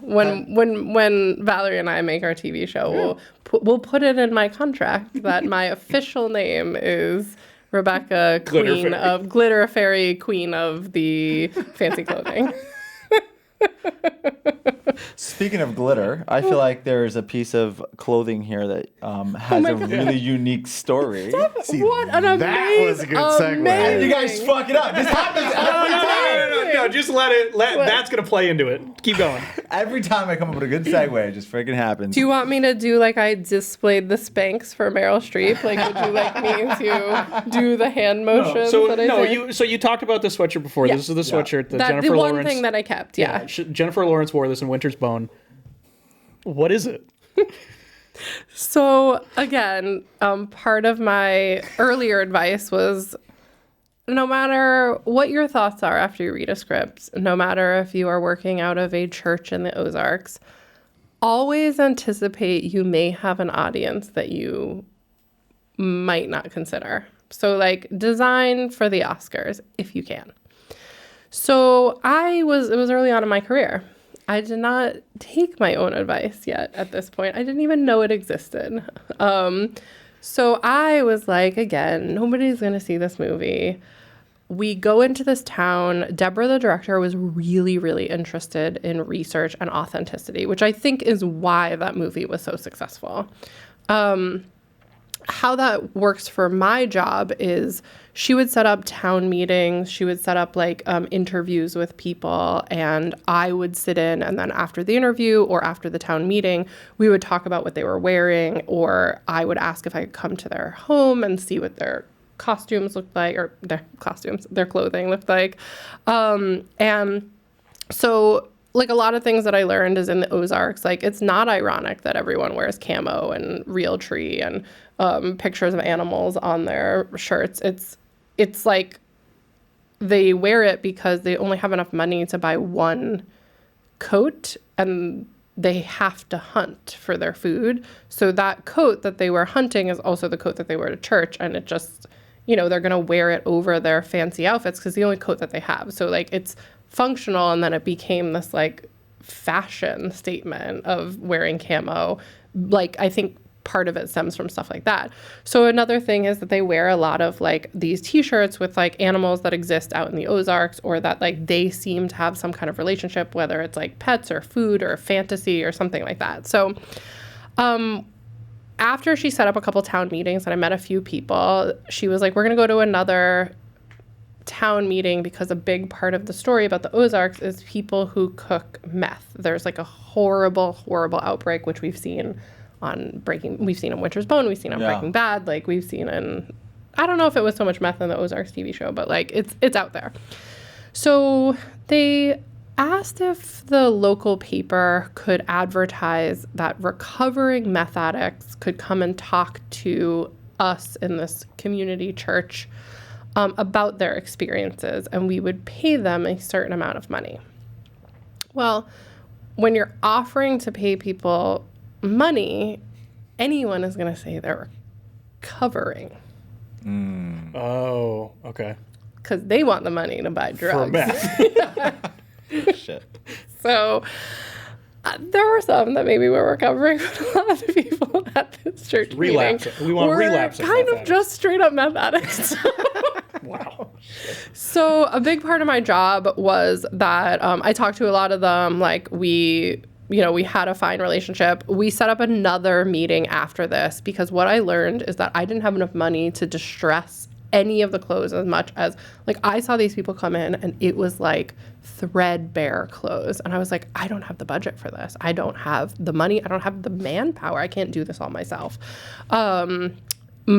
when Valerie and I make our TV show, we'll put it in my contract that my official name is Rebecca, Glitter Fairy, Queen of the Fancy Clothing. Speaking of glitter, I feel like there's a piece of clothing here that has a really unique story. What an amazing! That was a good segue. You guys fuck it up. This happens every time. No, just let it. That's gonna play into it. Keep going. Every time I come up with a good segue, it just freaking happens. Do you want me to do like I displayed the Spanx for Meryl Streep? Like, would you like me to do the hand motions that I did? So you talked about the sweatshirt before. Yeah. This is the sweatshirt that Jennifer Lawrence. The one thing that I kept. Yeah. Jennifer Lawrence wore this in Winter's Bone. What is it? So again, part of my earlier advice was, no matter what your thoughts are after you read a script, no matter if you are working out of a church in the Ozarks, always anticipate you may have an audience that you might not consider. So like, design for the Oscars if you can. So it was early on in my career. I did not take my own advice yet at this point. I didn't even know it existed. So I was like, again, nobody's going to see this movie. We go into this town. Deborah, the director, was really, really interested in research and authenticity, which I think is why that movie was so successful. How that works for my job is she would set up town meetings. She would set up like interviews with people, and I would sit in, and then after the interview or after the town meeting, we would talk about what they were wearing, or I would ask if I could come to their home and see what their costumes looked like, or their clothing looked like. And so like a lot of things that I learned is in the Ozarks, like it's not ironic that everyone wears camo and Realtree and pictures of animals on their shirts. It's like they wear it because they only have enough money to buy one coat, and they have to hunt for their food. So that coat that they wear hunting is also the coat that they wear to church, and it just, they're going to wear it over their fancy outfits because the only coat that they have. So like it's functional, and then it became this like fashion statement of wearing camo. Like, I think part of it stems from stuff like that. So another thing is that they wear a lot of like these t-shirts with like animals that exist out in the Ozarks, or that like they seem to have some kind of relationship, whether it's like pets or food or fantasy or something like that. So after she set up a couple town meetings and I met a few people, she was like, we're going to go to another town meeting because a big part of the story about the Ozarks is people who cook meth. There's like a horrible, horrible outbreak, which we've seen in Winter's Bone, we've seen on Breaking Bad, like we've seen in, I don't know if it was so much meth in the Ozarks TV show, but like it's out there. So they asked if the local paper could advertise that recovering meth addicts could come and talk to us in this community church about their experiences, and we would pay them a certain amount of money. Well, when you're offering to pay people money, anyone is going to say they're recovering. Oh, okay. Because they want the money to buy drugs. For meth. Shit. So there were some that maybe were recovering, but a lot of the people at this church Relapse. meeting We want were relapsing kind meth of just straight up meth addicts. Wow. So a big part of my job was that I talked to a lot of them. Like we had a fine relationship. We set up another meeting after this because what I learned is that I didn't have enough money to distress any of the clothes as much as, like, I saw these people come in and it was like threadbare clothes. And I was like, I don't have the budget for this. I don't have the money. I don't have the manpower. I can't do this all myself.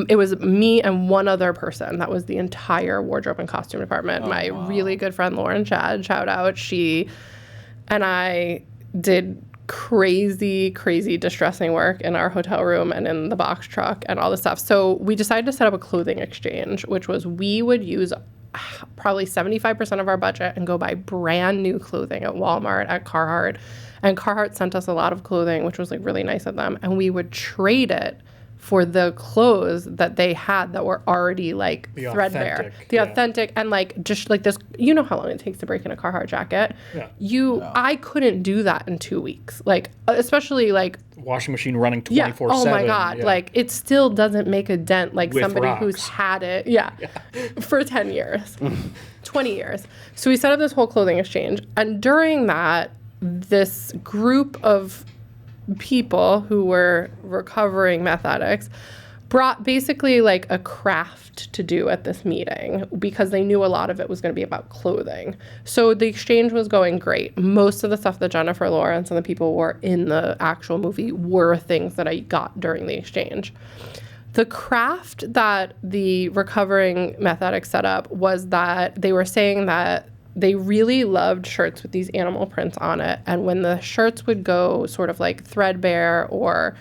It was me and one other person. That was the entire wardrobe and costume department. My really good friend, Lauren Chad, shout out. She and I did crazy distressing work in our hotel room and in the box truck and all this stuff. So we decided to set up a clothing exchange, which was we would use probably 75% of our budget and go buy brand new clothing at Walmart, at Carhartt. And Carhartt sent us a lot of clothing, which was like really nice of them. And we would trade it for the clothes that they had that were already like threadbare. Authentic and like just like this, you know how long it takes to break in a Carhartt jacket. Yeah. I couldn't do that in 2 weeks. Like especially like Washing machine running 24/7. yeah. Oh my God. Yeah. Like it still doesn't make a dent like With somebody rocks. who's had it. Yeah. For 10 years, 20 years. So we set up this whole clothing exchange. And during that, this group of people who were recovering meth addicts brought basically like a craft to do at this meeting because they knew a lot of it was going to be about clothing. So the exchange was going great. Most of the stuff that Jennifer Lawrence and the people were in the actual movie were things that I got during the exchange. The craft that the recovering meth addicts set up was that they were saying that they really loved shirts with these animal prints on it. And when the shirts would go sort of like threadbare or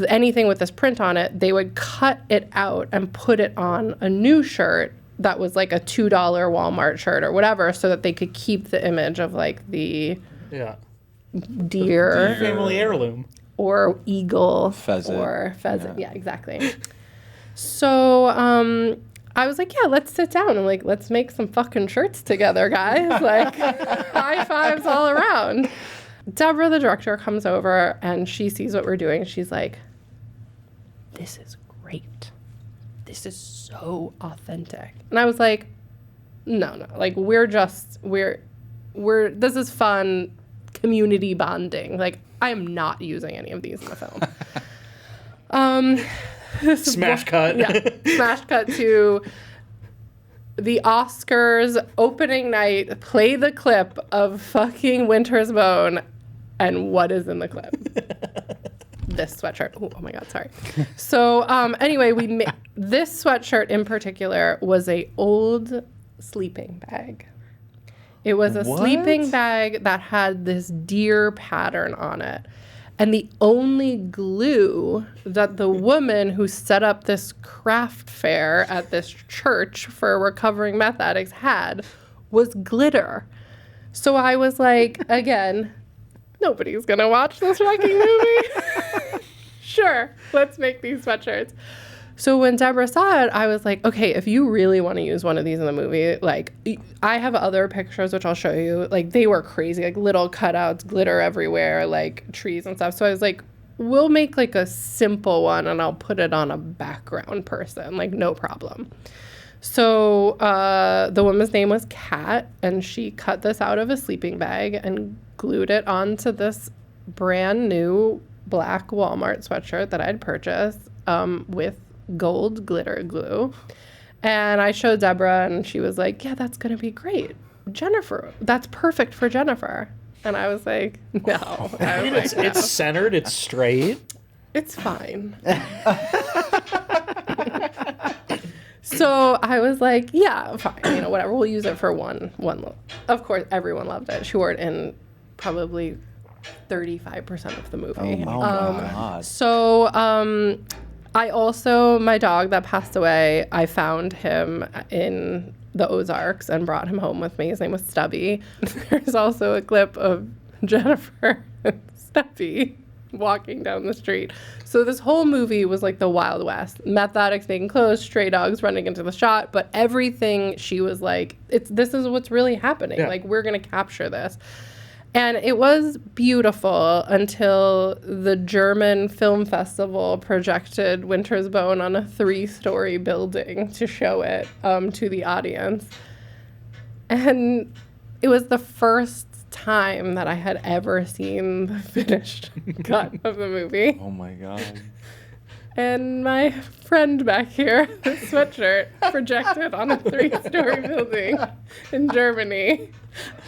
anything with this print on it, they would cut it out and put it on a new shirt that was like a $2 Walmart shirt or whatever so that they could keep the image of like the deer Family heirloom. or eagle Pheasant. or pheasant. Yeah, exactly. So I was like, yeah, let's sit down and like, let's make some fucking shirts together, guys. Like, high fives all around. Deborah, the director, comes over and she sees what we're doing. She's like, this is great. This is so authentic. And I was like, no. Like, we're this is fun community bonding. Like, I am not using any of these in the film. Smash cut. Yeah. Smash cut to the Oscars opening night. Play the clip of fucking Winter's Bone. And what is in the clip? This sweatshirt. Oh my God, sorry. So anyway, this sweatshirt in particular was a old sleeping bag. It was a sleeping bag that had this deer pattern on it. And the only glue that the woman who set up this craft fair at this church for recovering meth addicts had was glitter. So I was like, again, nobody's going to watch this fucking movie. Sure, let's make these sweatshirts. So when Deborah saw it, I was like, okay, if you really want to use one of these in the movie, like, I have other pictures, which I'll show you. Like, they were crazy, like little cutouts, glitter everywhere, like trees and stuff. So I was like, we'll make like a simple one and I'll put it on a background person, like no problem. So the woman's name was Kat, and she cut this out of a sleeping bag and glued it onto this brand new black Walmart sweatshirt that I'd purchased with gold glitter glue. And I showed Deborah and she was like, yeah, that's gonna be great. Jennifer, that's perfect for Jennifer. And I was like, no. I was like, no. It's centered, it's straight. It's fine. So I was like, yeah, fine, whatever. We'll use it for one look. Of course, everyone loved it. She wore it in probably 35% of the movie. Oh my God. So I also, my dog that passed away, I found him in the Ozarks and brought him home with me. His name was Stubby. There's also a clip of Jennifer and Stubby walking down the street. So this whole movie was like the Wild West. Meth addicts making clothes, stray dogs running into the shot, but everything she was like, this is what's really happening. Yeah. Like, we're going to capture this. And it was beautiful until the German Film Festival projected Winter's Bone on a 3-story building to show it to the audience. And it was the first time that I had ever seen the finished cut of the movie. Oh my God. And my friend back here, the sweatshirt, projected on a 3-story building in Germany.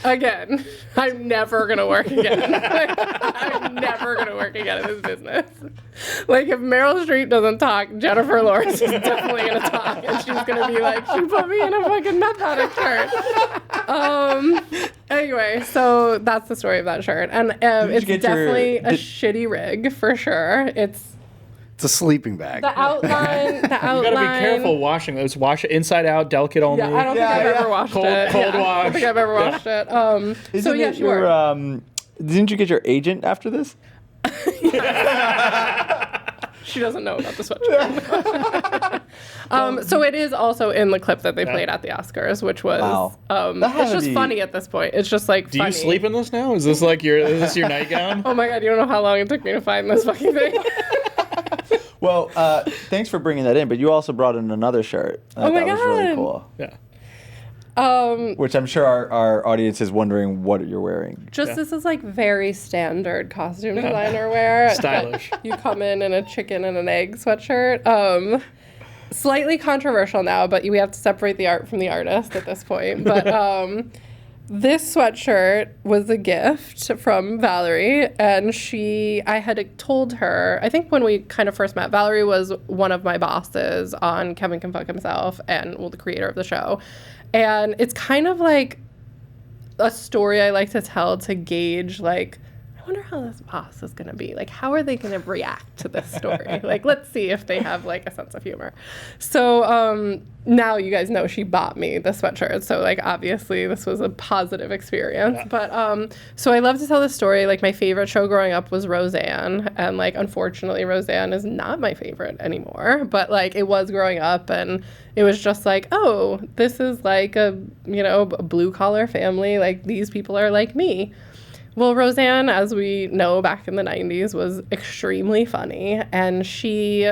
Again, I'm never going to work again. I'm never going to work again in this business. Like, if Meryl Streep doesn't talk, Jennifer Lawrence is definitely going to talk. And she's going to be like, she put me in a fucking meth addict shirt. Anyway, so that's the story of that shirt. And it's definitely a shitty rig, for sure. It's a sleeping bag. The outline. You gotta be careful washing those. Wash it inside out, delicate only. Yeah, I don't think I've ever washed it. Cold I wash. don't think I've ever washed it. So yeah, sure. Didn't you get your agent after this? She doesn't know about the sweatshirt. So it is also in the clip that they played at the Oscars, which was it's just funny at this point. It's just like Do funny. you sleep in this now? Is this like is this your nightgown? Oh my God, you don't know how long it took me to find this fucking thing. Well, thanks for bringing that in, but you also brought in another shirt. Oh my that was really God. cool. Yeah. Which I'm sure our audience is wondering what you're wearing. This is like very standard costume designer wear. Stylish. You come in a chicken and an egg sweatshirt. Slightly controversial now, but we have to separate the art from the artist at this point. But this sweatshirt was a gift from Valerie, and I had told her, I think when we kind of first met, Valerie was one of my bosses on Kevin Can Fuck Himself and the creator of the show. And it's kind of like a story I like to tell to gauge, like, I wonder how this boss is going to be. Like, how are they going to react to this story? Like, let's see if they have, like, a sense of humor. So now you guys know she bought me the sweatshirt. So, like, obviously this was a positive experience. Yeah. But so I love to tell this story. Like, my favorite show growing up was Roseanne. And, like, unfortunately, Roseanne is not my favorite anymore. But, like, it was growing up. And it was just like, oh, this is like a blue-collar family. Like, these people are like me. Well, Roseanne, as we know back in the 90s, was extremely funny, and she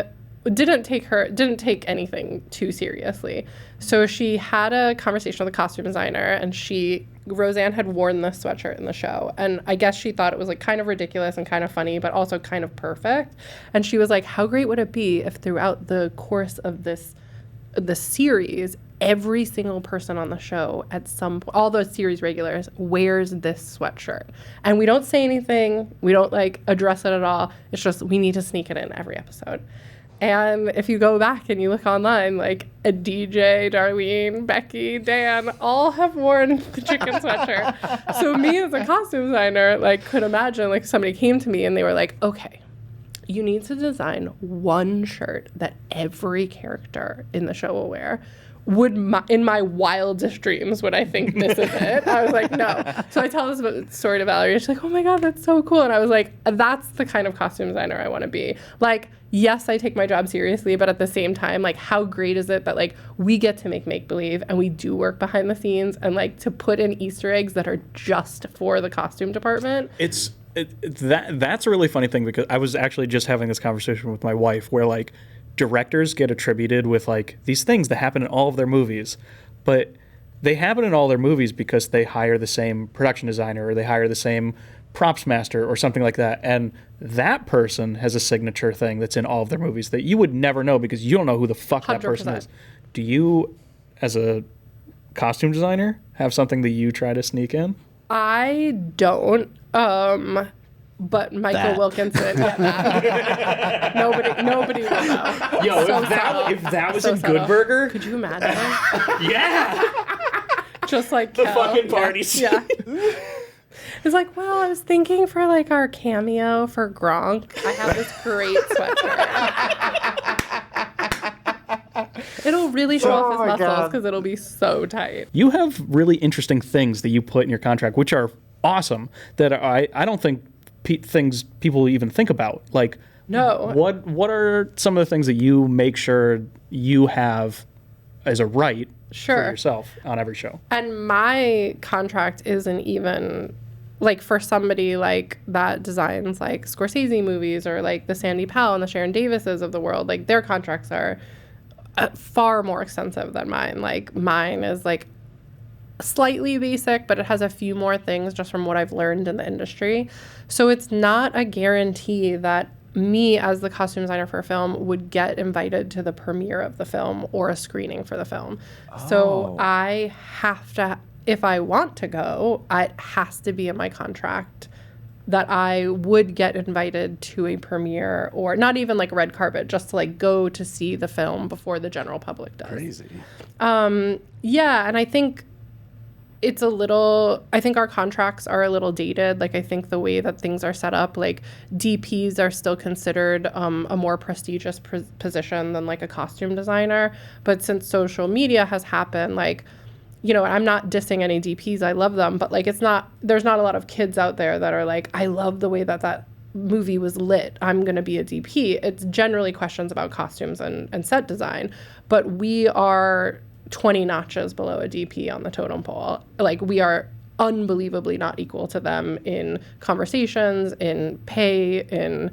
didn't take anything too seriously. So she had a conversation with a costume designer, and Roseanne had worn this sweatshirt in the show, and I guess she thought it was like kind of ridiculous and kind of funny, but also kind of perfect. And she was like, how great would it be if throughout the course of the series, every single person on the show at some point, all those series regulars, wears this sweatshirt. And we don't say anything. We don't like address it at all. It's just we need to sneak it in every episode. And if you go back and you look online, like a DJ, Darlene, Becky, Dan, all have worn the chicken sweatshirt. So me as a costume designer, like, could imagine, like, somebody came to me and they were like, okay, you need to design one shirt that every character in the show will wear. In my wildest dreams would I think this is it? I was like, no. So I tell this story to Valerie. She's like, oh my God, that's so cool. And I was like, that's the kind of costume designer I want to be. Like, yes, I take my job seriously, but at the same time, like, how great is it that, like, we get to make believe and we do work behind the scenes and, like, to put in Easter eggs that are just for the costume department. That's a really funny thing, because I was actually just having this conversation with my wife where, like, directors get attributed with, like, these things that happen in all of their movies, but they happen in all their movies because they hire the same production designer or they hire the same props master or something like that, and that person has a signature thing that's in all of their movies that you would never know because you don't know who the fuck that person 100%. is. Do you, as a costume designer, have something that you try to sneak in? I don't. but Michael That. Wilkinson, yeah, that. nobody will know. Yo, So if that subtle. if that was So in subtle. Good Burger, Could you imagine? yeah, Just like the Kel. fucking party scene. Yeah. It's like, well, I was thinking for like our cameo for Gronk, I have this great sweatshirt. It'll really show off his my muscles God. because it'll be so tight. You have really interesting things that you put in your contract, which are awesome. That I don't think things people even think about. Like, No. what are some of the things that you make sure you have as a right Sure. for yourself on every show? And my contract isn't even like for somebody like that designs like Scorsese movies or like the Sandy Powell and the Sharon Davises of the world. Like their contracts are far more extensive than mine. Like mine is like slightly basic, but it has a few more things just from what I've learned in the industry. So it's not a guarantee that me as the costume designer for a film would get invited to the premiere of the film or a screening for the film. So I have to, if I want to go, it has to be in my contract that I would get invited to a premiere or not even like red carpet, just to like go to see the film before the general public does. Crazy. Yeah, and I think it's a little, I think our contracts are a little dated. Like I think the way that things are set up, like DPs are still considered a more prestigious position than like a costume designer. But since social media has happened, like, you know, I'm not dissing any DPs, I love them, but like it's not, there's not a lot of kids out there that are like, I love the way that that movie was lit, I'm going to be a DP. It's generally questions about costumes and set design, but we are 20 notches below a DP on the totem pole. Like we are unbelievably not equal to them in conversations, in pay, in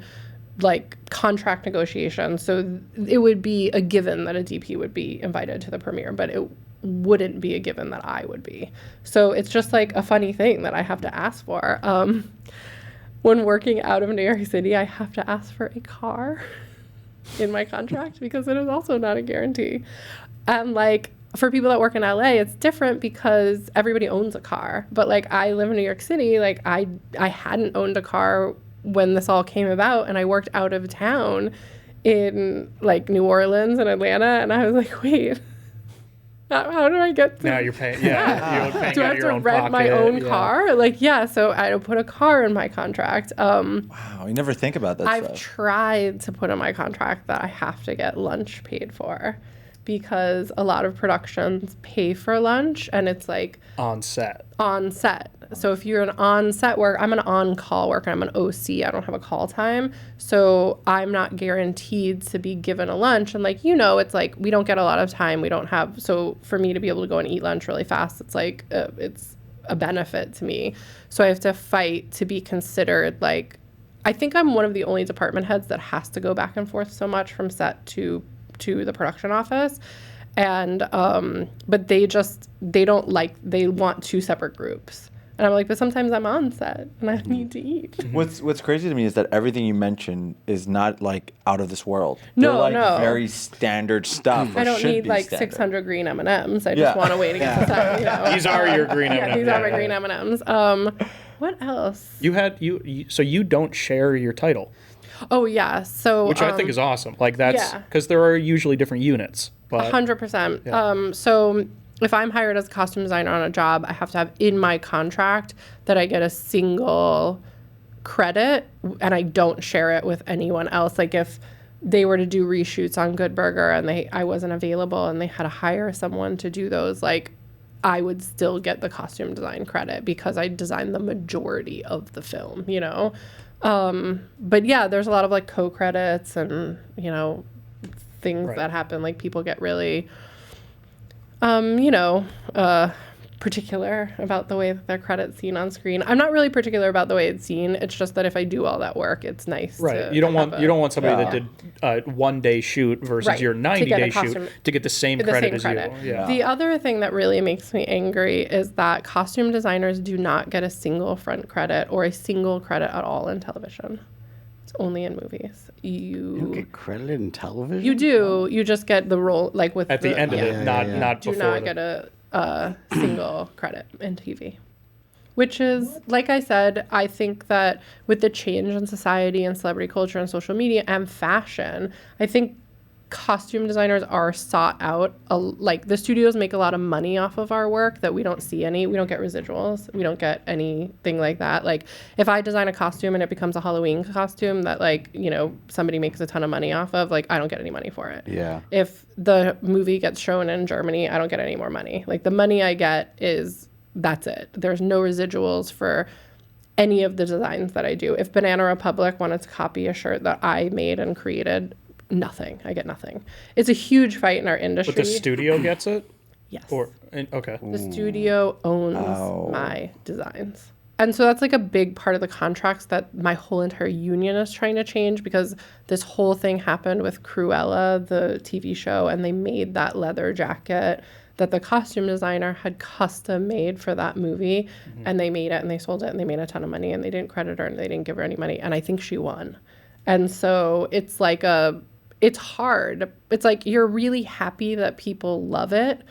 like contract negotiations. So it would be a given that a DP would be invited to the premiere, but it wouldn't be a given that I would be. So it's just like a funny thing that I have to ask for. When working out of New York City, I have to ask for a car in my contract because it is also not a guarantee. And like for people that work in LA, it's different because everybody owns a car. But like I live in New York City, like I hadn't owned a car when this all came about, and I worked out of town in like New Orleans and Atlanta, and I was like, wait, how do I get to? Now you're paying. Yeah, you're paying Do I out have of your to own rent my pocket, own yeah. car? Like, yeah, so I put a car in my contract. Wow, you never think about that I've stuff. tried to put in my contract that I have to get lunch paid for because a lot of productions pay for lunch and it's like On set. on set. So if you're an on-set worker, I'm an on-call worker. I'm an OC. I don't have a call time. So I'm not guaranteed to be given a lunch. And like, you know, it's like we don't get a lot of time. We don't have, so for me to be able to go and eat lunch really fast, it's like, it's a benefit to me. So I have to fight to be considered like, I think I'm one of the only department heads that has to go back and forth so much from set to the production office. And, but they want two separate groups. And I'm like, but sometimes I'm on set and I need to eat. What's crazy to me is that everything you mention is not like out of this world. No, They're like no. very standard stuff. Or I don't should need be like standard. 600 green M&Ms. I Yeah. just want to wait to get to set. You know? These are your green Yeah, M&Ms. these are my green M&Ms. What else? So you don't share your title, Oh yeah, so which I think is awesome. Like that's yeah. because there are usually different units. But 100%. So if I'm hired as a costume designer on a job, I have to have in my contract that I get a single credit and I don't share it with anyone else. Like if they were to do reshoots on Good Burger and I wasn't available and they had to hire someone to do those, like I would still get the costume design credit because I designed the majority of the film, you know? But yeah, there's a lot of like co-credits and, you know, things Right. that happen. Like people get really, particular about the way that their credit's seen on screen. I'm not really particular about the way it's seen. It's just that if I do all that work, it's nice. right, to you don't have want somebody Yeah. that did a 1-day shoot versus Right, your to 90-day get a shoot costume- to get the same the credit same as credit. you. Yeah. The other thing that really makes me angry is that costume designers do not get a single front credit or a single credit at all in television. It's only in movies. You don't get credited in television? You do. You just get the role, like with At the end of yeah. it, not Do before. not get a single credit in TV. Which is, like I said, I think that with the change in society and celebrity culture and social media and fashion, I think costume designers are sought out. Like the studios make a lot of money off of our work that we don't see any. We don't get residuals. We don't get anything like that. Like if I design a costume and it becomes a Halloween costume that like, you know, somebody makes a ton of money off of, like I don't get any money for it. Yeah. If the movie gets shown in Germany, I don't get any more money. Like the money I get is, that's it. There's no residuals for any of the designs that I do. If Banana Republic wanted to copy a shirt that I made and created, nothing. I get nothing. It's a huge fight in our industry. But the studio gets it? Yes. Okay. The studio owns my designs. And so that's like a big part of the contracts that my whole entire union is trying to change, because this whole thing happened with Cruella, the TV show, and they made that leather jacket that the costume designer had custom made for that movie. And they made it and they sold it and they made a ton of money and they didn't credit her and they didn't give her any money. And I think she won. And so it's like it's hard. It's like you're really happy that people love it.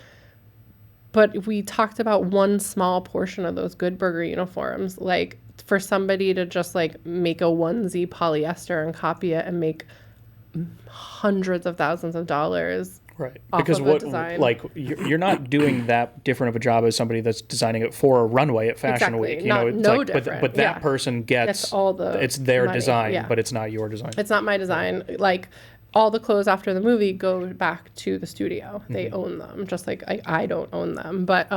But we talked about one small portion of those Good Burger uniforms. Like for somebody to just like make a onesie polyester and copy it and make hundreds of thousands of dollars. Right. Off Because of a design. like you're not doing that different of a job as somebody that's designing it for a runway at Fashion Exactly. Week. Not- It's no like, different. but that Yeah. person gets all the it's their money. design, Yeah. but it's not your design. It's not my design. Like all the clothes after the movie go back to the studio. They own them, just like I don't own them. But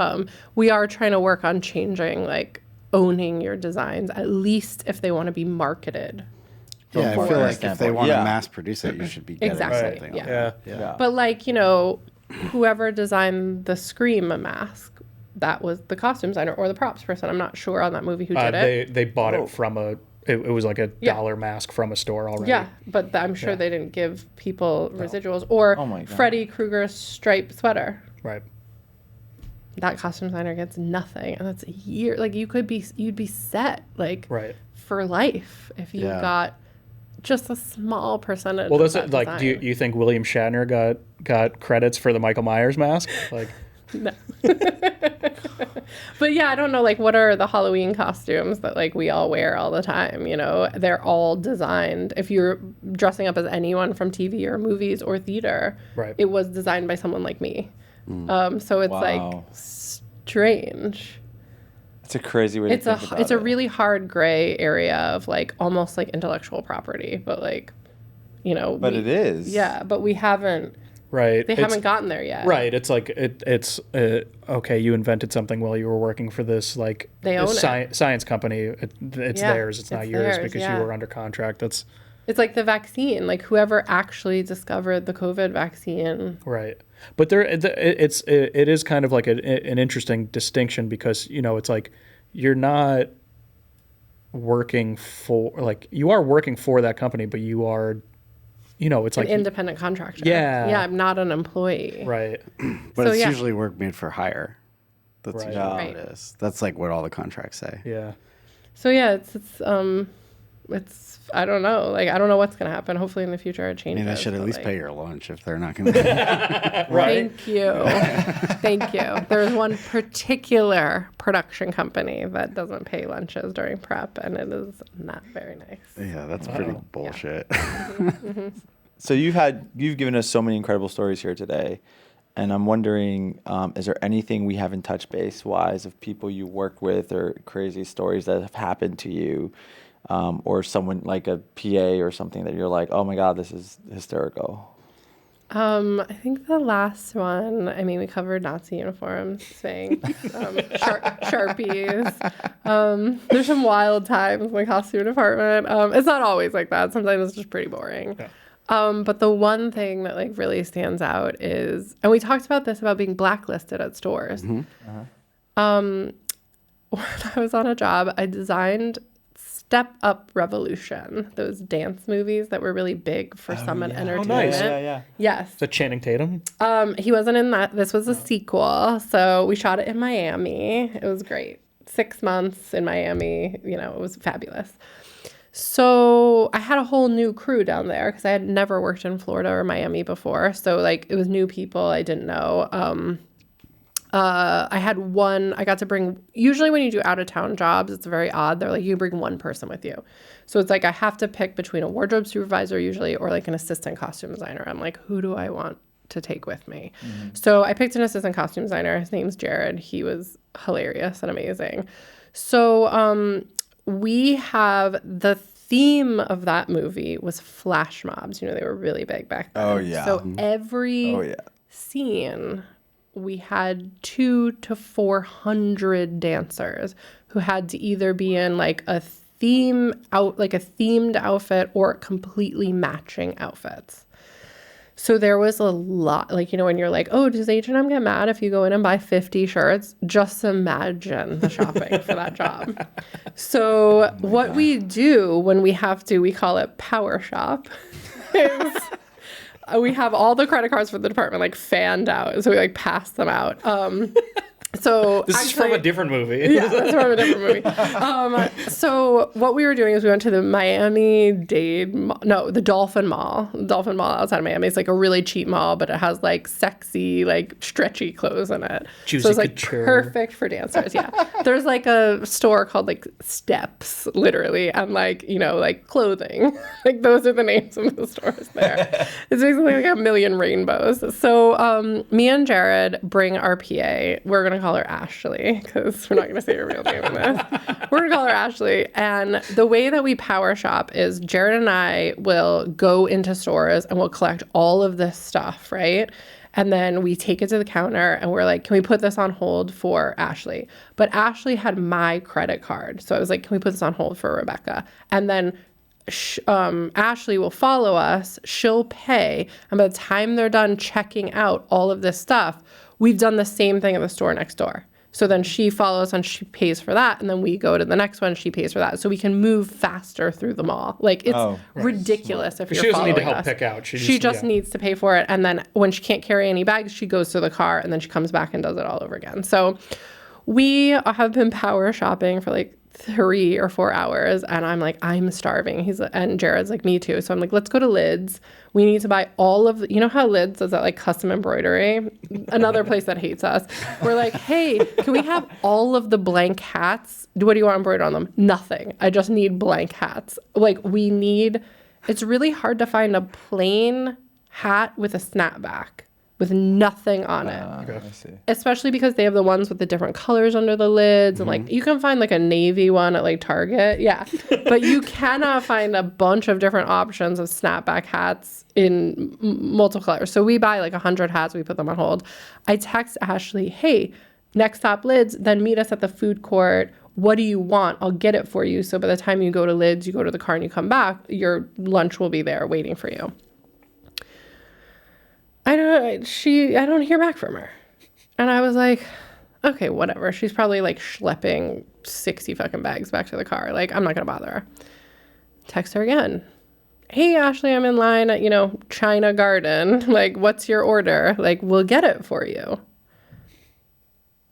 we are trying to work on changing like owning your designs, at least if they want to be marketed. Yeah, I for- feel like if they want to Yeah. mass produce it, you should be getting Exactly, something on yeah. it. Yeah. But like, you know, whoever designed the Scream mask, that was the costume designer or the props person. I'm not sure on that movie who did it. They bought it from it was like a Yeah. dollar mask from a store already. Yeah, but I'm sure they didn't give people residuals. Or Oh my God. Freddy Krueger's striped sweater. Right. That costume designer gets nothing, and that's a year. Like you'd be set like Right. for life if you Yeah. got just a small percentage. Well, of that's that like, do design. you think William Shatner got credits for the Michael Myers mask? Like, No. But yeah, I don't know, like, what are the Halloween costumes that, like, we all wear all the time, you know? They're all designed. If you're dressing up as anyone from TV or movies or theater, Right. it was designed by someone like me. So it's, like, Wow. strange. It's a crazy way to think about It's a it. really hard gray area of, like, almost like intellectual property, but, like, you know. But it is. Yeah, but we haven't. right. They haven't gotten there yet. Right. It's like it's okay. You invented something while you were working for this like They own it. science company. It's Yeah, theirs. It's not it's yours theirs, because yeah. you were under contract. That's It's like the vaccine. Like whoever actually discovered the COVID vaccine. right. But it is kind of like an interesting distinction because you know it's like you're not working for like you are working for that company, but you are. You know, it's An like independent contractor. Yeah. Yeah, I'm not an employee. right. But So, it's yeah. usually work made for hire. That's Right. usually what Right. it is. That's like what all the contracts say. Yeah. So yeah, it's I don't know. Like I don't know what's gonna happen. Hopefully in the future it I changes. mean, they should at but, least like, pay your lunch if they're not going to. Thank you. Thank you. There's one particular production company that doesn't pay lunches during prep, and it is not very nice. Yeah, that's pretty bullshit. So you've given us so many incredible stories here today, and I'm wondering, is there anything we haven't touched base wise of people you worked with or crazy stories that have happened to you, or someone like a PA or something that you're like, oh my God, this is hysterical. I think the last one, I mean, we covered Nazi uniforms, saying Sharpies. There's some wild times in the costume department. It's not always like that. Sometimes it's just pretty boring. Yeah. But the one thing that like really stands out is, and we talked about this about being blacklisted at stores. When I was on a job, I designed Step Up Revolution, those dance movies that were really big for Summit Entertainment. nice. Yeah. Yes. Is that Channing Tatum? He wasn't in that. This was a sequel. So we shot it in Miami. It was great. 6 months in Miami. You know, it was fabulous. So I had a whole new crew down there because I had never worked in Florida or Miami before. So like it was new people I didn't know. I got to bring, usually when you do out of town jobs, it's very odd. They're like, you bring one person with you. So it's like, I have to pick between a wardrobe supervisor usually or like an assistant costume designer. I'm like, who do I want to take with me? So I picked an assistant costume designer. His name's Jared. He was hilarious and amazing. So we have the theme of that movie was flash mobs. You know, they were really big back then. Oh, yeah. So every scene, we had 200 to 400 dancers who had to either be in like a themed outfit or completely matching outfits. So there was a lot, like, you know, when you're like, oh, does H&M get mad if you go in and buy 50 shirts? Just imagine the shopping for that job. So what we do when we have to, we call it power shop, is we have all the credit cards for the department like fanned out. So we like pass them out. So this is from a different movie. Yeah, that's from a different movie. So what we were doing is we went to the the Dolphin Mall. The Dolphin Mall outside of Miami. It's like a really cheap mall, but it has like sexy, like stretchy clothes in it. Juicy so it's like couture. perfect for dancers. Yeah. There's like a store called like Steps, literally, and like, you know, like clothing. Like those are the names of the stores there. It's basically like a million rainbows. So me and Jared bring our PA. We're gonna call her Ashley because we're not gonna say her real name in this. We're gonna call her Ashley. And the way that we power shop is Jared and I will go into stores and we'll collect all of this stuff, right? And then we take it to the counter and we're like, can we put this on hold for Ashley? But Ashley had my credit card. So I was like, can we put this on hold for Rebecca? And then Ashley will follow us. She'll pay. And by the time they're done checking out all of this stuff, we've done the same thing at the store next door. So then she follows and she pays for that. And then we go to the next one, she pays for that. So we can move faster through the mall. Like, it's ridiculous if you're She doesn't need to following help us. pick out. She just needs to pay for it. And then when she can't carry any bags, she goes to the car and then she comes back and does it all over again. So we have been power shopping for like 3 or 4 hours and I'm like, I'm starving. And Jared's like, me too. So I'm like, let's go to Lids. We need to buy all of, you know how Lids does that like custom embroidery? Another place that hates us. We're like, hey, can we have all of the blank hats? What do you want embroidered on them? Nothing. I just need blank hats. Like it's really hard to find a plain hat with a snapback with nothing on it. I see. Especially because they have the ones with the different colors under the lids. And like, you can find like a navy one at like Target. Yeah. But you cannot find a bunch of different options of snapback hats in multiple colors. So we buy like 100 hats. We put them on hold. I text Ashley, hey, next stop Lids, then meet us at the food court. What do you want? I'll get it for you. So by the time you go to Lids, you go to the car and you come back, your lunch will be there waiting for you. I don't hear back from her. And I was like, okay, whatever. She's probably like schlepping 60 fucking bags back to the car. Like, I'm not going to bother her. Text her again. Hey, Ashley, I'm in line at, China Garden. Like, what's your order? Like, we'll get it for you.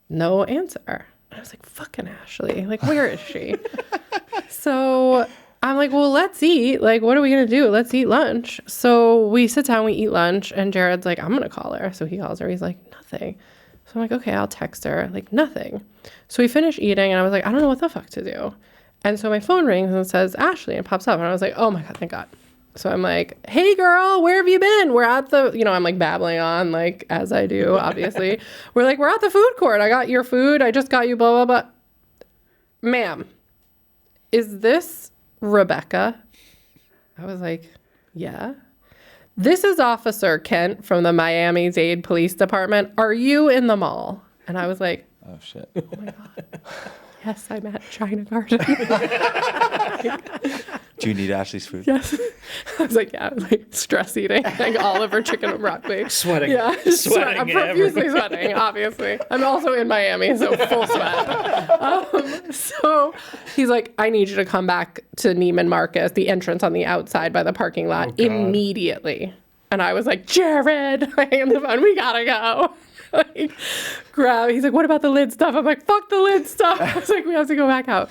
No answer. I was like, fucking Ashley. Like, where is she? So I'm like, well, let's eat. Like, what are we going to do? Let's eat lunch. So we sit down, we eat lunch, and Jared's like, I'm going to call her. So he calls her. He's like, nothing. So I'm like, okay, I'll text her. Like, nothing. So we finish eating, and I was like, I don't know what the fuck to do. And so my phone rings and it says, Ashley, and it pops up. And I was like, oh my God, thank God. So I'm like, hey, girl, where have you been? We're at the, I'm like babbling on, like, as I do, obviously. We're at the food court. I got your food. I just got you blah, blah, blah. Ma'am, is this Rebecca? I was like, yeah. This is Officer Kent from the Miami-Dade Police Department. Are you in the mall? And I was like, oh, shit. Oh, my God. Yes, I'm at China Garden. Do you need Ashley's food? Yes. I was like, yeah, like stress eating, like Oliver chicken and broccoli. Sweating. Yeah. Sweating. I'm profusely sweating, obviously. I'm also in Miami, so full sweat. So he's like, I need you to come back to Neiman Marcus, the entrance on the outside by the parking lot, immediately. And I was like, Jared, I hang the phone, we gotta go. Like, he's like, what about the lid stuff? I'm like, fuck the lid stuff. I was like, we have to go back out.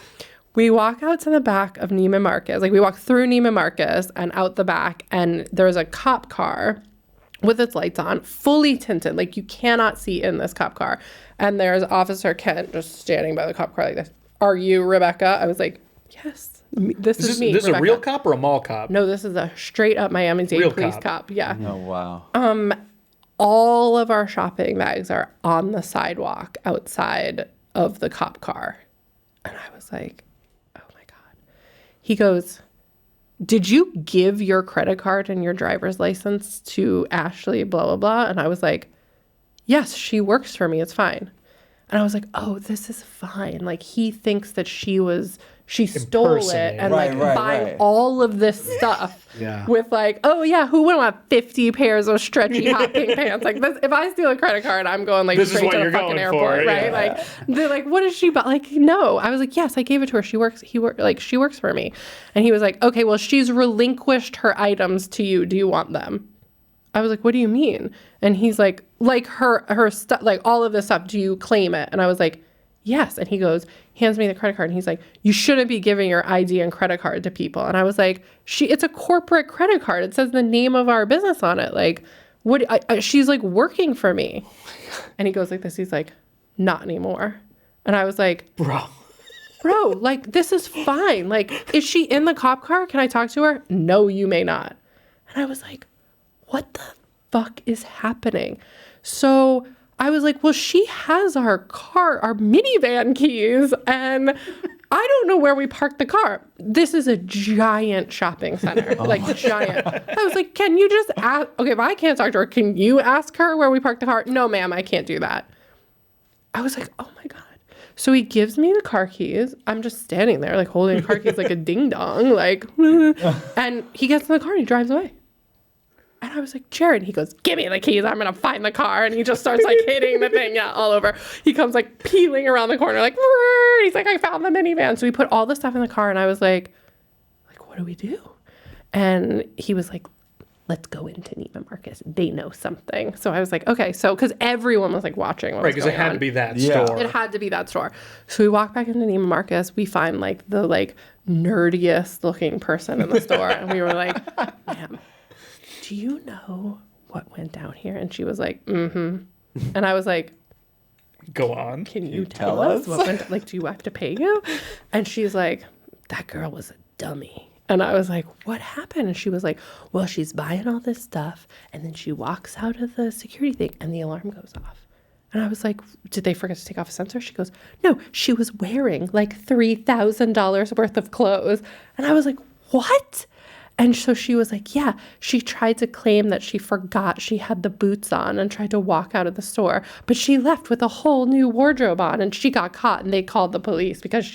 We walk out to the back of Neiman Marcus. Like, we walk through Neiman Marcus and out the back, and there's a cop car with its lights on, fully tinted. Like, you cannot see in this cop car. And there's Officer Kent just standing by the cop car like this. Are you Rebecca? I was like, yes, this is me. This is a Rebecca. real cop or a mall cop? No, this is a straight up Miami-Dade Real police cop. cop. Yeah. Oh wow. All of our shopping bags are on the sidewalk outside of the cop car. And I was like, oh my God. He goes, did you give your credit card and your driver's license to Ashley, blah, blah, blah? And I was like, yes, she works for me. It's fine. And I was like, oh, this is fine. Like, he thinks that she stole it and Right, like buy right. all of this stuff Yeah. with like, oh yeah, who wouldn't want 50 pairs of stretchy hot pink pants? Like this, if I steal a credit card, I'm going like This is straight what to the you're fucking going airport, for, right? yeah. Like they're like, what is she about? Like, no. I was like, yes, I gave it to her. She works for me. And he was like, okay, well, she's relinquished her items to you. Do you want them? I was like, what do you mean? And he's like her stuff, like all of this stuff, do you claim it? And I was like, yes. And he goes, hands me the credit card. And he's like, you shouldn't be giving your ID and credit card to people. And I was like, it's a corporate credit card. It says the name of our business on it. Like, she's like working for me. And he goes like this. He's like, not anymore. And I was like, bro, like, this is fine. Like, is she in the cop car? Can I talk to her? No, you may not. And I was like, what the fuck is happening? So I was like, well, she has our minivan keys, and I don't know where we parked the car. This is a giant shopping center, like giant. I was like, can you just ask? Okay, if I can't talk to her, can you ask her where we parked the car? No, ma'am, I can't do that. I was like, oh my God. So he gives me the car keys. I'm just standing there, like holding the car keys like a ding dong, like, and he gets in the car and he drives away. And I was like, Jared, he goes, give me the keys. I'm going to find the car. And he just starts like hitting the thing, all over. He comes like peeling around the corner, like, he's like, I found the minivan. So we put all the stuff in the car. And I was like, what do we do? And he was like, let's go into Neiman Marcus. They know something. So I was like, okay. So, because everyone was like watching what was Because going it had on. to be that Yeah. store. It had to be that store. So we walk back into Neiman Marcus. We find like the like nerdiest looking person in the store. And we were like, ma'am, do you know what went down here? And she was like, mm-hmm. And I was like, Go on. can you tell us what went, like, do you have to pay you? And she's like, that girl was a dummy. And I was like, what happened? And she was like, well, she's buying all this stuff. And then she walks out of the security thing and the alarm goes off. And I was like, did they forget to take off a sensor? She goes, no, she was wearing like $3,000 worth of clothes. And I was like, what? And so she was like, yeah, she tried to claim that she forgot she had the boots on and tried to walk out of the store, but she left with a whole new wardrobe on and she got caught and they called the police because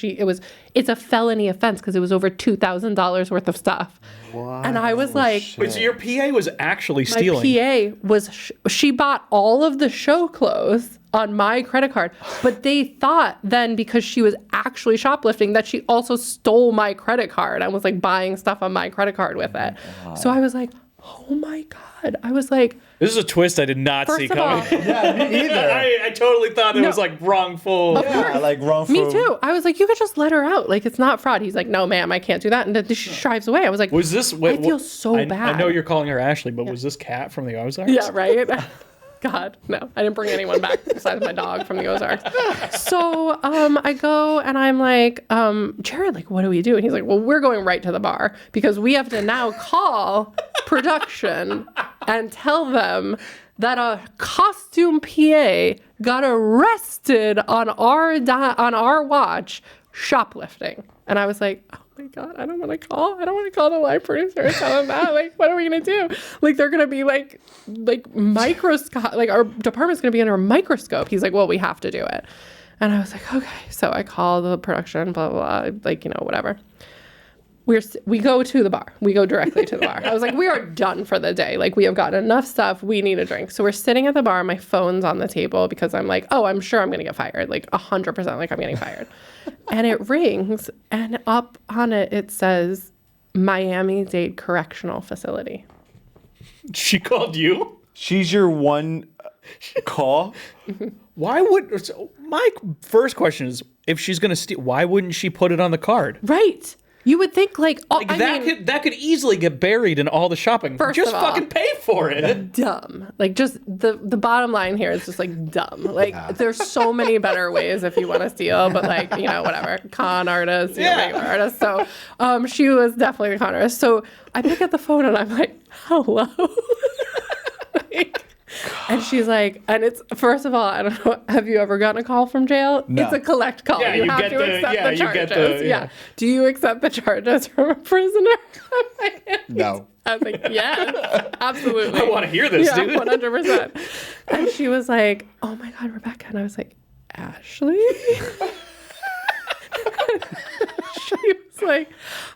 it's a felony offense because it was over $2,000 worth of stuff. What? And I was like, Wait, so your PA was actually my stealing? PA was, she bought all of the show clothes on my credit card, but they thought then because she was actually shoplifting that she also stole my credit card and was like buying stuff on my credit card with it. So I was like, oh my God. I was like, This is a twist I did not see first of all, coming. Yeah, me either. I totally thought it was like wrongful. Yeah, like wrongful. me too. I was like, you could just let her out. Like, it's not fraud. He's like, no, ma'am, I can't do that. And then she drives away. I was like, Was this? I feel so I bad. know you're calling her Ashley, but was this Kat from the Ozarks? Yeah, right? God, no. I didn't bring anyone back besides my dog from the Ozarks. So I go and I'm like, Jared, like, what do we do? And he's like, well, we're going right to the bar because we have to now call production and tell them that a costume PA got arrested on our watch shoplifting. And I was like, oh my God, I don't want to call the line producer and tell them that. Like, what are we going to do? Like, they're going to be like microscope, like our department's going to be under a microscope. He's like, well, we have to do it. And I was like, okay. So I call the production, blah, blah, blah, like, whatever. We go to the bar. We go directly to the bar. I was like, we are done for the day. Like, we have gotten enough stuff. We need a drink. So we're sitting at the bar. My phone's on the table because I'm like, oh, I'm sure I'm going to get fired. Like 100% like I'm getting fired. And it rings. And up on it, it says Miami-Dade Correctional Facility. She called you? She's your one call. Why would... So my first question is, if she's going to steal, why wouldn't she put it on the card? Right. You would think like, oh, Like that could easily get buried in all the shopping. First Just of all, fucking pay for it. dumb. Like just the bottom line here is just like dumb. Like there's so many better ways if you want to steal, but like, you know, whatever. Con artist, you know, regular artist. So she was definitely a con artist. So I pick up the phone and I'm like, hello. Like, and she's like, and it's, first of all, I don't know, have you ever gotten a call from jail? No. It's a collect call. Yeah, you you have get to the- accept yeah, the you get charges. the- yeah. yeah. Do you accept the charges from a prisoner? No. I was like, yes, absolutely. I want to hear this, Yeah, dude. 100%. And she was like, oh my God, Rebecca. And I was like, Ashley? She was like,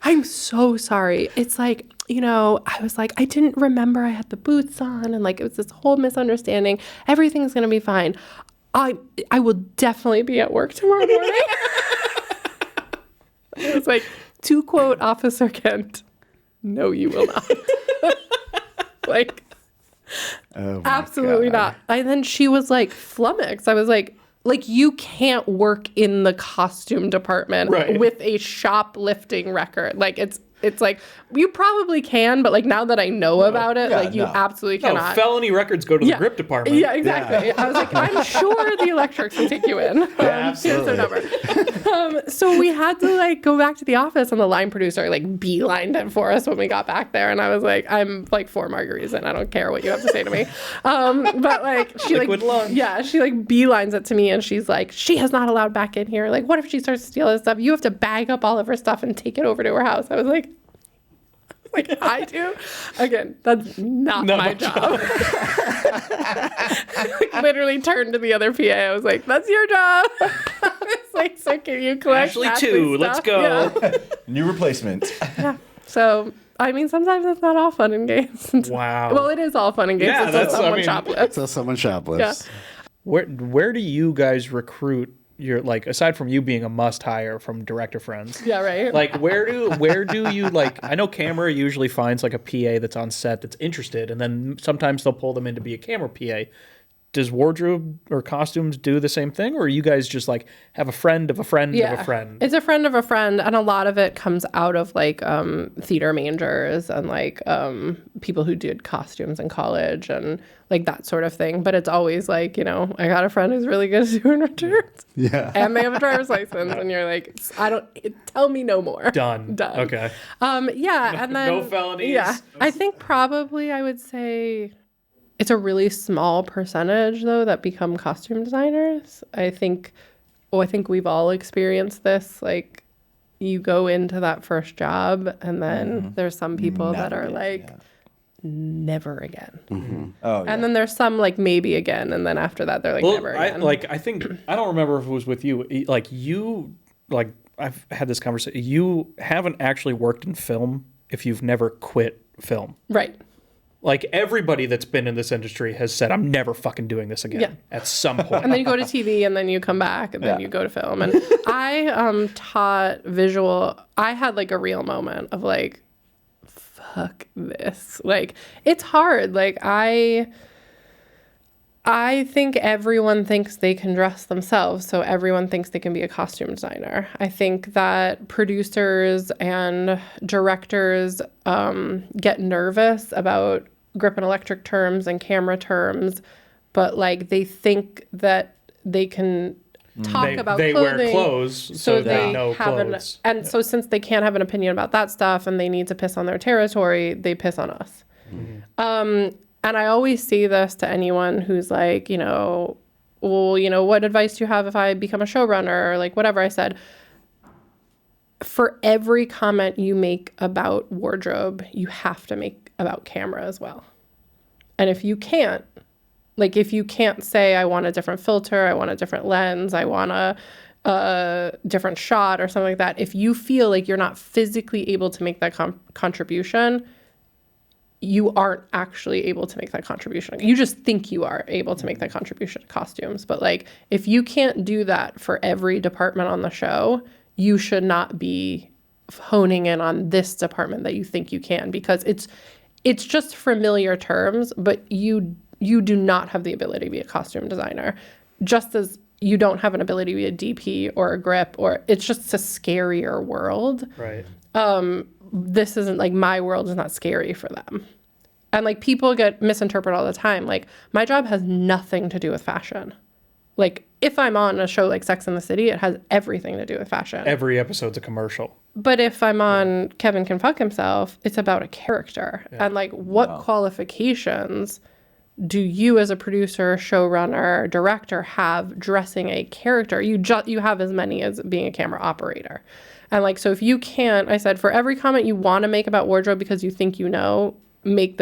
I'm so sorry. It's like, you know, I was like, I didn't remember I had the boots on, and like it was this whole misunderstanding. Everything's gonna be fine. I will definitely be at work tomorrow morning. I was like, to quote Officer Kent, no, you will not. Like, Oh my absolutely God. not. And then she was like flummoxed. I was like, you can't work in the costume department Right. with a shoplifting record. Like it's like you probably can, but like now that I know about it, yeah, like you no. absolutely No, cannot. felony records go to the grip department. Yeah, exactly. I was like, I'm sure the electrics will take you in. Here's their number. So we had to like go back to the office, and the line producer like beelined it for us when we got back there. And I was like, I'm like 4 margaritas in. I don't care what you have to say to me. But like she Liquid like lunch. yeah, she like beelines it to me, and she's like, she has not allowed back in here. Like, what if she starts to steal this stuff? You have to bag up all of her stuff and take it over to her house. I was like, I do? Again, that's not my job. Like, literally turned to the other PA. I was like, that's your job. It's like, so can you collect Ashley Ashley's 2, let's stuff? go. Yeah. New replacement. So, I mean, sometimes it's not all fun and games. Wow. Well, it is all fun and games Yeah, until that's- I someone mean- shoplifts. So someone shoplifts. Where do you guys recruit your, like, aside from you being a must hire from director friends? Yeah, right? Like where do you, like, I know camera usually finds like a PA that's on set that's interested, and then sometimes they'll pull them in to be a camera PA. Does wardrobe or costumes do the same thing, or you guys just like have a friend of a friend of a friend? It's a friend of a friend, and a lot of it comes out of like theater majors and like people who did costumes in college and like that sort of thing. But it's always like, you know, I got a friend who's really good at doing returns. Yeah. And they have a driver's license, and you're like, tell me no more. Done. Yeah, Okay. and then No felonies. Yeah, I think probably I would say it's a really small percentage though that become costume designers. I think we've all experienced this. Like, you go into that first job, and then there's some people that are like, never again. Oh, And then there's some like maybe again, and then after that they're like Well, never again. I think I don't remember if it was with you. Like you, like I've had this conversation. You haven't actually worked in film if you've never quit film. Right. Like everybody that's been in this industry has said, I'm never fucking doing this again Yeah. at some point. And then you go to TV, and then you come back, and then you go to film. And I taught visual. I had like a real moment of like, fuck this. Like, it's hard. Like, I think everyone thinks they can dress themselves, so everyone thinks they can be a costume designer. I think that producers and directors get nervous about grip and electric terms and camera terms, but like they think that they can talk about they clothing. wear clothes, so they know have clothes. so since they can't have an opinion about that stuff and they need to piss on their territory, they piss on us. And I always say this to anyone who's like, you know, well, you know, what advice do you have if I become a showrunner or like whatever? I said, for every comment you make about wardrobe, you have to make about camera as well. And if you can't, like if you can't say, I want a different filter, I want a different lens, I want a different shot or something like that, if you feel like you're not physically able to make that contribution, you aren't actually able to make that contribution. You just think you are able to make that contribution to costumes. But like, if you can't do that for every department on the show, you should not be honing in on this department that you think you can, because it's just familiar terms, but you do not have the ability to be a costume designer. Just as you don't have an ability to be a DP or a grip, or it's just a scarier world. Right. This isn't like, my world is not scary for them. And like, people get misinterpreted all the time. Like, my job has nothing to do with fashion. Like, if I'm on a show like Sex and the City, it has everything to do with fashion. Every episode's a commercial. But if I'm on Kevin Can Fuck Himself, it's about a character. Yeah. And like, what qualifications do you as a producer, showrunner, director have dressing a character? You have as many as being a camera operator. And like, so if you can't, I said, for every comment you want to make about wardrobe because you think you know, make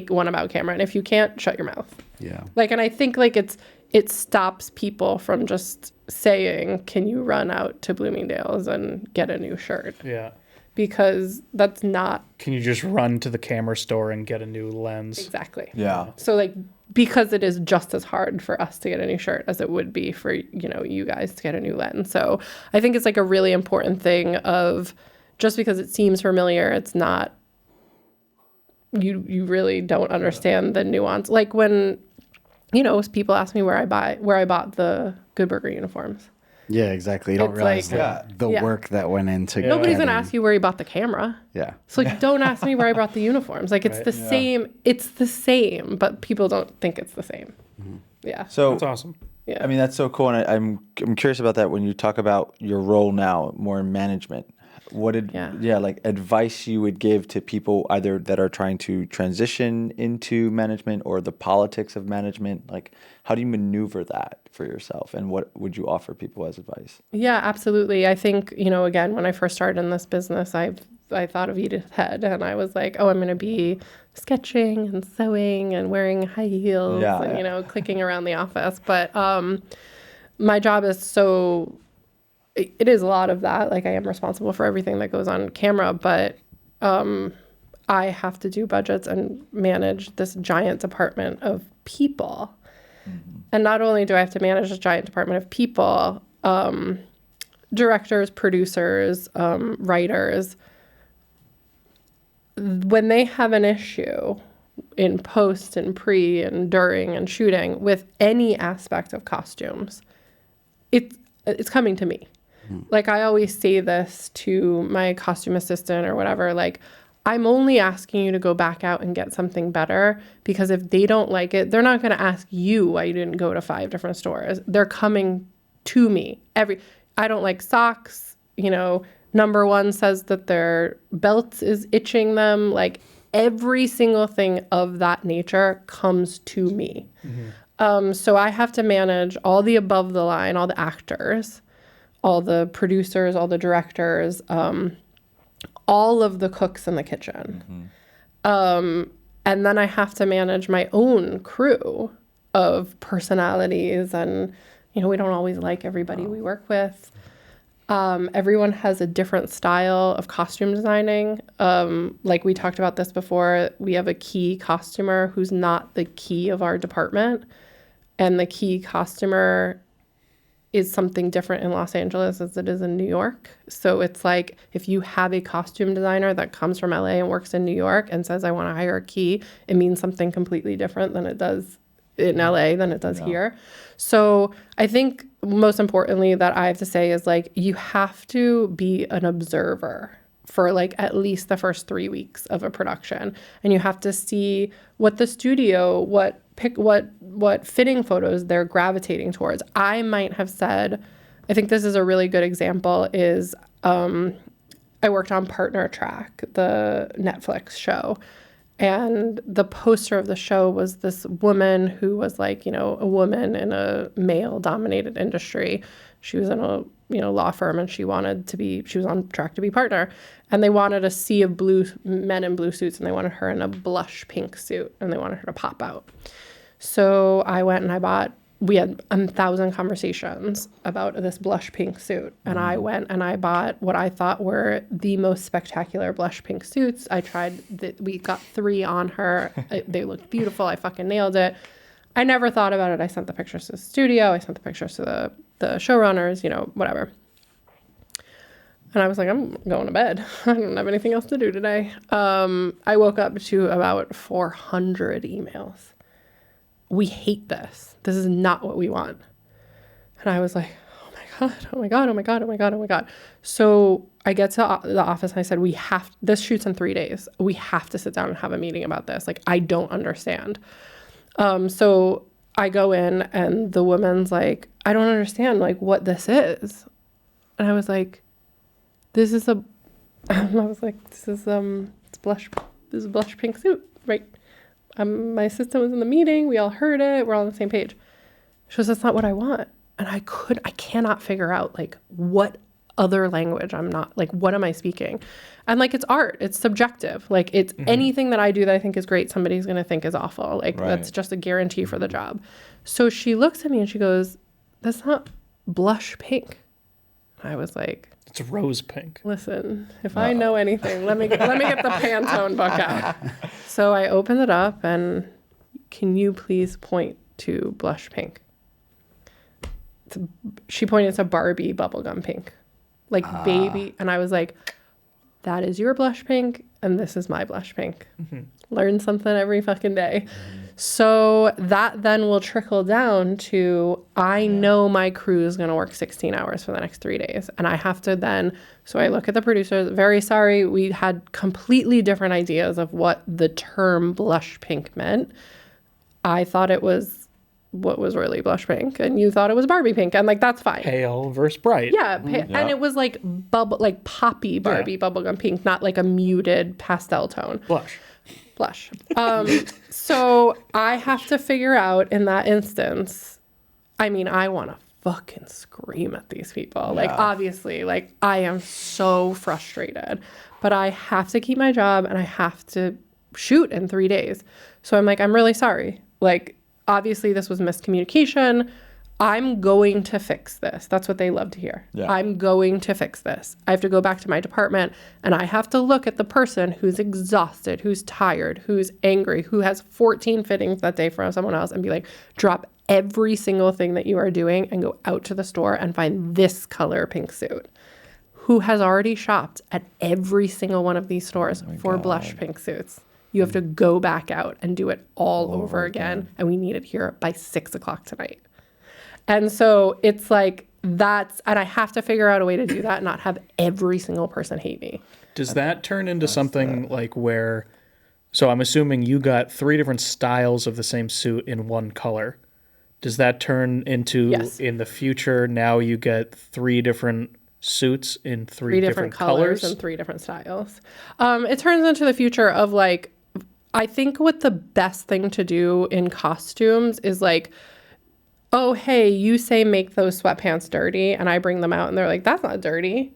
one about camera. And if you can't, shut your mouth. Yeah. Like, and I think like it stops people from just saying, can you run out to Bloomingdale's and get a new shirt? Yeah. Because that's not Can you just run to the camera store and get a new lens? exactly. Yeah. So like, because it is just as hard for us to get a new shirt as it would be for, you know, you guys to get a new lens. So I think it's like a really important thing of, just because it seems familiar, it's not, you really don't understand the nuance. Like when, you know, people ask me where I bought the Good Burger uniforms. Yeah, exactly. You don't It's realize like- the Yeah. work that went into Nobody's getting- gonna ask you where you bought the camera. Yeah. So like, don't ask me where I bought the uniforms. Like, it's Right. the same. It's the same, but people don't think it's the same. Yeah. So That's awesome. Yeah. I mean, that's so cool, and I'm curious about that when you talk about your role now, more in management. What did like advice you would give to people either that are trying to transition into management or the politics of management? Like, how do you maneuver that for yourself, and what would you offer people as advice? Yeah, absolutely. I think, you know, again, when I first started in this business, I thought of Edith Head, and I was like, oh, I'm going to be sketching and sewing and wearing high heels and, you know, clicking around the office. But my job is so, it is a lot of that. Like, I am responsible for everything that goes on camera, but I have to do budgets and manage this giant department of people. And not only do I have to manage this giant department of people, directors, producers, writers, when they have an issue in post and pre and during and shooting with any aspect of costumes, it's coming to me. Like, I always say this to my costume assistant or whatever, like, I'm only asking you to go back out and get something better, because if they don't like it, they're not going to ask you why you didn't go to 5 different stores. They're coming to me. I don't like socks, you know, number 1 says that their belt is itching them. Like, every single thing of that nature comes to me. So I have to manage all the above the line, all the actors, all the producers, all the directors, all of the cooks in the kitchen. And then I have to manage my own crew of personalities, and, you know, we don't always like everybody we work with. Everyone has a different style of costume designing. Like, we talked about this before, we have a key costumer who's not the key of our department, and the key costumer is something different in Los Angeles as it is in New York. So it's like, if you have a costume designer that comes from LA and works in New York and says, I want to hire a key, it means something completely different than it does in LA than it does here. So I think most importantly that I have to say is, like, you have to be an observer for like at least the first 3 weeks of a production. And you have to see what the studio, what fitting photos they're gravitating towards. I might have said, I think this is a really good example, is I worked on Partner Track, the Netflix show. And the poster of the show was this woman who was like, you know, a woman in a male-dominated industry. She was in a, you know, law firm, and she was on track to be partner. And they wanted a sea of blue men in blue suits, and they wanted her in a blush pink suit, and they wanted her to pop out. So I went and we had 1,000 conversations about this blush pink suit. And I went and I bought what I thought were the most spectacular blush pink suits. We got 3 on her. They looked beautiful. I fucking nailed it. I never thought about it. I sent the pictures to the studio. I sent the pictures to the showrunners, you know, whatever. And I was like, I'm going to bed. I don't have anything else to do today. I woke up to about 400 emails. We hate this. This is not what we want. And I was like, oh my God, oh my God, oh my God, oh my God, oh my God. So I get to the office and I said, this shoots in 3 days. We have to sit down and have a meeting about this. Like, I don't understand. So I go in and the woman's like, I don't understand like what this is. And I was like, this is a blush pink suit, right? My assistant was in the meeting. We all heard it. We're all on the same page. She goes, that's not what I want. And I cannot figure out like what other language what am I speaking? And like, it's art, it's subjective. Like it's anything that I do that I think is great, somebody's going to think is awful. Like that's just a guarantee for the job. So she looks at me and she goes, that's not blush pink. I was like, it's rose pink. Listen, if I know anything, let me get the Pantone book out. So I opened it up and can you please point to blush pink? She pointed to Barbie bubblegum pink. Like baby. And I was like, that is your blush pink and this is my blush pink. Learn something every fucking day. So that then will trickle down to, I know my crew is going to work 16 hours for the next 3 days. And I have to then, so I look at the producers, very sorry, we had completely different ideas of what the term blush pink meant. I thought it was what was really blush pink and you thought it was Barbie pink. And like, that's fine. Pale versus bright. Yeah. And it was like poppy Barbie bubblegum pink, not like a muted pastel tone. Blush. So I have to figure out in that instance, I mean, I want to fucking scream at these people. Yeah. Like, obviously, like, I am so frustrated, but I have to keep my job and I have to shoot in 3 days. So I'm like, I'm really sorry. Like, obviously, this was miscommunication. I'm going to fix this. That's what they love to hear. Yeah. I'm going to fix this. I have to go back to my department and I have to look at the person who's exhausted, who's tired, who's angry, who has 14 fittings that day from someone else and be like, drop every single thing that you are doing and go out to the store and find this color pink suit. Who has already shopped at every single one of these stores for blush pink suits. You have to go back out and do it all over again. And we need it here by 6 o'clock tonight. And so it's like and I have to figure out a way to do that and not have every single person hate me. Does that turn into something like where, so I'm assuming you got 3 different styles of the same suit in one color. Does that turn into, in the future, now you get 3 different suits in 3 different colors and 3 different styles? It turns into the future of like, I think what the best thing to do in costumes is like, oh, hey, you say make those sweatpants dirty, and I bring them out, and they're like, that's not dirty.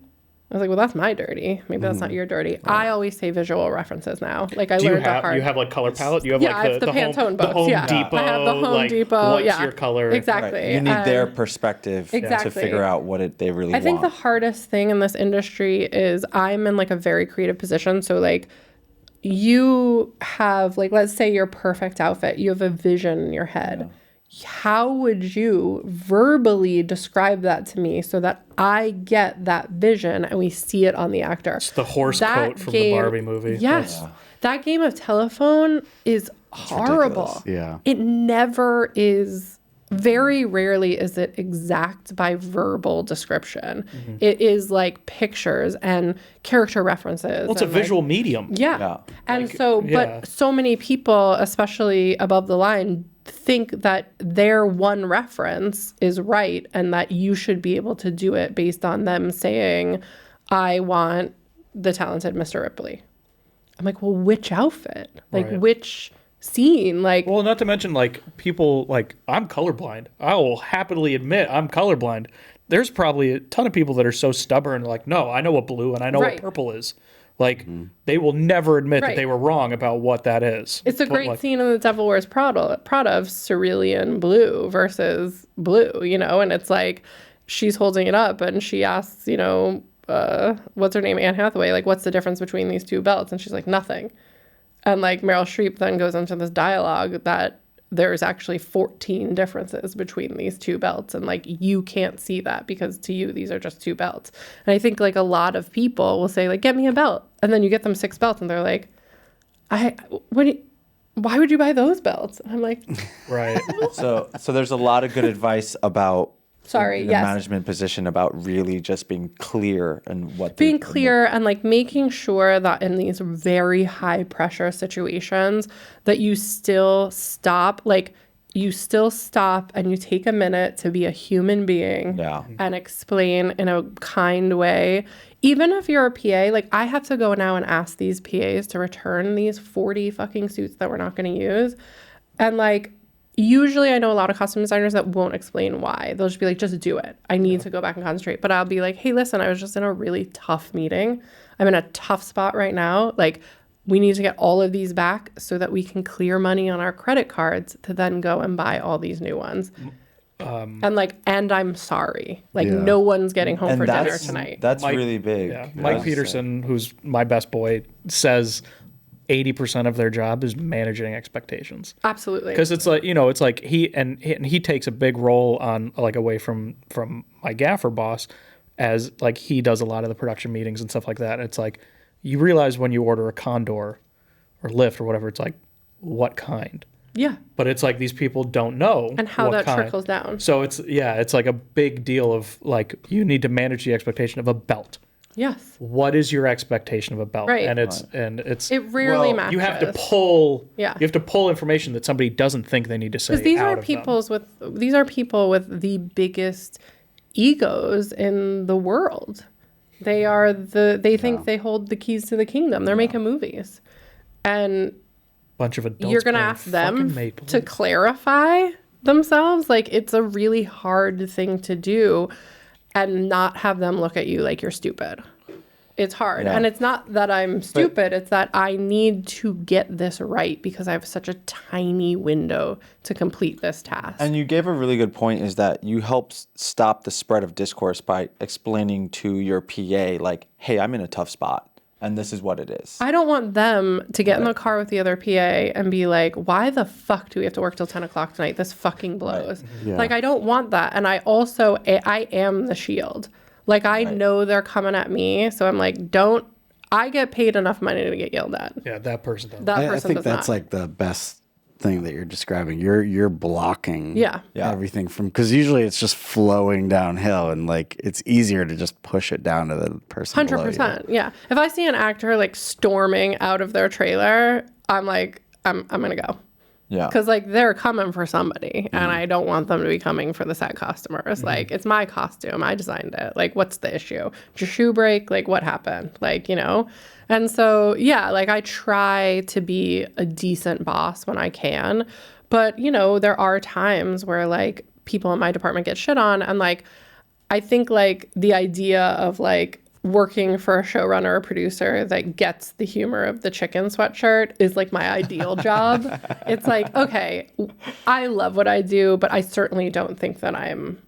I was like, well, that's my dirty. Maybe that's not your dirty. Right. I always say visual references now. Like I learned that hard. You have like color palette? You have I have the Pantone books. The Home Depot. I have the Home Depot. What's your color? Exactly. Right. You need their perspective to figure out what they really want. I think the hardest thing in this industry is I'm in like a very creative position. So like you have like, let's say your perfect outfit. You have a vision in your head. Yeah. How would you verbally describe that to me so that I get that vision and we see it on the actor? It's the horse coat from the Barbie movie. Yes. Yeah. That game of telephone is horrible. Yeah. It never is, very rarely is it exact by verbal description. Mm-hmm. It is like pictures and character references. Well, it's a visual medium. Yeah. And but so many people, especially above the line, think that their one reference is right and that you should be able to do it based on them saying, I want the talented Mr. Ripley. I'm like, well, which outfit? Like, which scene? Like, well, not to mention, like, people, like, I'm colorblind. I will happily admit I'm colorblind. There's probably a ton of people that are so stubborn, like, no, I know what blue and I know what purple is. Like, they will never admit that they were wrong about what that is. It's a great scene in The Devil Wears Prada of cerulean blue versus blue, you know? And it's like, she's holding it up and she asks, you know, what's her name, Anne Hathaway, like, what's the difference between these 2 belts? And she's like, nothing. And, like, Meryl Streep then goes into this dialogue that there's actually 14 differences between these 2 belts. And, like, you can't see that because to you, these are just 2 belts. And I think, like, a lot of people will say, like, get me a belt. And then you get them 6 belts and they're like, why would you buy those belts? And I'm like, right. So there's a lot of good advice about Sorry, in a yes. management position about really just being clear and what Being clear and like making sure that in these very high pressure situations that you still stop, and you take a minute to be a human being and explain in a kind way. Even if you're a PA, like I have to go now and ask these PAs to return these 40 fucking suits that we're not going to use. And like, usually I know a lot of costume designers that won't explain why. They'll just be like, just do it. I need to go back and concentrate. But I'll be like, hey, listen, I was just in a really tough meeting. I'm in a tough spot right now. Like, we need to get all of these back so that we can clear money on our credit cards to then go and buy all these new ones. And I'm sorry. Like, no one's getting home for dinner tonight. That's really big. Yeah. Mike Peterson, who's my best boy, says 80% of their job is managing expectations. Absolutely. Because it's like, it's like he takes a big role on, like, away from my gaffer boss, as like he does a lot of the production meetings and stuff like that. And it's like, you realize when you order a condor or lift or whatever, it's like, what kind? Yeah. But it's like these people don't know and how that kind. trickles down. So it's like a big deal of like, you need to manage the expectation of a belt. Yes. What is your expectation of a belt? Right. And it rarely matches. You have to pull Yeah. You have to pull information that somebody doesn't think they need to say. Because these out are of these are people with the biggest egos in the world. They think they hold the keys to the kingdom. They're making movies. And bunch of adults you're going to playing ask them Maple to Leaf. clarify themselves. Like, it's a really hard thing to do and not have them look at you like you're stupid. It's hard. Yeah. And it's not that I'm stupid. It's that I need to get this right because I have such a tiny window to complete this task. And you gave a really good point, is that you help stop the spread of discourse by explaining to your PA, like, hey, I'm in a tough spot and this is what it is. I don't want them to get in the car with the other PA and be like, why the fuck do we have to work till 10 o'clock tonight? This fucking blows. Yeah. Like, I don't want that. And I am the shield. Like, I know they're coming at me. So I'm like, I get paid enough money to get yelled at. Yeah, that person doesn't. That I person think does that's not. like the best thing that you're describing. You're blocking everything from, because usually it's just flowing downhill and like it's easier to just push it down to the person below you. 100%. Yeah. If I see an actor like storming out of their trailer, I'm like, I'm going to go. Yeah. Because like they're coming for somebody and I don't want them to be coming for the set customers. Like, it's my costume. I designed it. Like, what's the issue? Did your shoe break? Like, what happened? Like, And so, yeah, like I try to be a decent boss when I can. But, there are times where like people in my department get shit on. And like, I think like the idea of like working for a showrunner or producer that gets the humor of the chicken sweatshirt is like my ideal job. It's like, okay, I love what I do, but I certainly don't think that I'm,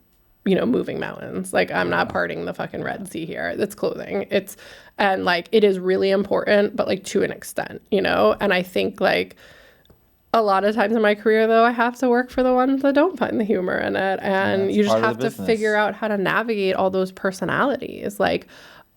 moving mountains. Like, I'm not parting the fucking Red Sea here. It's clothing. And like, it is really important, but like to an extent, And I think like a lot of times in my career, though, I have to work for the ones that don't find the humor in it. And you just have to figure out how to navigate all those personalities. Like,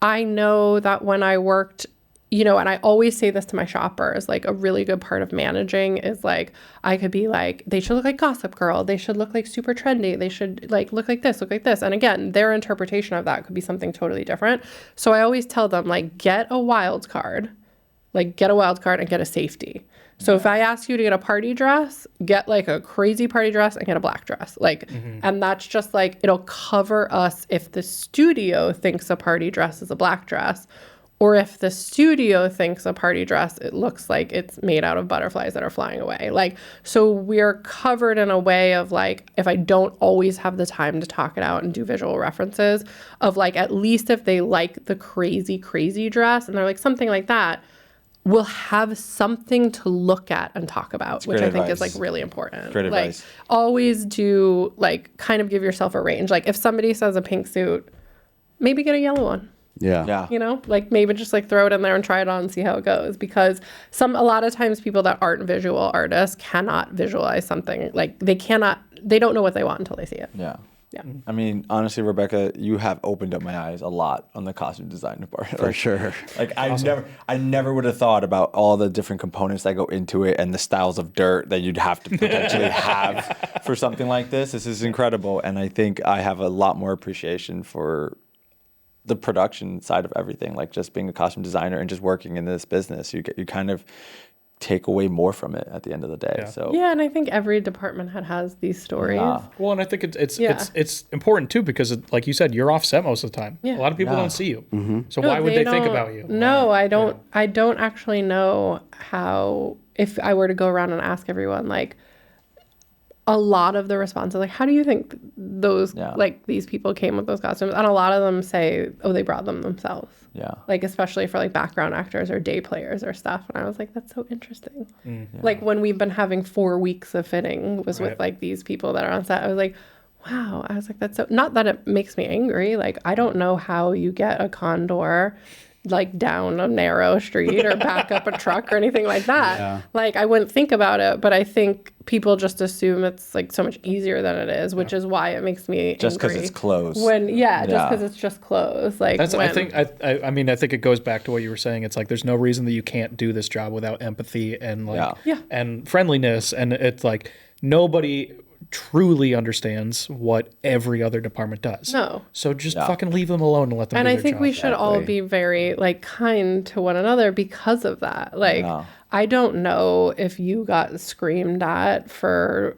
I know that when I worked, and I always say this to my shoppers, like a really good part of managing is like, I could be like, they should look like Gossip Girl. They should look like super trendy. They should like look like this, look like this. And again, their interpretation of that could be something totally different. So I always tell them, like, get a wild card and get a safety. So if I ask you to get a party dress, get like a crazy party dress and get a black dress. Like, and that's just like, it'll cover us if the studio thinks a party dress is a black dress, or if the studio thinks a party dress, it looks like it's made out of butterflies that are flying away. Like, so we're covered in a way of like, if I don't always have the time to talk it out and do visual references of like, at least if they like the crazy, crazy dress and they're like something like that, we'll have something to look at and talk about, which I think is like really important. Great like advice. Always do like kind of give yourself a range. Like if somebody says a pink suit, maybe get a yellow one. Yeah. Like maybe just like throw it in there and try it on and see how it goes, because a lot of times people that aren't visual artists cannot visualize something. Like they don't know what they want until they see it. Yeah. Yeah. I mean, honestly, Rebecca, you have opened up my eyes a lot on the costume design department. For sure. Like I never would have thought about all the different components that go into it and the styles of dirt that you'd have to potentially have for something like this. This is incredible, and I think I have a lot more appreciation for the production side of everything. Like just being a costume designer and just working in this business, you kind of take away more from it at the end of the day. Yeah. So yeah, and I think every department has these stories. Yeah. Well, and I think it's important too because, like you said, you're off set most of the time. Yeah. A lot of people Yeah. don't see you. So No, why would they think don't- about you? No, I don't. I don't actually know how. If I were to go around and ask everyone, like, a lot of the responses, like, how do you think those like these people came with those costumes? And a lot of them say, oh, they brought them themselves. Yeah. Like, especially for like background actors or day players or stuff. And I was like, that's so interesting. Like when we've been having 4 weeks of fitting was with like these people that are on set. I was like, wow. I was like, that's so, not that it makes me angry. Like, I don't know how you get a condor like down a narrow street or back up a truck or anything like that. Yeah. Like, I wouldn't think about it, but I think people just assume it's like so much easier than it is, which is why it makes me just because angry. it's clothes. Just because it's just clothes. Like, That's. I think it goes back to what you were saying. It's like there's no reason that you can't do this job without empathy and like and friendliness, and it's like nobody truly understands what every other department does. No. So just fucking leave them alone and let them And do I their think job. we should all be very like kind to one another because of that. Like, I don't know if you got screamed at for,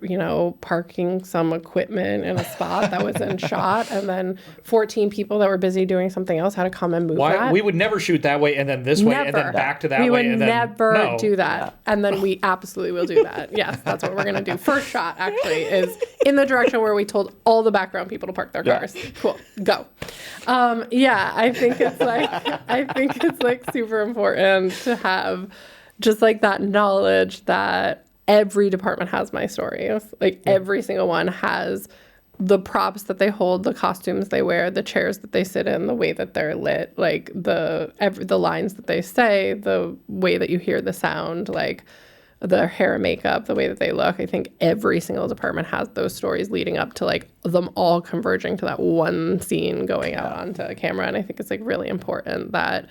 parking some equipment in a spot that was in shot, and then 14 people that were busy doing something else had to come and move that. We would never shoot that way and then this way and then back to that we way. would and then, never do that. And then we absolutely will do that. Yes, that's what we're going to do. First shot, actually, is in the direction where we told all the background people to park their cars. Cool. Go. I think it's like super important to have just like that knowledge that every department has my stories. Like every single one has the props that they hold, the costumes they wear, the chairs that they sit in, the way that they're lit, like the lines that they say, the way that you hear the sound, like the hair and makeup, the way that they look. I think every single department has those stories leading up to like them all converging to that one scene going out onto camera. And I think it's like really important that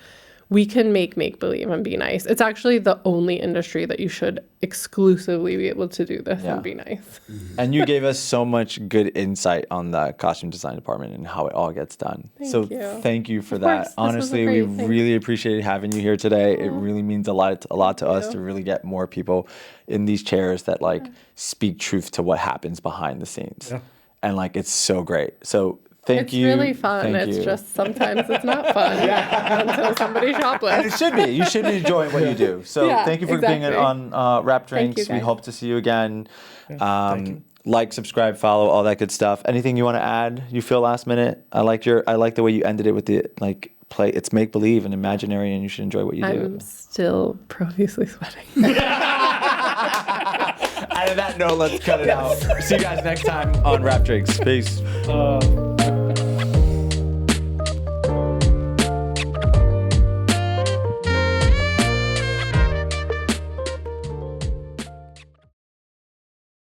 we can make believe and be nice. It's actually the only industry that you should exclusively be able to do this and be nice. And you gave us so much good insight on the costume design department and how it all gets done. Thank you for that. Course, honestly, we really appreciated having you here today. It really means a lot to us to really get more people in these chairs that like speak truth to what happens behind the scenes. Yeah. And like it's so great. So Thank you. It's really fun. It's just sometimes it's not fun until somebody shoplifts. And it should be. You should be enjoying what you do. So thank you for being on Rap Drinks. We hope to see you again. Like, subscribe, follow, all that good stuff. Anything you want to add? You feel last minute? I like the way you ended it with the like play. It's make believe and imaginary, and you should enjoy what you do. I'm still profusely sweating. And on that note, let's cut it out. See you guys next time on Rap Drinks. Peace.